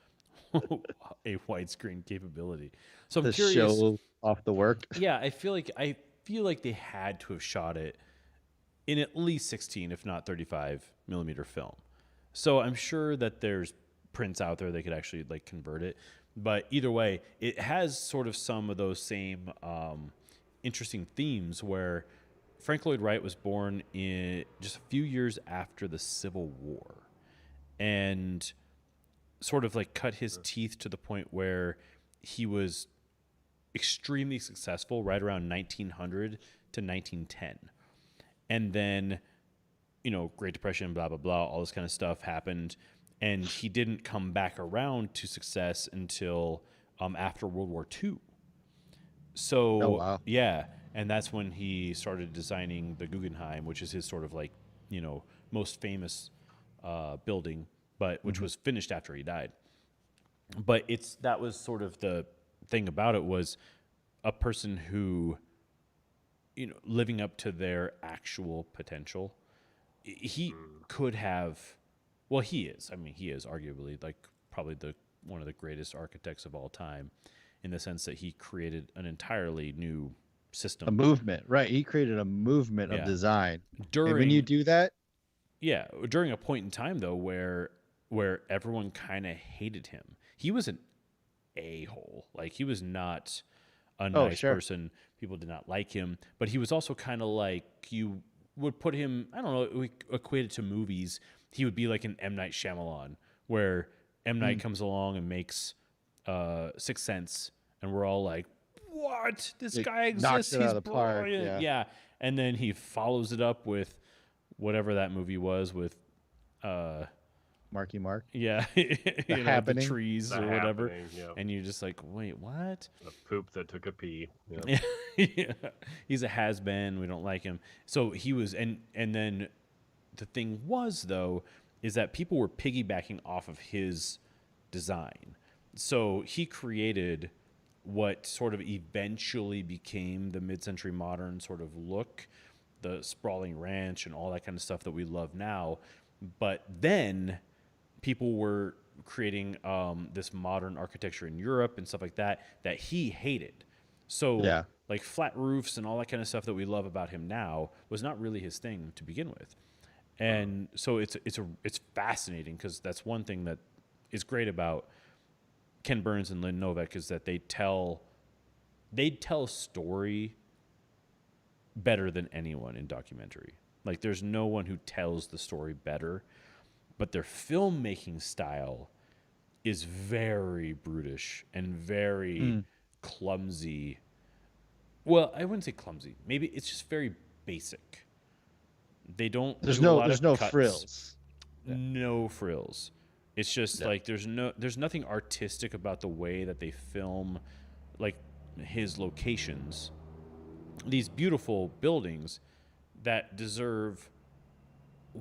a widescreen capability. So I'm To curious. show off the work. Yeah, I feel like they had to have shot it in at least 16, if not 35 millimeter film. So I'm sure that there's prints out there they could actually like convert it. But either way, it has sort of some of those same interesting themes where Frank Lloyd Wright was born in just a few years after the Civil War and sort of like cut his teeth to the point where he was extremely successful right around 1900 to 1910. And then, Great Depression, blah, blah, blah, all this kind of stuff happened. And he didn't come back around to success until after World War II. So, Oh, wow. yeah. And that's when he started designing the Guggenheim, which is his sort of like, most famous building, but which was finished after he died. But that was sort of the thing about it was a person who, living up to their actual potential, he could have, well, he is. I mean, he is arguably like probably one of the greatest architects of all time, in the sense that he created an entirely new system. A movement, right? He created a movement of design. And when you do that, during a point in time though where everyone kind of hated him. He was an a-hole. Like he was not a nice person. People did not like him, but he was also kind of like, you would put him, I don't know, we equate it to movies. He would be like an M. Night Shyamalan, where M. Night comes along and makes Sixth Sense, and we're all like, what? This guy exists. He's He's brilliant. Yeah. And then he follows it up with whatever that movie was with Marky Mark. Yeah, the trees or whatever, and you're just like, wait, what? The poop that took a pee. Yeah. Yeah. He's a has-been. We don't like him. So he was, and then the thing was though, is that people were piggybacking off of his design. So he created what sort of eventually became the mid-century modern sort of look, the sprawling ranch and all that kind of stuff that we love now. But then people were creating this modern architecture in Europe and stuff like that he hated. So like flat roofs and all that kind of stuff that we love about him now was not really his thing to begin with. And so it's fascinating because that's one thing that is great about Ken Burns and Lynn Novick is that they'd tell story better than anyone in documentary. Like there's no one who tells the story better, but their filmmaking style is very brutish and very clumsy. Well, I wouldn't say clumsy. Maybe it's just very basic. They don't. There's do a lot no of cuts. frills. No frills. It's just like there's nothing artistic about the way that they film, like his locations, these beautiful buildings that deserve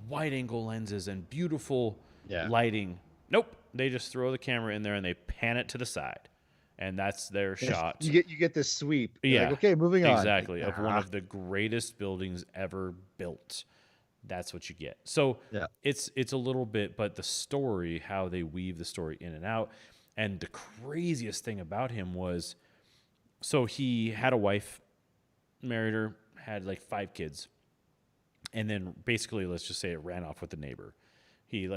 wide angle lenses and beautiful lighting. Nope, they just throw the camera in there and they pan it to the side, and that's their shot. You get this sweep. You're like, okay, moving on. Exactly, of one of the greatest buildings ever built. That's what you get. So it's a little bit, but the story, how they weave the story in and out, and the craziest thing about him was, so he had a wife, married her, had like 5 kids, and then basically, let's just say it ran off with the neighbor. He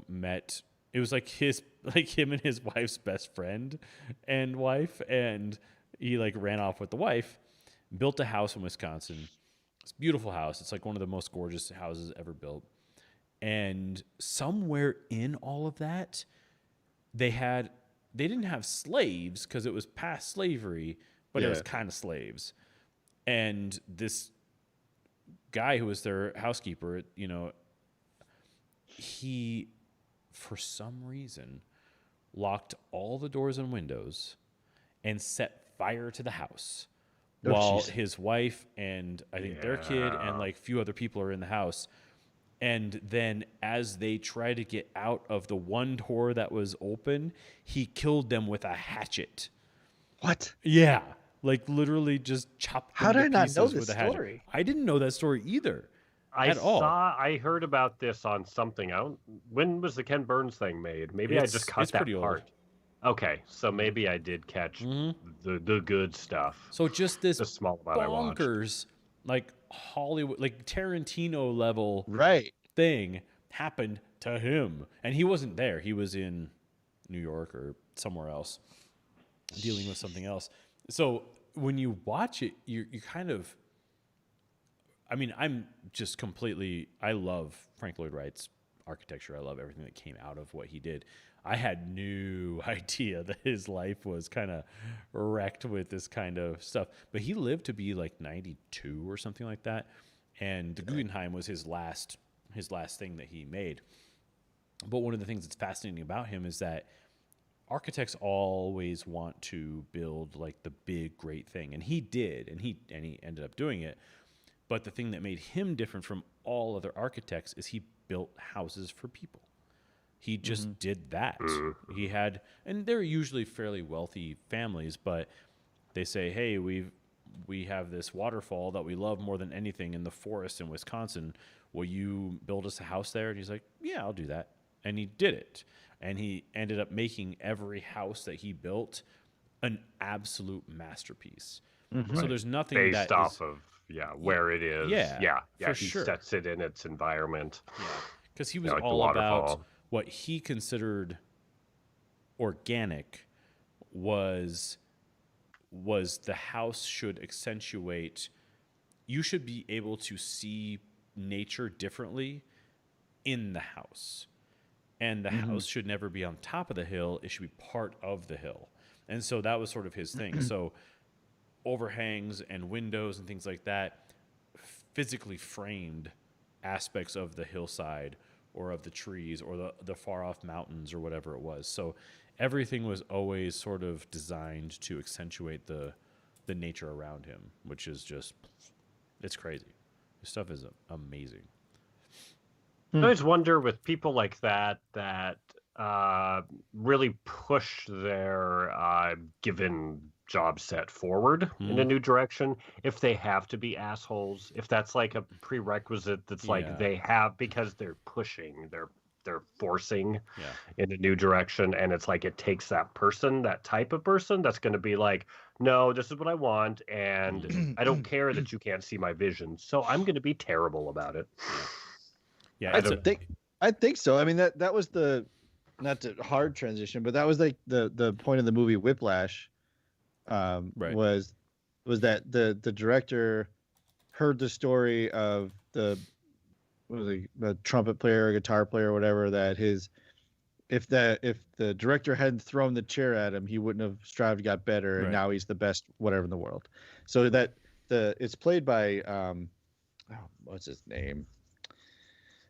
met. It was like him and his wife's best friend and wife, and he ran off with the wife. built a house in Wisconsin. It's a beautiful house. It's like one of the most gorgeous houses ever built. And somewhere in all of that, they didn't have slaves because it was past slavery, but it was kind of slaves. And this guy who was their housekeeper, you know, he, for some reason, locked all the doors and windows and set fire to the house while his wife and I think their kid and like a few other people are in the house. And then as they try to get out of the one door that was open, he killed them with a hatchet. What? Yeah. Like literally just chopped them How did I to not pieces know with this a hatchet. story? I didn't know that story either. I heard about this on something. When was the Ken Burns thing made? Maybe I just caught that part. Okay, so maybe I did catch the good stuff. So just this the small amount bonkers, like Hollywood, like Tarantino level thing happened to him. And he wasn't there. He was in New York or somewhere else dealing with something else. So when you watch it, you kind of, I mean, I'm just completely, I love Frank Lloyd Wright's architecture. I love everything that came out of what he did. I had no idea that his life was kind of wrecked with this kind of stuff. But he lived to be like 92 or something like that. And the Guggenheim was his last thing that he made. But one of the things that's fascinating about him is that architects always want to build like the big great thing, and he did, and he ended up doing it. But the thing that made him different from all other architects is he built houses for people. He just did that. He had, and they're usually fairly wealthy families, but they say, hey, we have this waterfall that we love more than anything in the forest in Wisconsin. Will you build us a house there? And he's like, yeah, I'll do that. And he did it. And he ended up making every house that he built an absolute masterpiece. So there's nothing based off of where it is. Yeah. For he sure. sets it in its environment. Yeah, because he was like all about what he considered organic was the house should accentuate. You should be able to see nature differently in the house. And the house should never be on top of the hill. It should be part of the hill. And so that was sort of his thing. So overhangs and windows and things like that physically framed aspects of the hillside or of the trees or the far off mountains or whatever it was. So everything was always sort of designed to accentuate the nature around him, which is just, it's crazy. This stuff is amazing. I always wonder with people like that really push their given job set forward in a new direction, if they have to be assholes, if that's like a prerequisite that's like they have because they're pushing, they're forcing in a new direction, and it's like it takes that person, that type of person that's going to be like, no, this is what I want, and I don't care that you can't see my vision, so I'm going to be terrible about it. Yeah, I think so. I mean, that was the, not the hard transition, but that was like the point of the movie Whiplash. Was that the director heard the story of the trumpet player or guitar player or whatever, that if the director hadn't thrown the chair at him, he wouldn't have strived to got better, and now he's the best whatever in the world. So that it's played by what's his name,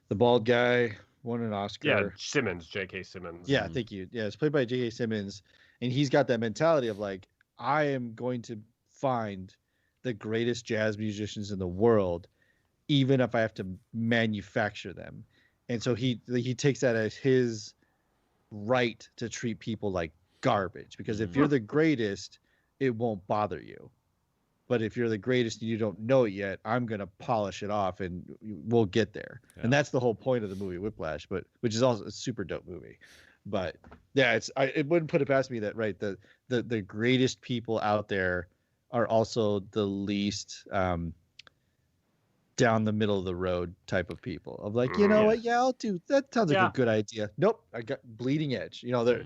the bald guy, won an Oscar. Yeah, Simmons, J.K. Simmons. Yeah, thank you. Yeah, it's played by J.K. Simmons, and he's got that mentality of like, I am going to find the greatest jazz musicians in the world, even if I have to manufacture them. And so he takes that as his right to treat people like garbage, because if you're the greatest, it won't bother you. But if you're the greatest and you don't know it yet, I'm going to polish it off and we'll get there. Yeah. And that's the whole point of the movie Whiplash, which is also a super dope movie. But yeah, it wouldn't put it past me that the greatest people out there are also the least down the middle of the road type of people, of like, you know what? Yeah, I'll do that. Sounds like a good idea. Nope. I got bleeding edge. You know,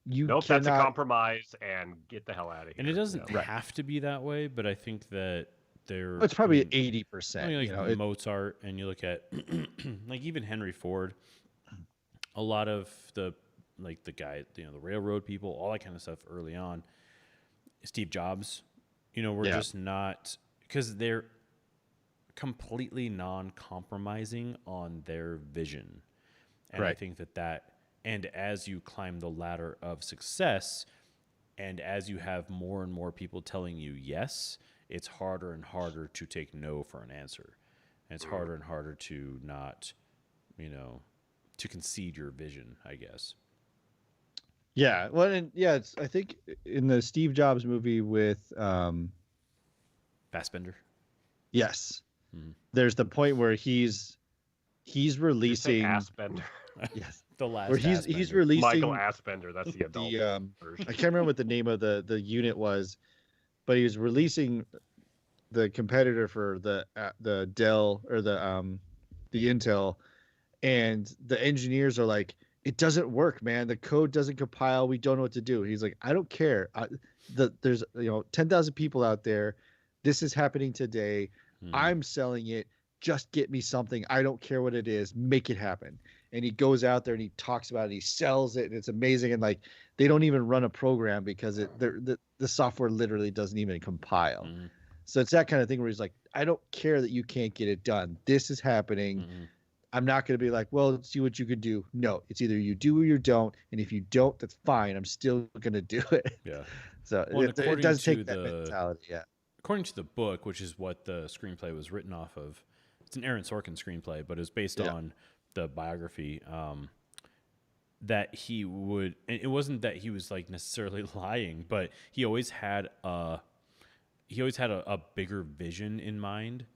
you Nope, that's a cannot. compromise, and get the hell out of here. And it doesn't Yeah. have to be that way, but I think that there. It's I probably mean, 80%. like You know, Mozart, and you look at like even Henry Ford. A lot of the the guy, the railroad people, all that kind of stuff early on. Steve Jobs, we're Yeah. just not, because they're completely non-compromising on their vision. And I Right. think and as you climb the ladder of success, and as you have more and more people telling you yes, it's harder and harder to take no for an answer. And it's harder and harder to not, to concede your vision, I guess. Yeah. Well, and yeah, I think in the Steve Jobs movie with, Fassbender. yes, Mhm. there's the point where he's Did you say releasing, Assbender? yes, The last where he's Fassbender. releasing Michael Assbender. That's the adult the, version. I can't remember what the name of the unit was, but he was releasing the competitor for the Dell or the Intel, and the engineers are like, it doesn't work, man. The code doesn't compile. We don't know what to do. He's like, I don't care. There's 10,000 people out there. This is happening today. I'm selling it. Just get me something. I don't care what it is. Make it happen. And he goes out there and he talks about it. He sells it, and it's amazing. And like, they don't even run a program because the software literally doesn't even compile. Mm-hmm. So it's that kind of thing where he's like, I don't care that you can't get it done. This is happening. Mm-hmm. I'm not going to be like, well, let's see what you could do. No, it's either you do or you don't. And if you don't, that's fine. I'm still going to do it. Yeah. So Well, it does take that mentality. Yeah. According to the book, which is what the screenplay was written off of, it's an Aaron Sorkin screenplay, but it was based on the biography. That he would, and it wasn't that he was like necessarily lying, but he always had a bigger vision in mind.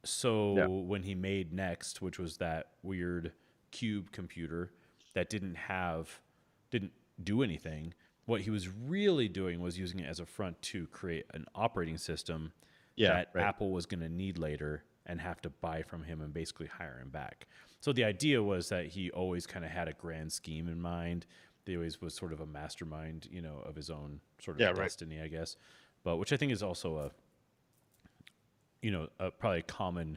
So when he made Next, which was that weird cube computer that didn't do anything, what he was really doing was using it as a front to create an operating system that Apple was going to need later and have to buy from him and basically hire him back. So the idea was that he always kind of had a grand scheme in mind. He always was sort of a mastermind, of his own sort of destiny, I guess. But which I think is also probably a common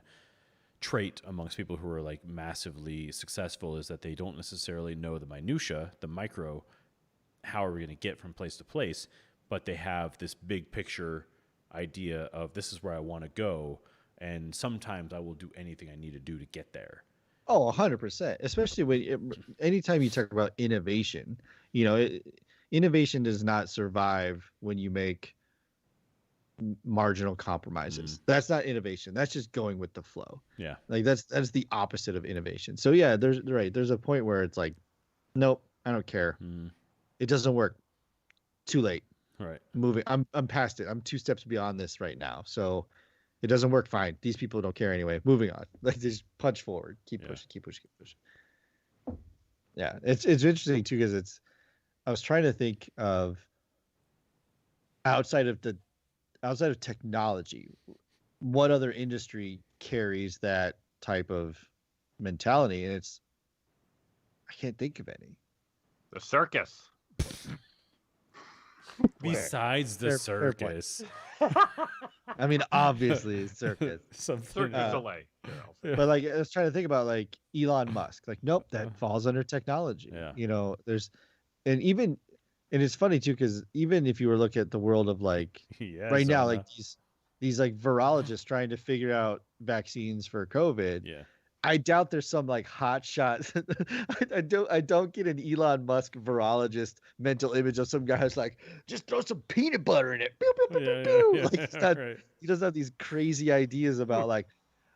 trait amongst people who are like massively successful, is that they don't necessarily know the minutia, the micro, how are we going to get from place to place, but they have this big picture idea of this is where I want to go, and sometimes I will do anything I need to do to get there. Oh, 100%. Especially anytime you talk about innovation, innovation does not survive when you make marginal compromises. That's not innovation. That's just going with the flow. Yeah. Like that's the opposite of innovation. So yeah, there's a point where it's like, nope, I don't care. It doesn't work. Too late. Right. Moving. I'm past it. I'm 2 steps beyond this right now. So it doesn't work. Fine. These people don't care anyway. Moving on. Like just punch forward. Keep pushing. Yeah. It's interesting too, because I was trying to think of outside of technology, what other industry carries that type of mentality? And I can't think of any. The circus. Besides the circus. I mean, obviously, it's circus. Circus delay. But like, I was trying to think about like Elon Musk. Like, nope, that falls under technology. Yeah. And it's funny too, because even if you were looking at the world of like now, like these like virologists trying to figure out vaccines for COVID. Yeah. I doubt there's some like hot shot. I don't get an Elon Musk virologist mental image of some guy who's like, just throw some peanut butter in it. Pew, pew, pew, pew, pew. Like he doesn't have these crazy ideas about like,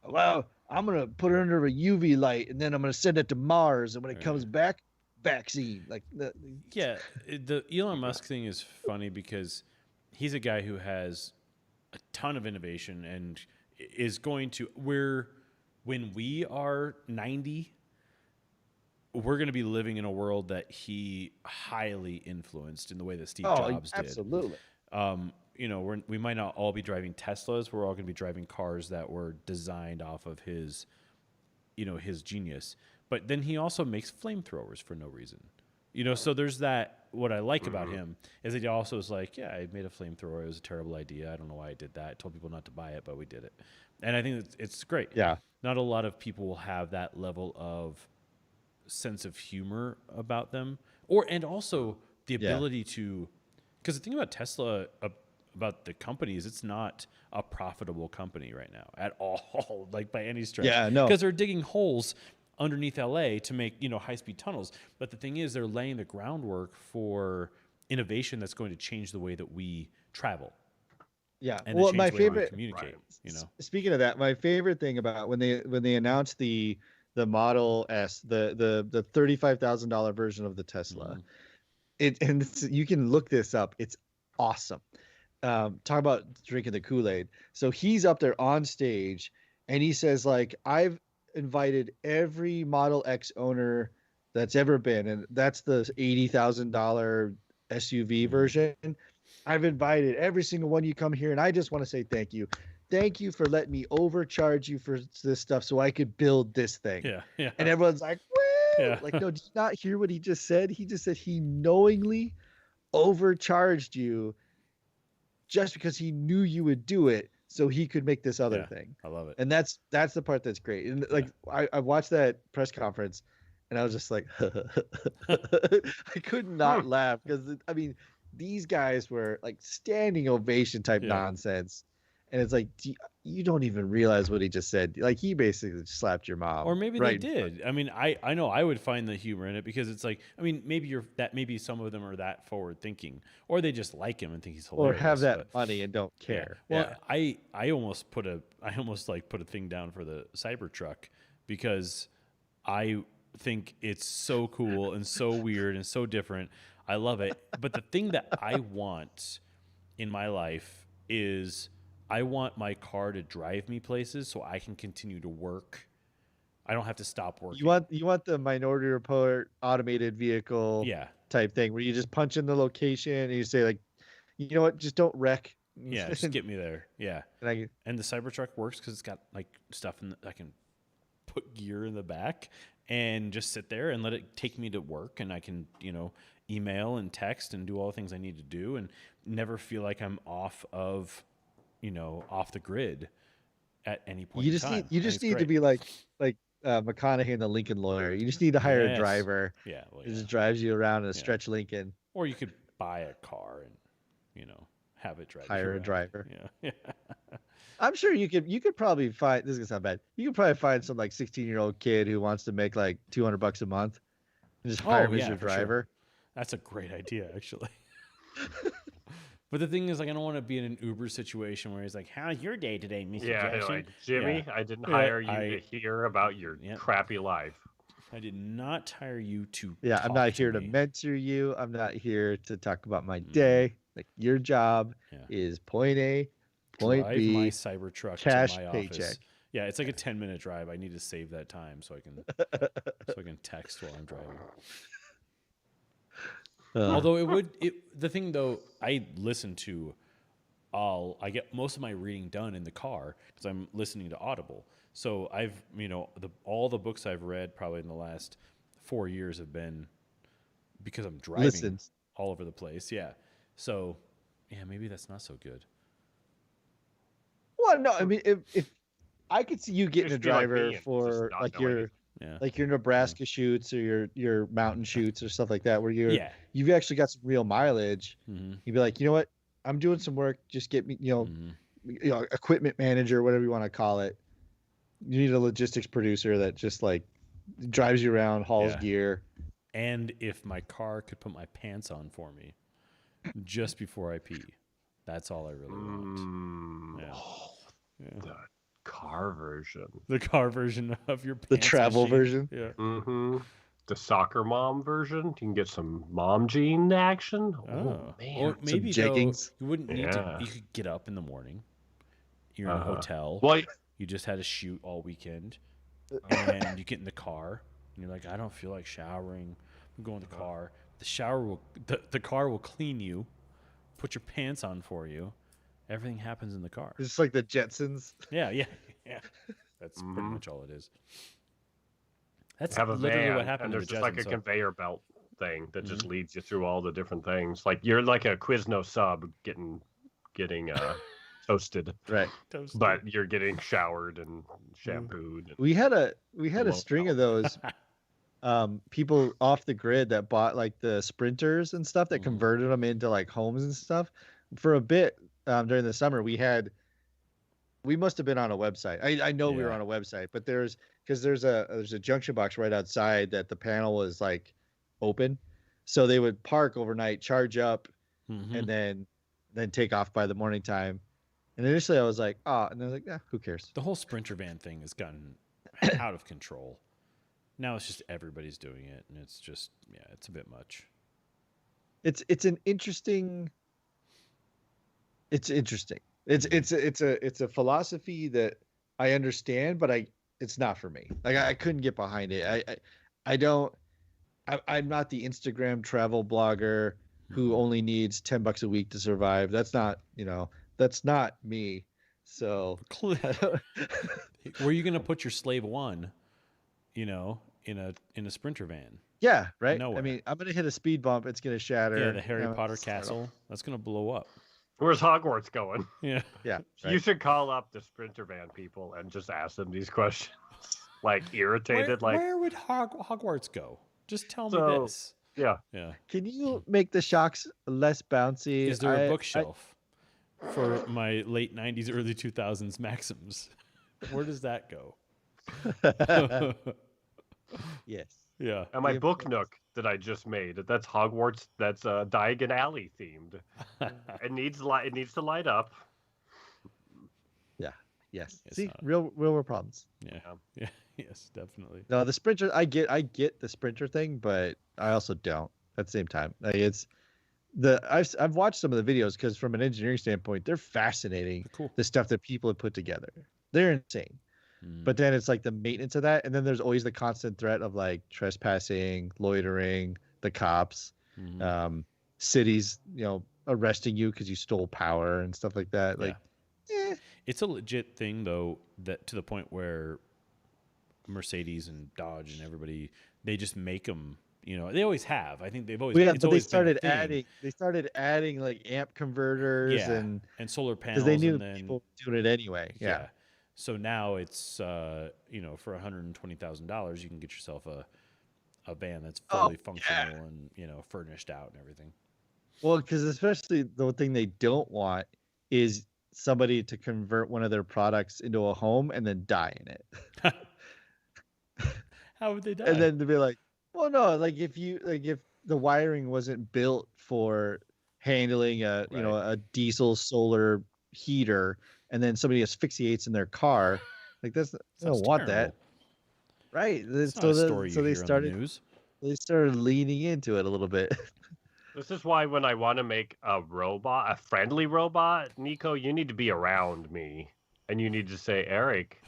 well, I'm gonna put it under a UV light and then I'm gonna send it to Mars, and when it comes back, vaccine. Like the Elon Musk thing is funny because he's a guy who has a ton of innovation and is going to when we are 90, we're going to be living in a world that he highly influenced in the way that Steve Jobs did. Absolutely. We might not all be driving Teslas. We're all going to be driving cars that were designed off of his genius. But then he also makes flamethrowers for no reason. You know, so there's that. What I like about him is that he also is like, yeah, I made a flamethrower. It was a terrible idea. I don't know why I did that. I told people not to buy it, but we did it. And I think it's great. Yeah. Not a lot of people will have that level of sense of humor about them, and also the ability to, because the thing about Tesla, about the company, is it's not a profitable company right now at all, like by any stretch. Yeah, no. Because they're digging holes underneath LA to make, you know, high-speed tunnels. But the thing is, they're laying the groundwork for innovation that's going to change the way that we travel. Yeah. And Well, to change my the way that we favorite. communicate. You know. Speaking of that, my favorite thing about when they announced the Model S, the $35,000 version of the Tesla, you can look this up. It's awesome. Talk about drinking the Kool-Aid. So he's up there on stage, and he says, like, I've invited every Model X owner that's ever been, and that's the $80,000 SUV version. I've invited every single one you come here, and I just want to say thank you. Thank you for letting me overcharge you for this stuff so I could build this thing. Yeah, yeah. And everyone's like, woo! Yeah. Like, no, did you not hear what he just said? He just said he knowingly overcharged you just because he knew you would do it so he could make this other thing. I love it. And that's the part that's great. And like I watched that press conference and I was just like I could not laugh because I mean these guys were like standing ovation type nonsense. And it's like you don't even realize what he just said. Like he basically slapped your mom. Or maybe they did. I mean, I know I would find the humor in it because it's like, I mean, maybe some of them are that forward thinking, or they just like him and think he's hilarious. Or have that money and don't care. Yeah. Well, I almost put a thing down for the Cybertruck because I think it's so cool and so weird and so different. I love it. But the thing that I want in my life is I want my car to drive me places so I can continue to work. I don't have to stop working. You want the Minority Report automated vehicle type thing where you just punch in the location and you say like, you know what, just don't wreck. Yeah, just get me there. Yeah. And the Cybertruck works because it's got like stuff I can put gear in the back and just sit there and let it take me to work, and I can, you know, email and text and do all the things I need to do and never feel like I'm off the grid at any point. You just need to be like McConaughey in the Lincoln Lawyer. You just need to hire a driver. Yeah, well, who just drives you around in a stretch Lincoln. Or you could buy a car and, you know, have it drive. Hire a driver. Yeah. I'm sure you could probably find, this is gonna sound bad. You could probably find some like 16-year-old kid who wants to make like $200 a month and just hire him as your driver. Sure. That's a great idea, actually. But the thing is, like, I don't want to be in an Uber situation where he's like, "How's your day today, Mr. Jackson?" Like, Jimmy, I didn't hire you to hear about your crappy life. I did not hire you to. Yeah, I'm not here to mentor you. I'm not here to talk about my day. Like, your job is point A, point drive B, my Cybertruck cash to my paycheck. office. Yeah, it's like a 10-minute drive. I need to save that time so I can text while I'm driving. Although the thing though, I listen to I get most of my reading done in the car because I'm listening to Audible. So I've, you know, all the books I've read probably in the last 4 years have been because I'm driving all over the place. Yeah. So yeah, maybe that's not so good. Well, no, I mean, if I could see you getting a driver for like your Nebraska shoots or your mountain shoots or stuff like that, where you've actually got some real mileage. Mm-hmm. You'd be like, you know what, I'm doing some work. Just get me, you know, equipment manager, whatever you want to call it. You need a logistics producer that just like drives you around, hauls gear. And if my car could put my pants on for me just before I pee, that's all I really want. The car version. The car version of your pants. The travel machine. version. Yeah. Mm-hmm. The soccer mom version. You can get some mom jean action. Oh man. Or maybe some jeggings. You wouldn't need to. You could get up in the morning. You're in a hotel. Well, you just had a shoot all weekend, and you get in the car, and you're like, I don't feel like showering. I'm going in the car. The car will clean you, put your pants on for you. Everything happens in the car. It's like the Jetsons. Yeah. That's pretty much all it is. That's have a literally van, what happened. And there's to just the like a Jetsons, conveyor belt. thing that just leads you through all the different things. Like you're like a Quizno sub getting toasted, Right. but you're getting showered and shampooed. And We had a blown string out. of those people off the grid that bought like the sprinters and stuff that converted them into like homes and stuff. For a bit during the summer, we must have been on a website. I know we were Yeah. on a website, but there's a junction box right outside that the panel was like open, so they would park overnight, charge up, and then take off by the morning time. And initially I was like, oh, and I was like, yeah, who cares? The whole Sprinter van thing has gotten out of control. Now it's just everybody's doing it, and it's just it's a bit much. It's interesting. It's a philosophy that I understand, but it's not for me. Like I couldn't get behind it. I'm not the Instagram travel blogger who only needs $10 a week to survive. That's not me. So Where are you going to put your Slave One, in a Sprinter van? yeah, right. Nowhere. I mean, I'm gonna hit a speed bump. It's gonna shatter. Yeah, the Harry Potter castle. That's going to blow up. Where's Hogwarts going? Yeah. Yeah, You should call up the Sprinter van people and just ask them these questions. Like irritated, Where would Hogwarts go? Just tell me So- this. Yeah. Yeah. Can you make the shocks less bouncy? Is there a bookshelf for my late 90s, early 2000s Maxims? Where does that go? Yes. Yeah. And my book nook that I just made, that's Hogwarts, that's Diagon Alley themed. It needs to light up. Yeah. Yes. It's See, not- real world problems. Yeah. Yeah. Yes, definitely. No, the sprinter. I get the sprinter thing, but I also don't at the same time. Like I've watched some of the videos because from an engineering standpoint, they're fascinating. Cool. The stuff that people have put together, they're insane. But then it's like the maintenance of that, and then there's always the constant threat of like trespassing, loitering, the cops, cities, arresting you because you stole power and stuff like that. Like, It's a legit thing though, that to the point where Mercedes and Dodge and everybody, they just make them. They always have. I think they've always. yeah, it's but always been a thing. they started adding like amp converters and solar panels. because they knew and then, people were doing it anyway. Yeah. So now it's for $120,000 you can get yourself a van that's fully functional and furnished out and everything. Well, because especially the thing they don't want is somebody to convert one of their products into a home and then die in it. How would they die? And then to be like, well, no, like if the wiring wasn't built for handling a diesel solar heater, and then somebody asphyxiates in their car, like I don't want that, right? It's not a story you hear on the news. They started leaning into it a little bit. This is why when I want to make a friendly robot, Nico, you need to be around me. And you need to say, Eric,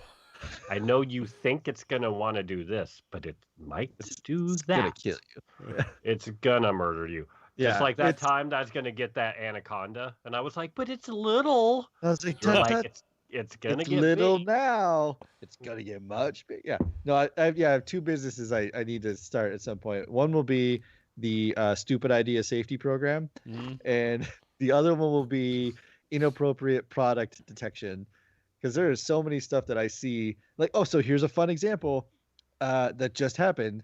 I know you think it's going to want to do this, but it might do that. It's going to kill you. It's going to murder you. Yeah, just like that time that's going to get that anaconda. And I was like, but it's little. I was like, it's going to get little big. Now. It's going to get much big. Yeah. No, I have two businesses I need to start at some point. One will be the stupid idea safety program, and the other one will be inappropriate product detection, because there is so many stuff that I see like, so here's a fun example that just happened.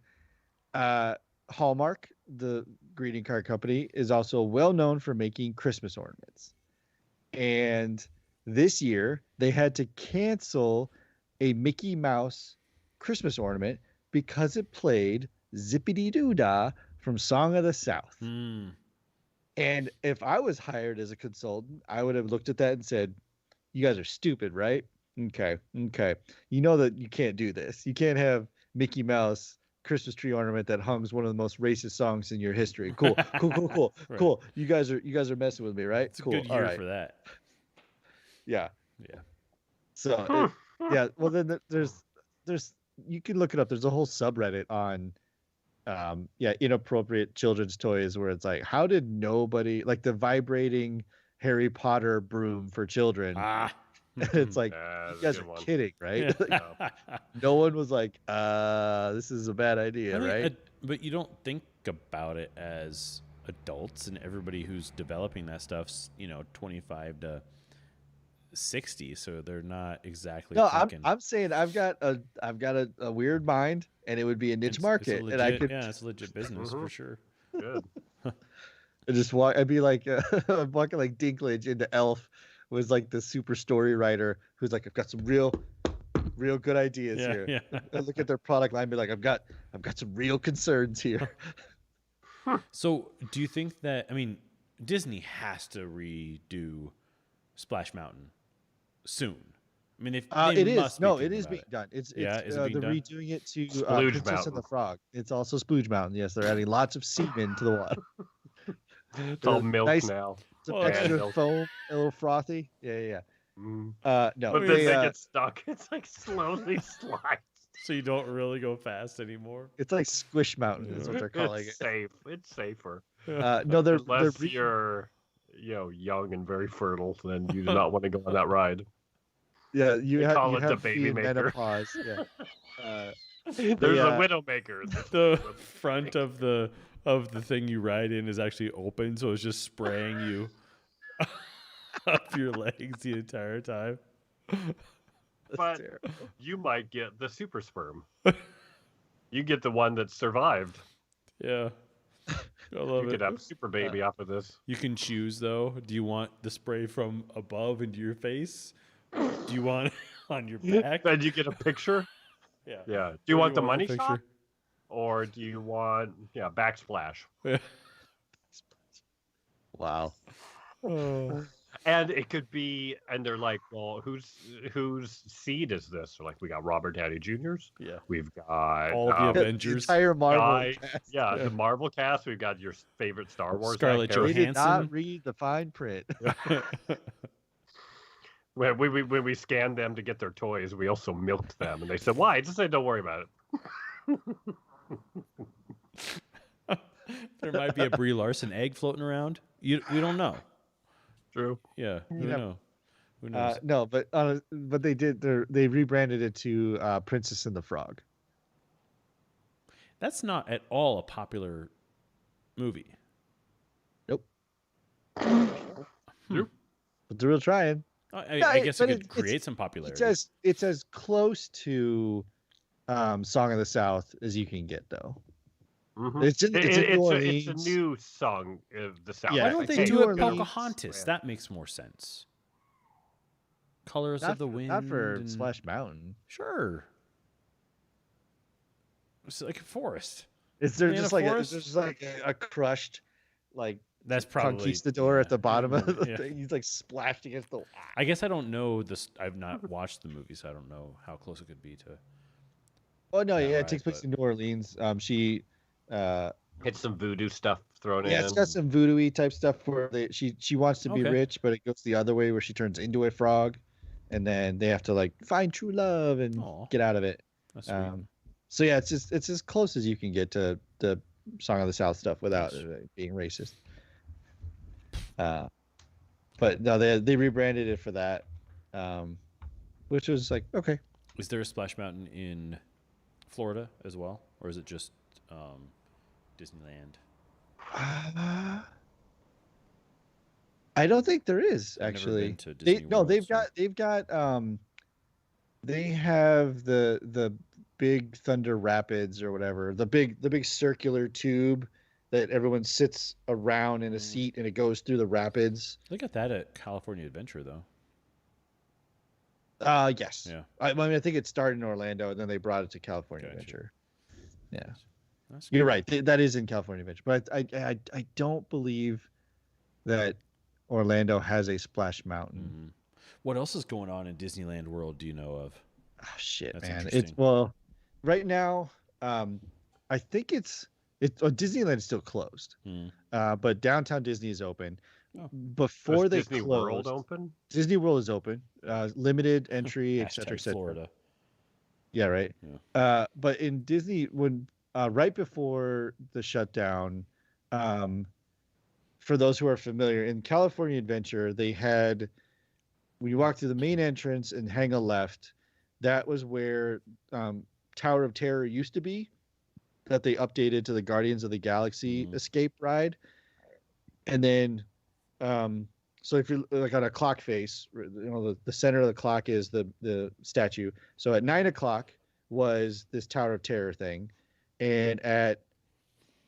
Hallmark, the greeting card company, is also well known for making Christmas ornaments, and this year they had to cancel a Mickey Mouse Christmas ornament because it played Zippity Doo Dah from Song of the South. And if I was hired as a consultant, I would have looked at that and said, you guys are stupid, right? Okay. You know that you can't do this. You can't have Mickey Mouse Christmas tree ornament that hums one of the most racist songs in your history. Cool. Right. Cool. You guys are messing with me, right? It's cool. a good year for that. Yeah. Yeah. So well then there's you can look it up. There's a whole subreddit on inappropriate children's toys where it's like, how did nobody, like the vibrating Harry Potter broom for children, It's like, Yeah, you that's a guys good are one. kidding, right? Yeah. No one was like, this is a bad I idea, think, right? but you don't think about it as adults, and everybody who's developing that stuff's 25 to 60, so they're not exactly No, thinking. I'm saying I've got a weird mind, and it would be a niche It's a market, and I legit, could yeah, it's a legit business for sure. Good. I just walk. I'd be like I'm walking like Dinklage into Elf, was like the super story writer who's like, I've got some real good ideas Yeah, here. yeah. I look at their product line, and be like, I've got some real concerns here. So, do you think that, I mean, Disney has to redo Splash Mountain soon? I mean, they It is must be it thinking is about being it. done. It's Yeah, is it being they're done? redoing it to Splooge Princess and the Mountain. Frog. It's also Splooge Mountain. Yes, they're adding lots of semen to the water. It's all milk Nice, now. some Well, And extra milk. foam, a little frothy. Yeah. Mm. No, But then they get stuck. It's like slowly slides. So you don't really go fast anymore. it's like Squish Mountain is what they're calling It's it. safe. It's safer. No, they're Unless you're, young and very fertile, then you do not want to go on that ride. yeah, They you call have it the to be baby in maker. menopause. Yeah. There's They, a widowmaker. The front of the thing you ride in is actually open, so it's just spraying you up your legs the entire time. But terrible. you might get the super sperm. You get the one that survived. Yeah, I love You it. could have a super baby off of this. You can choose though. Do you want the spray from above into your face? Do you want it on your back? Then you get a picture. Yeah. Yeah. Do you want the money a shot? Or do you want, backsplash? Yeah. Wow. Oh. And it could be, and they're like, well, whose seed is this? They're like, we got Robert Downey Jr.'s. Yeah. We've got All the The Avengers. entire Marvel guy- cast. yeah, the Marvel cast. We've got your favorite Star Wars Scarlett actor. They did Johansson. not read the fine print. When we scanned them to get their toys, we also milked them, and they said, "Why?" Just said, "Don't worry about it." There might be a Brie Larson egg floating around. We don't know. True. Yeah. Who Yeah. knows? Who knows? No, but they did. They rebranded it to Princess and the Frog. That's not at all a popular movie. Nope. Nope. But they're real trying. I guess it but could create some popularity. It's as close to Song of the South as you can get, though. Mhm. It's in New It's a Orleans. new song of the South. Yeah, Why don't like, they hey, do New it Orleans, Pocahontas? yeah. That makes more sense. Colors Not of the for, Wind. not for and- Splash Mountain. Sure. It's like a forest. Is there In a just like forest? there's just like a crushed like That's probably conquistador at the bottom of the yeah. thing? He's like splashed against the. I guess I don't know this. I've not watched the movie, so I don't know how close it could be to. Oh no, Yeah, yeah, right, it takes place but- in New Orleans. She Hit some voodoo stuff thrown in. yeah, it's got some voodoo-y type stuff where she wants to be Okay. rich, but it goes the other way where she turns into a frog, and then they have to like find true love and Aw. get out of it. That's sweet. So yeah, it's as close as you can get to the Song of the South stuff without Nice. being racist. But no, they rebranded it for that, which was like okay. Is there a Splash Mountain in Florida as well, or is it just Disneyland? I don't think there is I've never actually. been to Disney World, they've so- got they have the big Thunder Rapids or whatever, the big circular tube that everyone sits around in a seat and it goes through the rapids. They got that at California Adventure though. Yes. Yeah. I mean, I think it started in Orlando and then they brought it to California Gotcha. Adventure. Yeah. That's You're cool. right. That is in California Adventure, but I don't believe that Orlando has a Splash Mountain. Mhm. What else is going on in Disneyland World? Do you know of? Oh, shit, That's man. It's interesting. right now. I think Disneyland is still closed, Hmm. but downtown Disney is open. Oh. Before Was they Disney closed, World open? Disney World is open, limited entry, etc., Hashtag etc. Florida. Yeah, right. Yeah. But in Disney, when right before the shutdown, for those who are familiar, in California Adventure, they had when you walk through the main entrance and hang a left, that was where Tower of Terror used to be, that they updated to the Guardians of the Galaxy escape ride. And then, so if you're like on a clock face, the center of the clock is the statue. So at 9 o'clock was this Tower of Terror thing, and at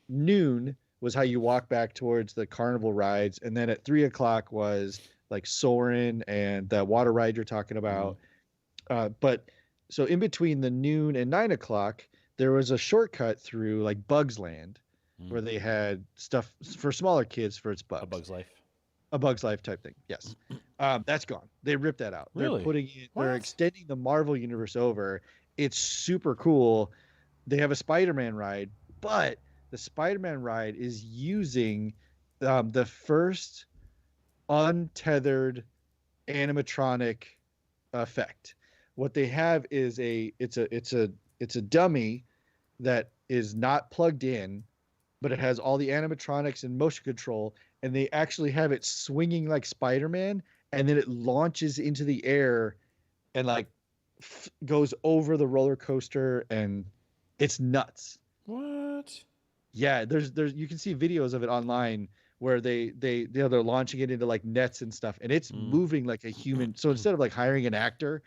noon was how you walk back towards the carnival rides, and then at 3 o'clock was like Soarin' and that water ride you're talking about. But so in between the noon and 9 o'clock, there was a shortcut through like Bugs Land, where they had stuff for smaller kids for its bugs. A Bug's Life type thing. Yes. That's gone. They ripped that out. Really? They're putting it, they're extending the Marvel universe over. It's super cool. They have a Spider-Man ride, but the Spider-Man ride is using the first untethered animatronic effect. What they have is it's a dummy that is not plugged in, but it has all the animatronics and motion control, and they actually have it swinging like Spider-Man, and then it launches into the air and like goes over the roller coaster, and it's nuts. What? Yeah, there's you can see videos of it online where they're launching it into like nets and stuff, and it's moving like a human. So instead of like hiring an actor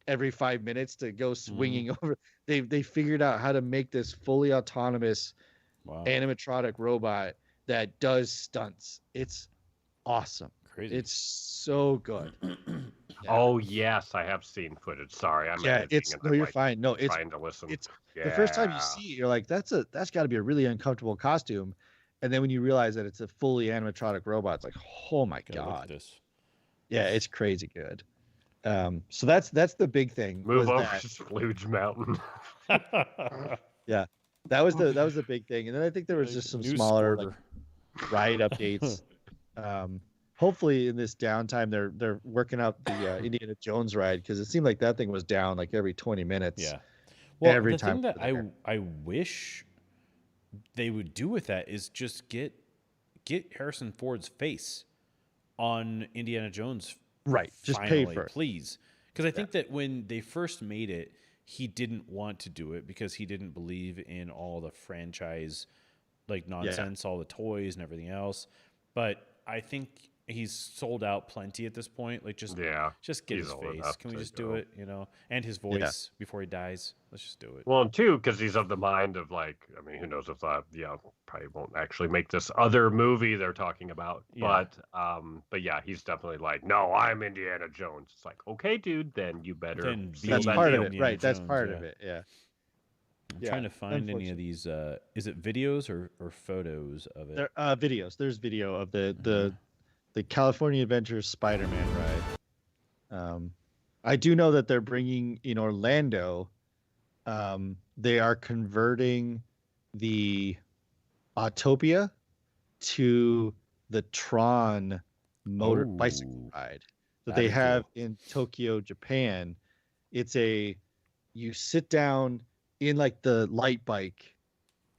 every 5 minutes to go swinging over, they figured out how to make this fully autonomous animatronic robot that does stunts. It's awesome. Crazy. It's so good. Oh yes, I have seen footage. Sorry, I'm it's no, you're like, fine. No, it's trying to listen. It's the first time you see it, you're like, that's got to be a really uncomfortable costume, and then when you realize that it's a fully animatronic robot, it's like, oh my god, this. Yeah, it's crazy good. So that's the big thing. Move over to Splooge Mountain. Yeah, that was the big thing, and then I think there was just some smaller like, ride updates. Hopefully in this downtime they're working out the Indiana Jones ride, because it seemed like that thing was down like every 20 minutes. Yeah. Well, every the time thing that I wish they would do with that is just get Harrison Ford's face on Indiana Jones. Right. Just finally, pay for it, please. Because I think that when they first made it, he didn't want to do it because he didn't believe in all the franchise like nonsense, all the toys and everything else. But I think he's sold out plenty at this point. Like just get his face. Can we just do it? And his voice before he dies. Let's just do it. Well, and two, because he's of the mind of like, I mean, who knows if probably won't actually make this other movie they're talking about. Yeah. But yeah, he's definitely like, no, I'm Indiana Jones. It's like, okay, dude, then you better. That's part of it, right? That's part of it. Yeah. I'm trying to find any of these. Is it videos or photos of it? There, videos. There's video of the California Adventures Spider-Man ride. I do know that they're bringing in Orlando. They are converting the Autopia to the Tron bicycle ride that they have in Tokyo, Japan. It's you sit down in like the light bike,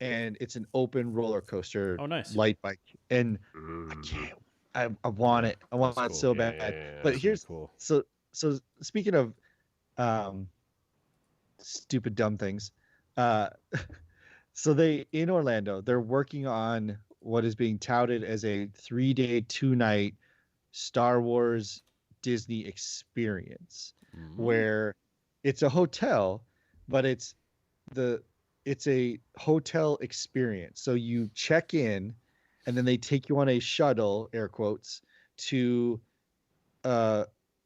and it's an open roller coaster. Oh, nice. Light bike. And I can't. I want it. I want it so bad. Yeah, but here's cool. So speaking of stupid dumb things, so they in Orlando, they're working on what is being touted as a 3-day 2-night Star Wars Disney experience, where it's a hotel, but it's a hotel experience. So you check in, and then they take you on a shuttle, air quotes, to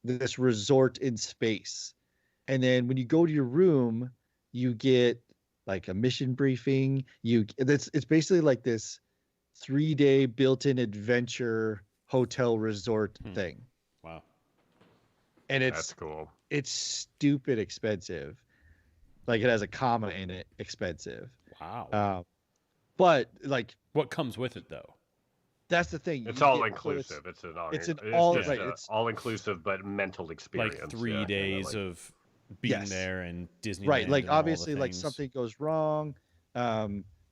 this resort in space. And then when you go to your room, you get like a mission briefing. It's basically like this 3-day built-in adventure hotel resort thing. Wow. And that's cool. It's stupid expensive. Like it has a comma in it, expensive. Wow. But like, what comes with it though? That's the thing. It's all inclusive. It's all inclusive, but mental experience. Like 3 days of being there and Disneyland. Right. Like obviously, like something goes wrong.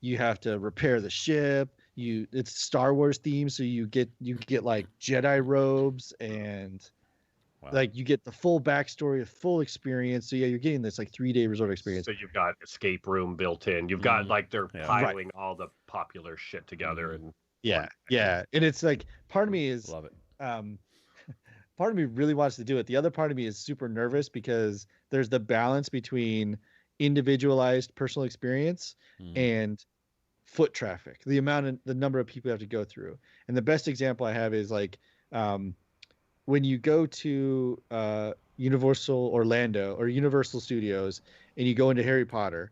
You have to repair the ship. It's Star Wars themed, so you get like Jedi robes and Wow. Like you get the full backstory, the full experience. So yeah, you're getting this like 3-day resort experience. So you've got escape room built in. You've got like they're Yeah. piling all the popular shit together and Yeah, yeah. And it's like part of me is Love it. part of me really wants to do it. The other part of me is super nervous because there's the balance between individualized personal experience and foot traffic, the number of people you have to go through. And the best example I have is like when you go to Universal Orlando or Universal Studios and you go into Harry Potter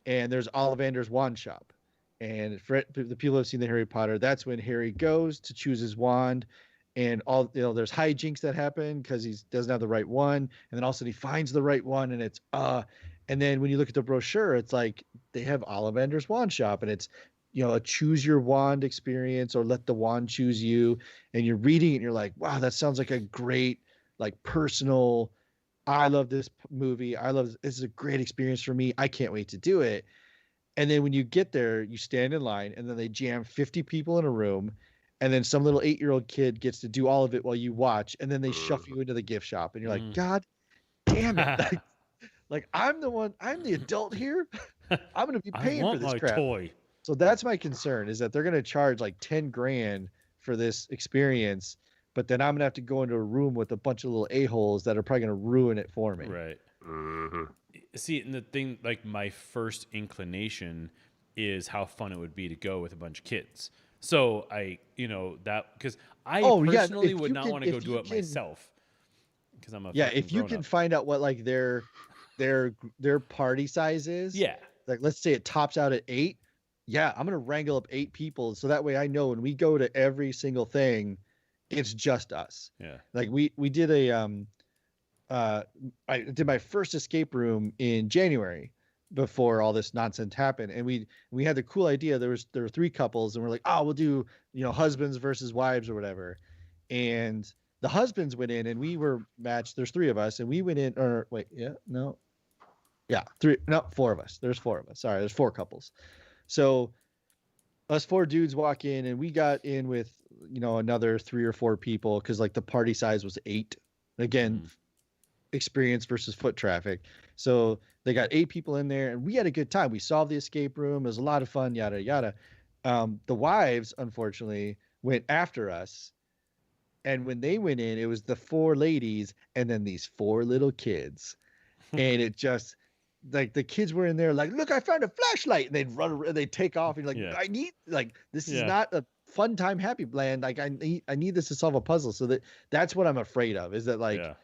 and there's Ollivander's wand shop. And for the people who have seen the Harry Potter, that's when Harry goes to choose his wand, and all there's hijinks that happen because he doesn't have the right one, and then all of a sudden he finds the right one, and it's and then when you look at the brochure, it's like they have Ollivander's wand shop, and it's a choose your wand experience or let the wand choose you, and you're reading it and you're like, wow, that sounds like a great like personal. I love this movie. This is a great experience for me. I can't wait to do it. And then when you get there, you stand in line, and then they jam 50 people in a room, and then some little 8-year-old kid gets to do all of it while you watch, and then they shuffle you into the gift shop, and you're like, God damn it! like I'm the adult here. I'm gonna be paying for this crap. Toy. So that's my concern, is that they're gonna charge like 10 grand for this experience, but then I'm gonna have to go into a room with a bunch of little a-holes that are probably gonna ruin it for me. Right. See, and the thing, like my first inclination is how fun it would be to go with a bunch of kids. So that because I personally would not want to go do it myself because I'm a if you can find out what like their party size is, like let's say it tops out at 8, I'm gonna wrangle up 8 people so that way I know when we go to every single thing, it's just us. Like we did I did my first escape room in January before all this nonsense happened, and we had the cool idea. There were 3 couples, and we're like, oh, we'll do husbands versus wives or whatever. And the husbands went in, and we were matched. There's 3 of us, and we went in. Or wait, 4 of us. There's 4 of us. Sorry, there's 4 couples. So us 4 dudes walk in, and we got in with another 3 or 4 people because like the party size was 8. Again. Experience versus foot traffic. So they got 8 people in there, and we had a good time. We solved the escape room. It was a lot of fun, yada yada. The wives, unfortunately, went after us, and when they went in, it was the 4 ladies and then these 4 little kids, and it just like the kids were in there like, look, I found a flashlight, and they'd run around, they'd take off, and like, I need this is not a fun time happy land. Like I need this to solve a puzzle. So that's what I'm afraid of, is that like.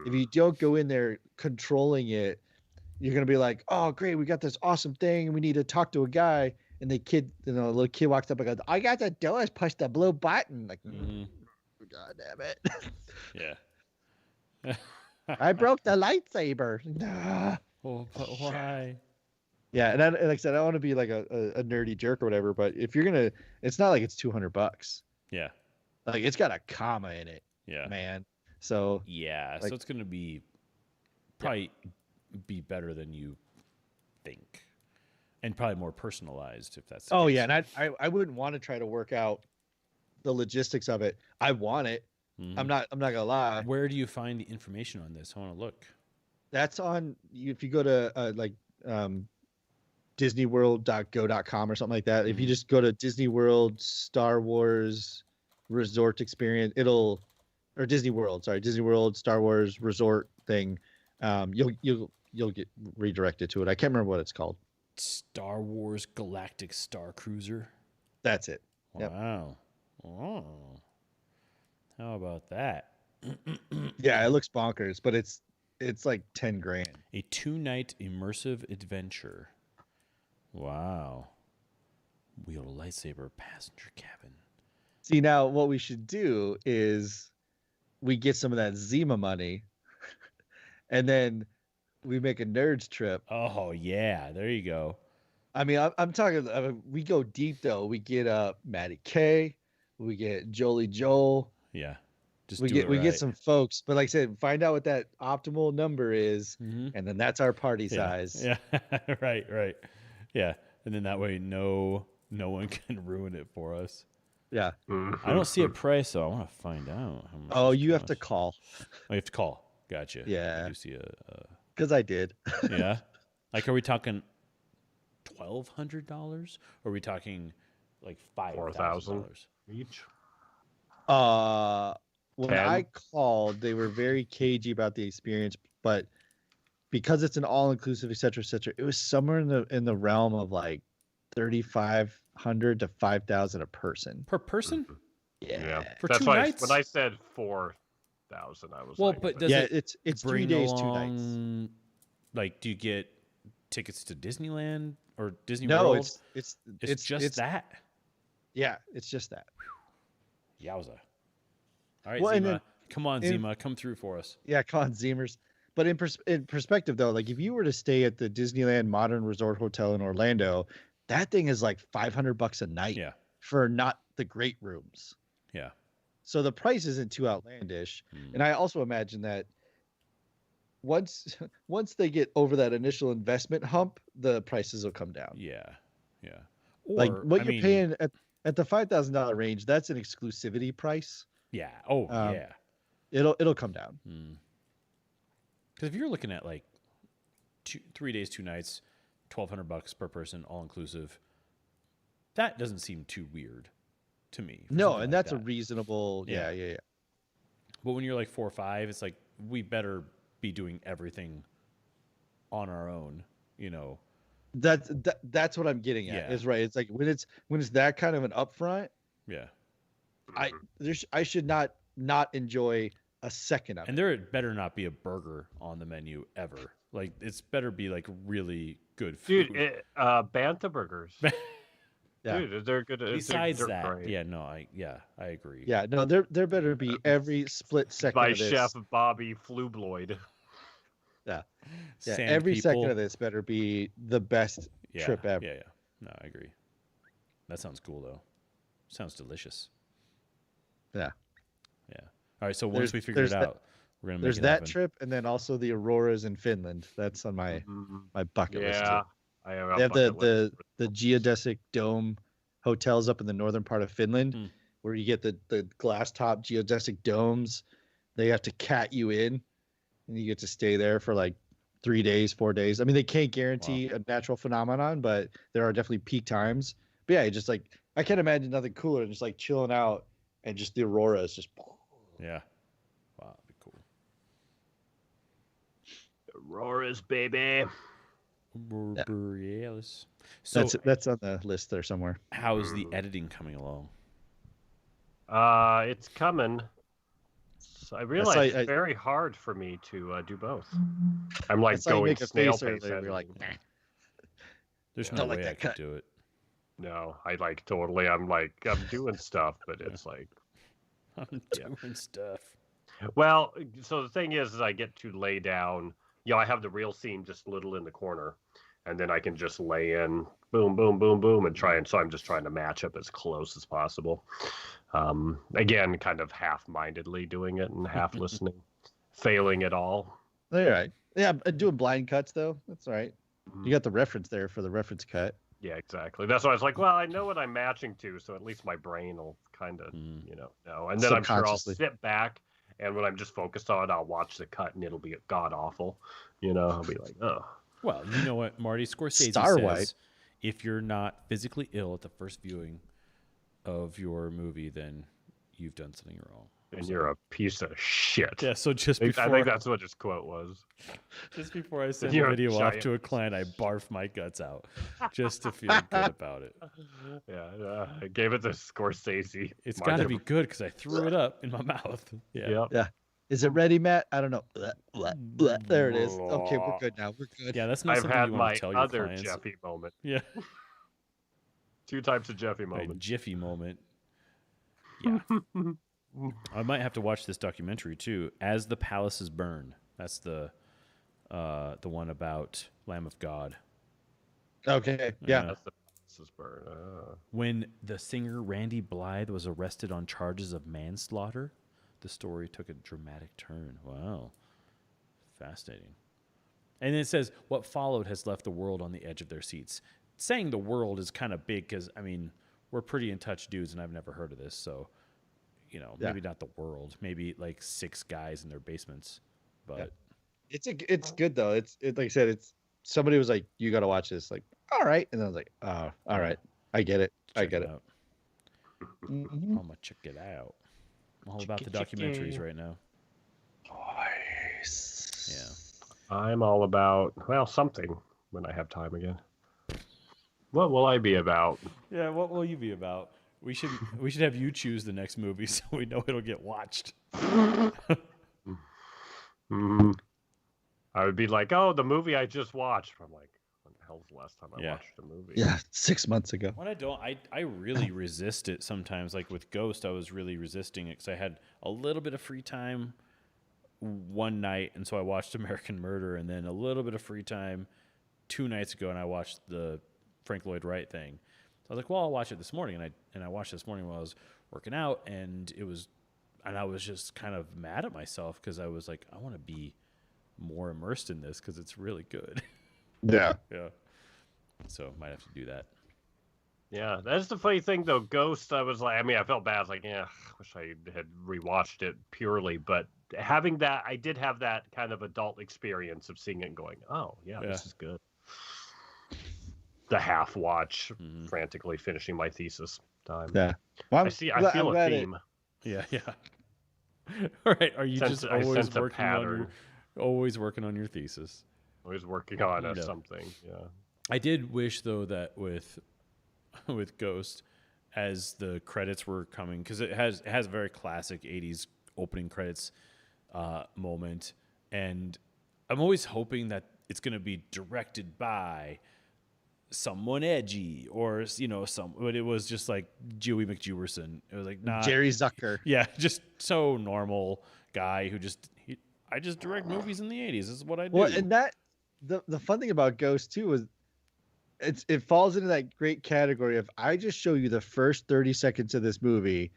If you don't go in there controlling it, you're gonna be like, "Oh, great, we got this awesome thing, and we need to talk to a guy." And the kid, a little kid walks up and goes, "I got the door, push the blue button." Like, God damn it! I broke the lightsaber. Oh, but why? Yeah, and like I said, I don't want to be like a nerdy jerk or whatever, but if you're gonna, it's not like it's $200. Yeah, like it's got a comma in it. Yeah, man. So so it's gonna be probably be better than you think, and probably more personalized if that's. The case. Yeah, and I wouldn't want to try to work out the logistics of it. I want it. I'm not gonna lie. Where do you find the information on this? I want to look. That's on if you go to DisneyWorld.go.com or something like that. If you just go to Disney World Star Wars Resort Experience, or Disney World Star Wars Resort thing, you'll get redirected to it. I can't remember what it's called. Star Wars Galactic Star Cruiser. That's it. Wow. Yep. Oh. How about that? Yeah, it looks bonkers, but it's like 10 grand. A 2-night immersive adventure. Wow. Wield a lightsaber, passenger cabin. See, now what we should do is we get some of that Zima money, and then we make a nerds trip. Oh yeah, there you go. I mean, I'm talking. We go deep though. We get Maddie K, we get Jolie Joel. Yeah, we get some folks. But like I said, find out what that optimal number is, and then that's our party size. Yeah, right. Yeah, and then that way no one can ruin it for us. Yeah. I don't see a price, so I want to find out how much. Oh, this you have to costs. call. Oh, you have to call. Gotcha. I Yeah. do see a Because I did. yeah. Like, are we talking $1,200? Or are we talking like $4,000 $5,000? each. When 10. I called, they were very cagey about the experience, but because it's an all-inclusive, et cetera, it was somewhere in the realm of like 3,500 to 5,000 a person. Per person? Yeah, For that's 2 why nights? when I said 4,000, I was Well, like, but does Yeah, it it's 3 bring days, 2 nights. along, like, do you get tickets to Disneyland or Disney No, World? it's that. Yeah, it's just that. Yowza. All right, Well, and Zima. then Come on, in- Zima. Come through for us. Yeah, con Zimers. But in perspective, though, like if you were to stay at the Disneyland Modern Resort Hotel in Orlando, that thing is like $500 a night Yeah. for not the great rooms. Yeah. So the price isn't too outlandish. And I also imagine that once they get over that initial investment hump, the prices will come down. Yeah. Yeah. Like Or, what I you're mean, paying at the $5,000 range, that's an exclusivity price. yeah. Oh, Um, yeah. It'll come down. Because if you're looking at like 3 days, 2 nights, $1,200 per person, all inclusive, that doesn't seem too weird to me. for No, something and like that's a that. reasonable. Yeah. Yeah. But when you're like 4 or 5, it's like we better be doing everything on our own. You know. That's what I'm getting at. Yeah. Is right. It's like when it's that kind of an upfront, Yeah. I should not enjoy a second of And it. there better not be a burger on the menu ever. Like, it's better be like really good food. dude, Bantha burgers. Yeah. Dude, they're good. Besides they're that, great. yeah, no, I agree. Yeah. No, there better be every split second By of this. Chef Bobby Flubloid. Yeah. Sand Every people. second of this better be the best Yeah, trip ever. Yeah. No, I agree. That sounds cool though. Sounds delicious. Yeah. Yeah. All right. So once There's- we figure it there's that- out, we're gonna make There's it that happen. trip, and then also the auroras in Finland. That's on my bucket list. Too. Yeah, I have. A They have bucket list. the geodesic dome hotels up in the northern part of Finland, where you get the glass top geodesic domes. They have to cat you in, and you get to stay there for like 3 days, 4 days. I mean, they can't guarantee a natural phenomenon, but there are definitely peak times. But yeah, just like I can't imagine nothing cooler than just like chilling out and just the auroras just. Yeah. Wow, that'd be cool. Auroras, baby. Borealis. So That's on the list there somewhere. how is the editing coming along? It's coming. So I realize I- it's very hard for me to do both. I'm like I saw you going make a snail face pace. earlier. You're like, editing. There's I no don't like way I that could cut. do it. No, I like totally. I'm doing stuff, but it's like, I'm doing stuff. well, so the thing is I get to lay down. I have the real scene just a little in the corner, and then I can just lay in, boom, boom, boom, boom, and try. And so I'm just trying to match up as close as possible. Again, kind of half-mindedly doing it and half listening, failing at all. all right. Yeah, doing blind cuts though. That's all right. You got the reference there for the reference cut. Yeah, exactly. That's why I was like, well, I know what I'm matching to, so at least my brain will kind of, know. And then I'm sure I'll Subconsciously. sit back, and when I'm just focused on it, I'll watch the cut, and it'll be god awful. I'll be like, oh. Well, you know what Marty Scorsese Starlight. says: if you're not physically ill at the first viewing of your movie, then you've done something wrong. And you're a piece of shit. Yeah. So just I before think that's what his quote was. I send the You're a video off giant to a client, I barf my guts out just to feel good about it. Yeah, I gave it to Scorsese. It's got to be good because I threw it up in my mouth. Yeah. Yep. Yeah. Is it ready, Matt? I don't know. There it is. Okay, we're good now. We're good. Yeah, that's not I've something had you my want to tell your other clients. Jeffy moment. Yeah. 2 types of Jeffy My moments. jiffy moment. Yeah. I might have to watch this documentary too. As the Palaces Burn. That's the one about Lamb of God. Okay. Yeah. That's the Palaces Burn. When the singer Randy Blythe was arrested on charges of manslaughter, the story took a dramatic turn. Wow. Fascinating. And then it says, what followed has left the world on the edge of their seats. Saying the world is kind of big because, I mean, we're pretty in touch dudes, and I've never heard of this, so maybe not the world, maybe like 6 guys in their basements, but it's good though. It's like I said, it's somebody was like, you got to watch this. Like, all right, and I was like, oh, all right, I get it. I check get it it. out. Mhm. I'm gonna check it out. I'm all about the documentaries right now. Nice. Yeah. I'm all about, well, something when I have time again. What will I be about? Yeah, what will you be about? We should have you choose the next movie so we know it'll get watched. I would be like, oh, the movie I just watched. I'm like, when the hell's the last time I watched a movie? Yeah, 6 months ago. When I really resist it sometimes. Like with Ghost, I was really resisting it because I had a little bit of free time one night, and so I watched American Murder, and then a little bit of free time 2 nights ago, and I watched the Frank Lloyd Wright thing. So I was like, well, I'll watch it this morning, and I watched it this morning while I was working out, and I was just kind of mad at myself because I was like, I want to be more immersed in this because it's really good. Yeah. Yeah. So might have to do that. Yeah, that's the funny thing though. Ghost, I was like, I mean, I felt bad. I was like, yeah, wish I had rewatched it purely. But having that, I did have that kind of adult experience of seeing it and going, oh, yeah. This is good. The half watch, frantically finishing my thesis time. Yeah. Well, I feel a theme. Yeah. All right. Are you just always working on your thesis? Always working on something. Yeah. I did wish though that with Ghost, as the credits were coming, because it has a very classic '80s opening credits moment, and I'm always hoping that it's going to be directed by someone edgy or but it was just like Dewey McJewerson. It was like Jerry Zucker. Yeah, just so normal guy who I just direct movies in the '80s. This is what I do. Well, and that the fun thing about Ghost too is it falls into that great category of I just show you the first 30 seconds of this movie,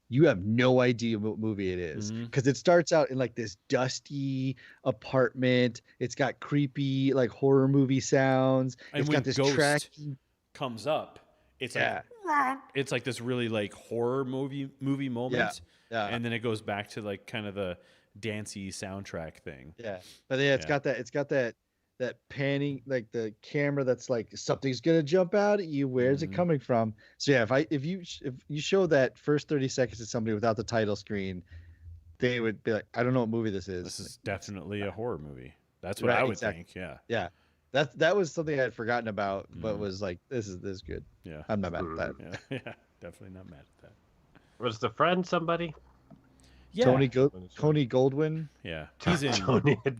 you have no idea what movie it is because it starts out in like this dusty apartment. It's got creepy like horror movie sounds. And it's when got this Ghost track comes up, it's like this really like horror movie moment. Yeah. And then it goes back to like kind of the dancey soundtrack thing. Yeah. But yeah, it's got that panning, like the camera that's like something's gonna jump out at you. Where's it coming from? So yeah, if you show that first 30 seconds to somebody without the title screen, they would be like, I don't know what movie this is. This is definitely a horror movie. That's what I would think. Yeah. Yeah. That was something I had forgotten about, but was like, this is good. Yeah. I'm not mad at that. Yeah. Definitely not mad at that. Was the friend somebody? Yeah. Tony Goldwyn. Yeah. He's in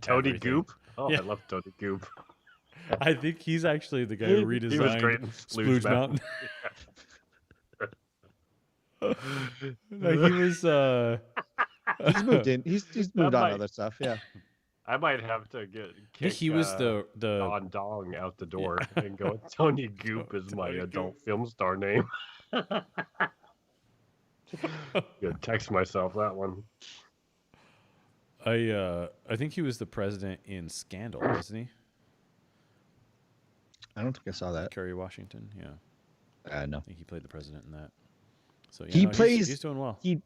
Tony Goop. Oh, yeah. I love Tony Goop. I think he's actually the guy who redesigned He was great in Splooge Mountain. No, he was He's moved in. He's moved on to other stuff. Yeah. I might have to kick he was the Don Dong out the door and go, Tony Goop is my adult film star name. Good, text myself that one. I think he was the president in Scandal, wasn't he? I don't think I saw that. Kerry Washington, yeah. No. I think he played the president in that. So he's doing well. He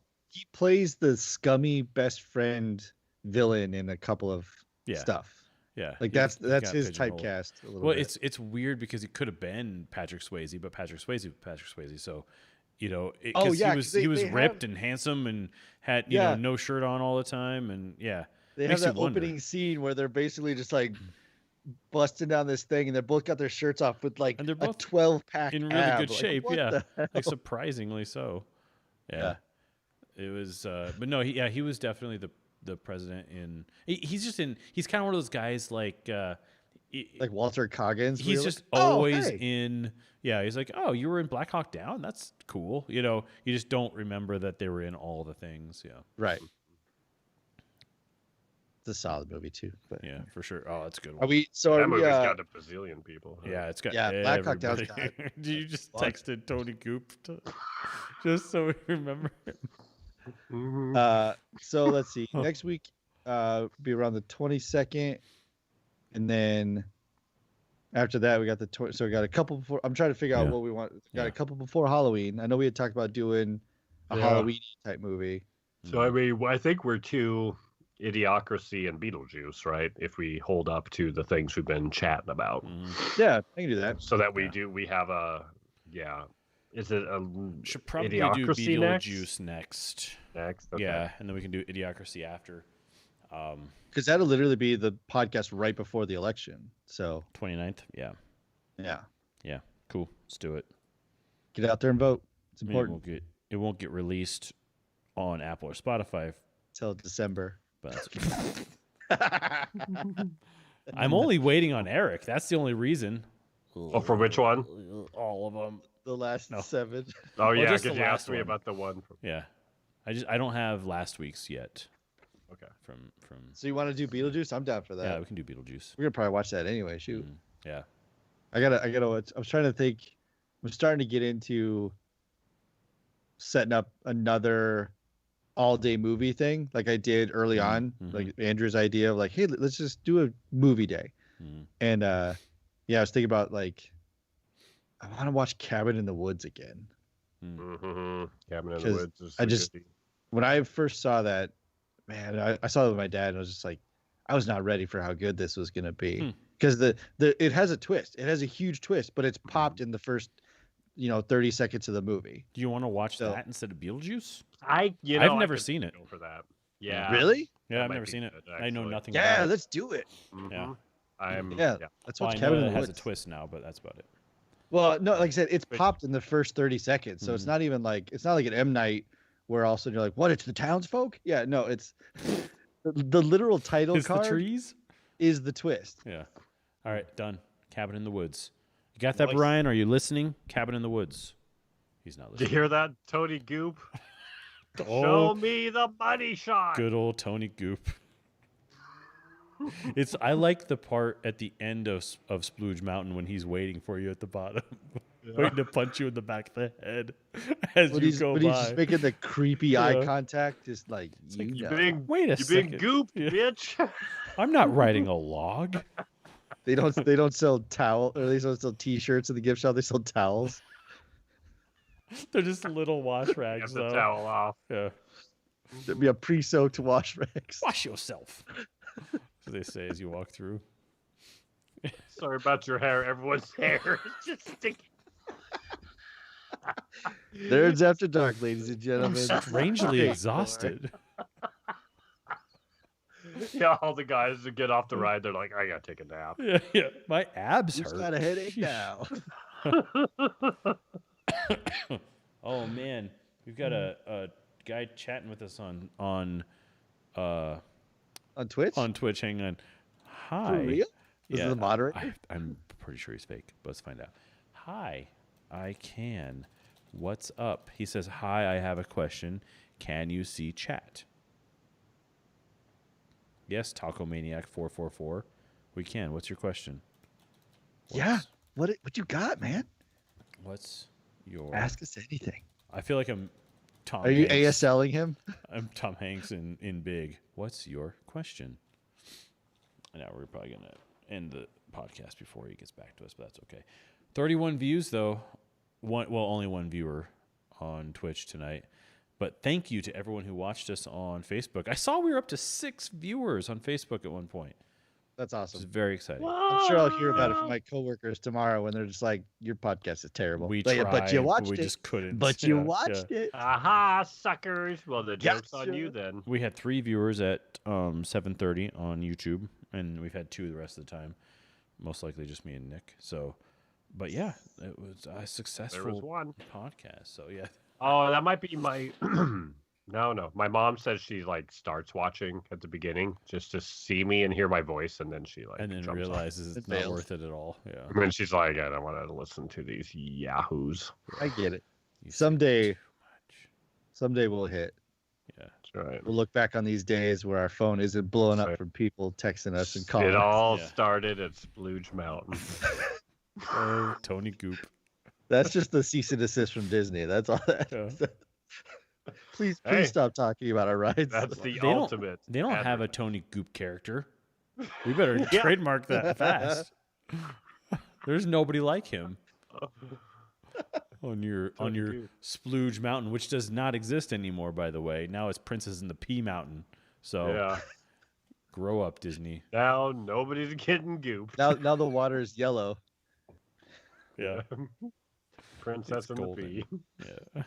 plays the scummy best friend villain in a couple of stuff. Yeah. Like that's his typecast a little bit. It's weird because it could have been Patrick Swayze, but Patrick Swayze. So, he was ripped and handsome and had no shirt on all the time, and they have that opening scene where they're basically just like busting down this thing, and they're both got their shirts off with like and they're both a 12-pack in really good shape. Yeah, like surprisingly so. Yeah. It was, but no, he was definitely the president in. He's kind of one of those guys like Walter Coggins. He's just always in. Yeah, he's like, oh, you were in Black Hawk Down? That's cool. You just don't remember that they were in all the things. Yeah. Right. It's a solid movie too. But yeah, for sure. Oh, that's a good one. That movie's got a bazillion people. Huh? Yeah, it's got Black Hawk Down's got. Do you just texted Tony Goop just so we remember? So let's see. Next week, be around the 22nd, and then After that, we got so we got a couple before. I'm trying to figure out Yeah. what we want. Got Yeah. a couple before Halloween. I know we had talked about doing a Yeah. Halloween type movie. So I mean, I think we're to Idiocracy and Beetlejuice, right? If we hold up to the things we've been chatting about, Yeah, I can do that. so that we have a Is it a Should probably do Idiocracy Beetlejuice next. next? Okay. Yeah, and then we can do Idiocracy after. Because that'll literally be the podcast right before the election. So 29th. Yeah. yeah, Cool. Let's do it. get out there and vote. It's I mean, important. it won't get released on Apple or Spotify, Till December. but that's I'm only waiting on Eric. That's the only reason. Oh, for which one? All of them. The last 7. Oh yeah, just the because you last asked me one. about the one. Yeah. I don't have last week's yet. Okay. From So you want to do Beetlejuice? I'm down for that. yeah, we can do Beetlejuice. We're gonna probably watch that anyway. Shoot. Yeah. I gotta watch. I was trying to think. I'm starting to get into setting up another all-day movie thing, like I did early on, like Andrew's idea of like, hey, let's just do a movie day. And yeah, I was thinking about like, I want to watch Cabin in the Woods again. Cabin in the 'Cause Woods. Is I a just- goodie. When I first saw that, man, I saw it with my dad, and I was just like, I was not ready for how good this was gonna be, because it has a twist. It has a huge twist, but it's popped in the first 30 seconds of the movie. Do you want to watch So- that instead of Beetlejuice? I've I've never seen it. Go for that. Yeah. Really? Yeah, That I've might never be seen it. good, I know actually. nothing Yeah, about it. let's do it. Yeah. Yeah, let's Well, watch I know Cabin in that the it has Woods. a twist now, but that's about it. Well, no, like I said, it's popped in the first 30 seconds. So it's not even like, it's not like an M. Night where all of a sudden you're like, what, it's the townsfolk? Yeah, no, it's the literal title It's the card trees? is the twist. Yeah. All right, done. Cabin in the Woods. You got that, Nice. Brian? Are you listening? Cabin in the Woods. He's not Did you listening. hear that, Tony Goop? Oh, Show me the money shot. good old Tony Goop. I like the part at the end of Splooge Mountain when he's waiting for you at the bottom, waiting to punch you in the back of the head as But you he's, go but by. he's just making the creepy eye Yeah. contact, just like, like, You know. big, Wait a you second. big goop, Yeah. bitch. I'm not writing a log. They don't sell towel, or they don't sell t-shirts in the gift shop. They sell towels. They're just little wash Get rags, the though. towel off. Yeah. There'd be a pre-soaked wash rags. Wash yourself. That's what they say as you walk through. Sorry about your hair. Everyone's hair is just sticking. Nerds After Dark, ladies and I'm gentlemen. strangely exhausted. Yeah, all the guys that get off the ride, they're like, I gotta take a nap. Yeah. My abs Who's hurt. got a headache Sheesh. now? Oh man, we've got a guy chatting with us on On Twitch? on Twitch. Hang on. Hi. For real? This is the moderator? I'm pretty sure he's fake, but let's find out. Hi, I can. What's up? He says, hi, I have a question. Can you see chat? Yes, Taco Maniac 444. We can. What's your question? Yeah. What you got, man? What's your... Ask us anything. I feel like I'm Tom Are you Hanks. ASLing him? I'm Tom Hanks in Big. What's your question? Now we're probably going to end the podcast before he gets back to us, but that's okay. 31 views, though. Only one viewer on Twitch tonight. But thank you to everyone who watched us on Facebook. I saw we were up to 6 viewers on Facebook at one point. That's It was awesome. very exciting. I'm sure I'll hear about it from my coworkers tomorrow when they're just like, your podcast is terrible. We but, tried, but you watched we it. just couldn't. But you Yeah, watched it. Aha, suckers. Well, the joke's on Gotcha. you then. We had 3 viewers at 7:30 on YouTube, and we've had 2 the rest of the time. Most likely just me and Nick. So, but yeah, it was a successful one. podcast. So yeah, Oh, that might be my. No. My mom says she like starts watching at the beginning just to see me and hear my voice, and then she like and then jumps off. realizes it's It not fails. worth it at all. Yeah, And then she's like, I don't want to listen to these yahoos. I get it. You say Someday, too someday we'll hit. much. That's right. We'll look back on these days where our phone isn't blowing up Right. from people texting us and calling. It us. all Yeah. started at Splooge Mountain. Yeah. Oh, Tony Goop. That's just the cease and desist from Disney. That's all that. Yeah. Please Hey. stop talking about our rides. That's the They don't- ultimate. They don't have a advertising. Tony Goop character. We better Yeah. trademark that fast. There's nobody like him on your Dude. Splooge Mountain, which does not exist anymore, by the way. Now it's Princess in the Pea Mountain. So Yeah. grow up, Disney. Now nobody's getting gooped. Now the water is yellow. Yeah. Princess It's and golden. the Pea. Yeah.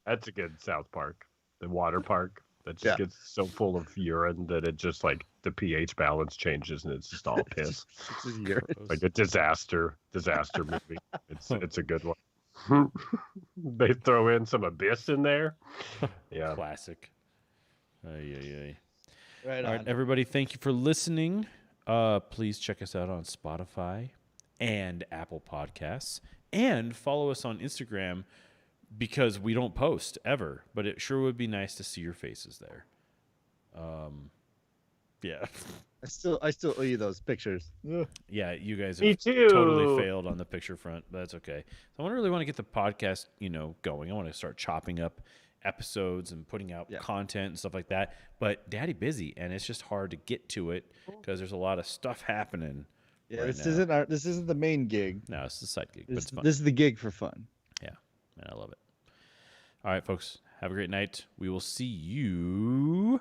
That's a good South Park. The water park that just Yeah. gets so full of urine that it just like the pH balance changes and it's just all piss. It's just urine. Like a disaster movie. It's a good one. They throw in some abyss in there. Yeah. Classic. Ay. Right All on. right, everybody, thank you for listening. Please check us out on Spotify and Apple Podcasts. And follow us on Instagram because we don't post ever. But it sure would be nice to see your faces there. Yeah. I still owe you those pictures. Yeah, you guys Me have too. totally failed on the picture front, but that's okay. So I really want to get the podcast, going. I want to start chopping up episodes and putting out content and stuff like that. But Daddy busy, and it's just hard to get to it because there's a lot of stuff happening. Yeah, right this isn't the main gig. No, it's the side gig, but it's fun. This is the gig for fun. Yeah, and I love it. All right, folks, have a great night. We will see you